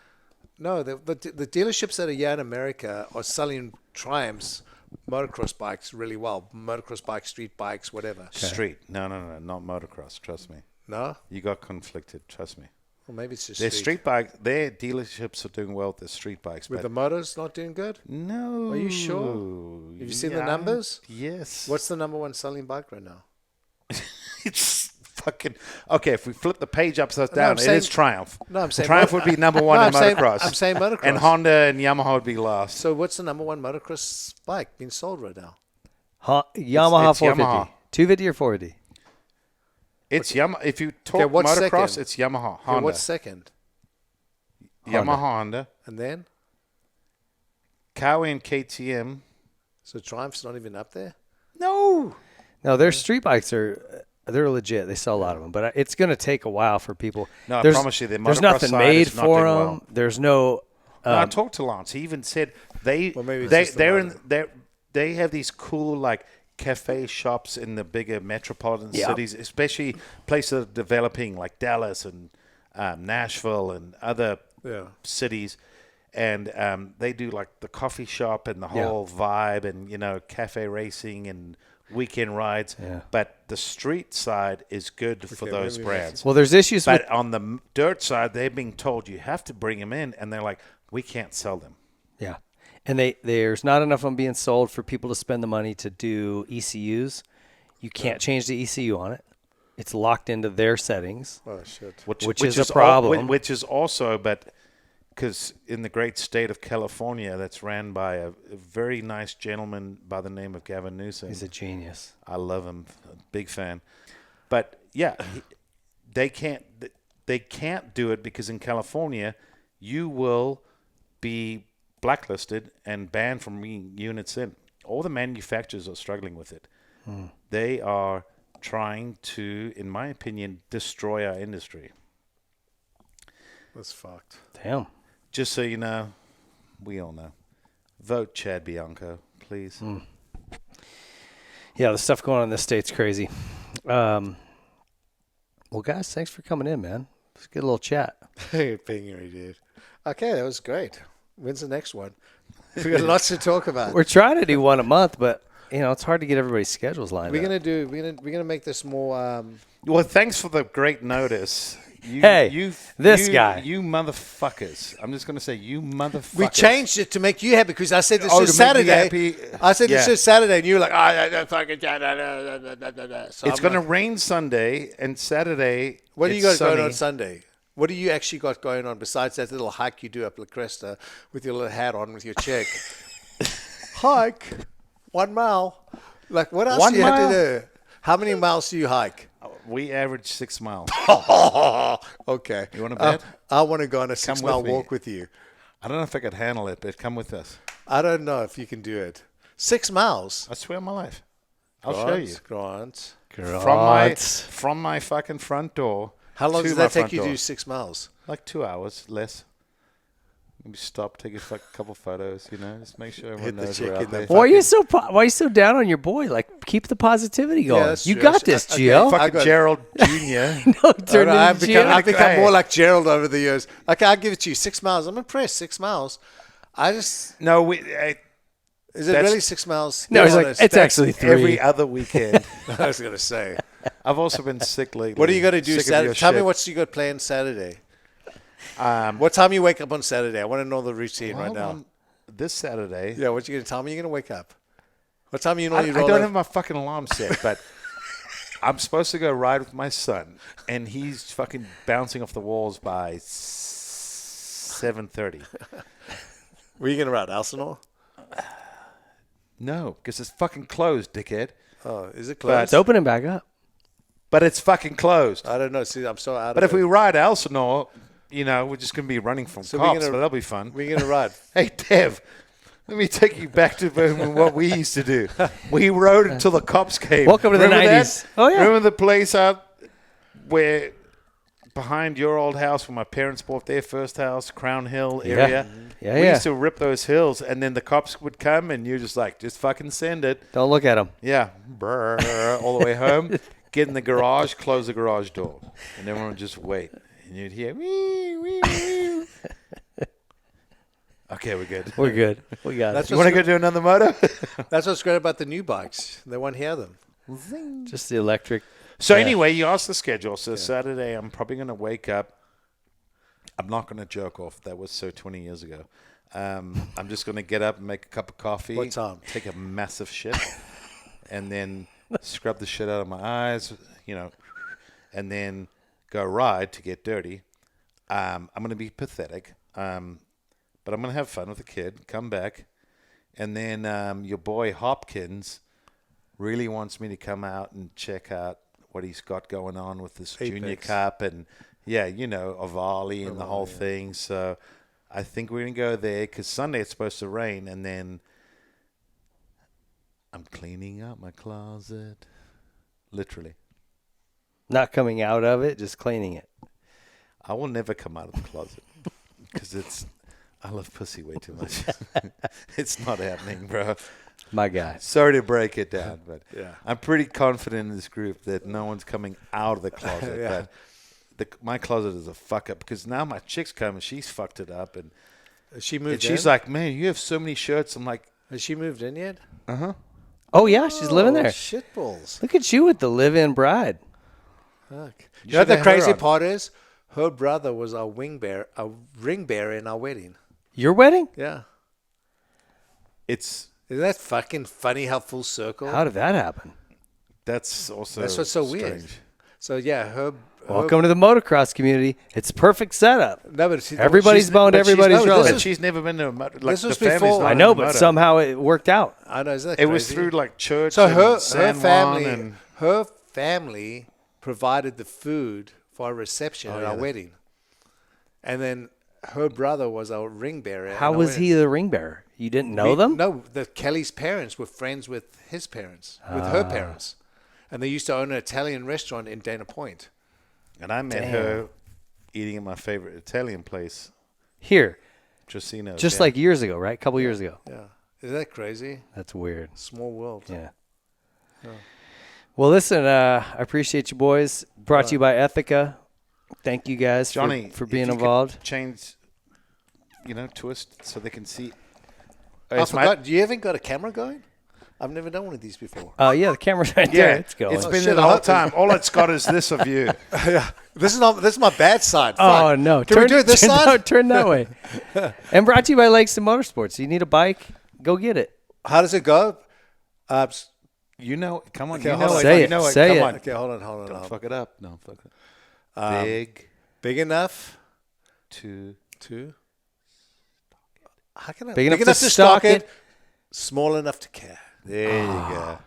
No, the dealerships that are here in America are selling Triumphs, motocross bikes really well. Motocross bikes, street bikes, whatever. Street. No, not motocross. Trust me. No? You got conflicted. Trust me. Well, maybe it's just Their street bikes, their dealerships are doing well with their street bikes. With but the motors not doing good? no. Are you sure? Have you seen the numbers? Yes. What's the number one selling bike right now? It's fucking okay. If we flip the page upside No, down, I'm it saying- is Triumph. No, I'm saying Triumph would be number one No, in I'm saying- motocross. I'm saying motocross. and Honda and Yamaha would be last. So what's the number one motocross bike being sold right now? Yamaha it's 450. Yamaha. 250 or 450? It's Yamaha. If you talk what's motocross, second? it's Yamaha. Okay, Honda. what's second? Yamaha, Honda. And then? Cowie and KTM. So Triumph's not even up there? No. No, their street bikes they're legit. They sell a lot of them, but it's going to take a while for people. No, I There's- promise you, the there's motocross nothing side made is not for doing them. well. There's no. No, I talked to Lance. He even said they Well, maybe it's they just the they're motor. they have these cool like cafe shops in the bigger metropolitan Yeah. cities, especially places that are developing like Dallas and Nashville and other Yeah. cities. And they do like the coffee shop and the whole vibe and, cafe racing and weekend rides. Yeah. But the street side is good for those maybe brands. Well, there's issues with. But on the dirt side, they're being told you have to bring them in. And they're like, we can't sell them. Yeah. And there's not enough of them being sold for people to spend the money to do ECUs. You can't change the ECU on it. It's locked into their settings. Oh, shit. Which is a problem. Which is also, but because in the great state of California, that's ran by a very nice gentleman by the name of Gavin Newsom. He's a genius. I love him, big fan. But yeah, they can't do it because in California, you will be blacklisted and banned from bringing units in. All the manufacturers are struggling with it. They are trying to, in my opinion, destroy our industry. That's fucked. Damn. Just so you know, we all know. Vote Chad Bianco, please. Yeah, the stuff going on in this state's crazy. Well, guys, thanks for coming in, man. Let's get a little chat. Hey, Pingery, dude. Okay, that was great. When's the next one? We got lots to talk about. We're trying to do one a month, but it's hard to get everybody's schedules lined We're up. gonna make this more. Well, thanks for the great notice. You guy. You motherfuckers. I'm just going to say, you motherfuckers. We changed it to make you happy because I said this Oh, is to make me Saturday. happy. I said this Yeah. is Saturday, and you were like, fucking. So It's going to rain Sunday and Saturday. What do you it's got going sunny. on Sunday? What do you actually got going on besides that little hike you do up La Cresta with your little hat on with your check? Hike 1 mile. Like what else 1 do you have mile? to do? How many miles do you hike? We average 6 miles. Okay. You wanna bet? I want to go on a Come 6 mile with me. walk with you. I don't know if I could handle it, but come with us. I don't know if you can do it. 6 miles. I swear on my life. I'll show you. Grant. From my fucking front door. How long to does my that take front you to door. do 6 miles? Like 2 hours, less. Maybe stop, take a couple photos, just make sure everyone Hit the knows chick we're in out there. the- Why are you so down on your boy? Like, keep the positivity going. that's You true. got this, Okay. Gio. I Fucking got it. Gerald Jr. No, turn I've into become, Gio. I've become Hey. more like Gerald over the years. Okay, I'll give it to you. 6 miles. I'm impressed. 6 miles. No, Is it That's- really 6 miles? No, Be he's like, honest. it's actually 3. every other weekend. I was going to say. I've also been sick lately. What are you going to do Sick of Saturday? your Tell me shit. what you got planned Saturday. What time you wake up on Saturday? I want to know the routine right Well, now. on this Saturday. Yeah, what you going to tell me you're going to wake up? What time you I normally roll don't over? have my fucking alarm set, but I'm supposed to go ride with my son, and he's fucking bouncing off the walls by 7:30. Were you going to ride Elsinore? No, because it's fucking closed, dickhead. Oh, is it But- closed? It's opening back up. But it's fucking closed. I don't know. See, I'm so out But of if it. we ride Elsinore, we're just going to be running from So we're cops, gonna- but that'll be fun. We're going to ride. Hey, Dev, let me take you back to what we used to do. We rode until the cops came. Welcome to the Remember 90s. that? Oh, yeah. Remember the place out where behind your old house where my parents bought their first house, Crown Hill area? Yeah, We yeah. used to rip those hills, and then the cops would come, and you're just like, just fucking send it. Don't look at him. Yeah, brr, all the way home. Get in the garage, close the garage door, and everyone would just wait. And you'd hear, wee, wee, wee. Okay, we're good. We're good. We got That's it. You want to go do another moto? That's what's great about the new bikes. They won't hear them. Just the electric. So Yeah. anyway, you asked the schedule. So Saturday, I'm probably going to wake up. I'm not going to jerk off. That was so 20 years ago. I'm just going to get up and make a cup of coffee. What time? Take a massive shit. And then scrub the shit out of my eyes, and then go ride to get dirty. I'm going to be pathetic, but I'm going to have fun with the kid, come back, and then your boy Hopkins really wants me to come out and check out what he's got going on with this Apex. Junior Cup and, Avali and the whole thing. So I think we're going to go there because Sunday it's supposed to rain, and then I'm cleaning out my closet, literally. Not coming out of it, just cleaning it. I will never come out of the closet because I love pussy way too much. It's not happening, bro. My guy. Sorry to break it down, but Yeah. I'm pretty confident in this group that no one's coming out of the closet. Yeah. But my closet is a fuck up because now my chick's coming. She's fucked it up, and Has she moved in? she's like, "Man, you have so many shirts." I'm like, Has she moved in yet? Oh, yeah, she's living there. Shitballs. Look at you with the live-in bride. Fuck. You You know what should the have her crazy on. part is? Her brother was our ring bearer in our wedding. Your wedding? Yeah. "It's Isn't that fucking funny how full circle? How did that happen? that's also That's what's so weird. strange." So, yeah, her... Welcome to the motocross community. It's a perfect setup. No, but she, Everybody's boned But she's- everybody's no, relative. But she's never been to a motor. Like This was the family's before- not I in know, the but motor. somehow it worked out. I know, isn't that It was crazy? through like church. So and her San family, Juan and her family provided the food for our reception at yeah, our that- wedding, and then her brother was our ring bearer. at How our was wedding. he the ring bearer? You didn't know them? No, the Kelly's parents were friends with his parents, with her parents, and they used to own an Italian restaurant in Dana Point. and I met Damn. her eating at my favorite Italian place, Here, Chocino. just like years ago, right? A couple years ago. Yeah, isn't that crazy? That's weird. Small world. Yeah. Well, listen, I appreciate you boys. Brought to you by Ethika. Thank you guys Johnny for if being you could involved. Change, twist so they can see. I forgot. You haven't got a camera going? I've never done one of these before. Yeah, the camera's right there. It's going. It's been shit, there the I whole hope- time. All it's got is this of you. Yeah, this is my bad side. Oh, Fuck. no. Can we do it this side? No, turn that way. And brought to you by Langston Motorsports. You need a bike? Go get it. How does it go? Come on. Okay, You hold know on. it. Say You it. know it. Say Come it. on. Okay, hold on. Don't fuck it up. Don't fuck it up. Big enough To to. How can I? Big enough to stock it. Small enough to care. there you go.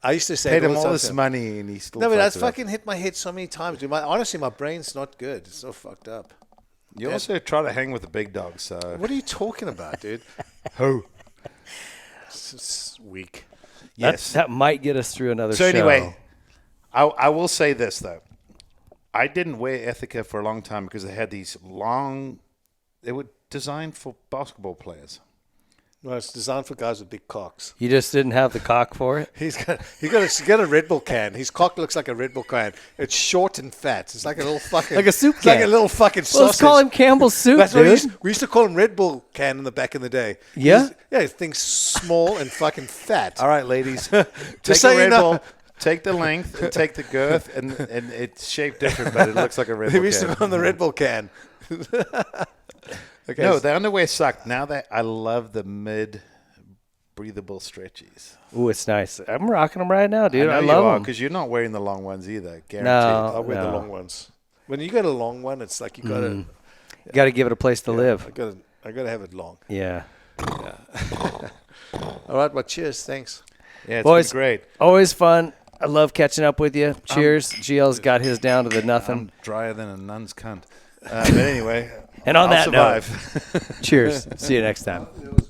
I used to say Paid it him all the this time. money and he still. No, but that's fucked it up. fucking hit my head so many times, dude. Honestly, my brain's not good. It's so fucked up. You also try to hang with the big dogs. So What are you talking about, dude? who? It's weak. Yes. That might get us through another So show. anyway, I will say this though. I didn't wear Ethika for a long time because they had these long. They were designed for basketball players. No, it's designed for guys with big cocks. You just didn't have the cock for it? He's got a Red Bull can. His cock looks like a Red Bull can. It's short and fat. It's like a little fucking Like a soup It's like can. a little fucking sausage. Well, let's call him Campbell's Soup, That's what dude. we used to call him Red Bull can in the back in the day. Yeah? Yeah, thing's small and fucking fat. All right, ladies, take so a you Red know. Bull, take the length, and take the girth, and it's shaped different, but it looks like a Red We Bull used to can. call him the Red Bull can. Okay. No, the underwear sucked. Now that I love the breathable stretchies. Ooh, it's nice. I'm rocking them right now, dude. I, know love you are them. because you're not wearing the long ones either. Guaranteed. No. I wear the long ones. When you get a long one, it's like you got to. Got to give it a place to live. I got to have it long. Yeah. All right, well, cheers. Thanks. Yeah, it's Boys, been great. Always fun. I love catching up with you. Cheers. GL's got his down to the nothing. I'm drier than a nun's cunt. But anyway, And on I'll that note, survive. cheers. See you next time. It was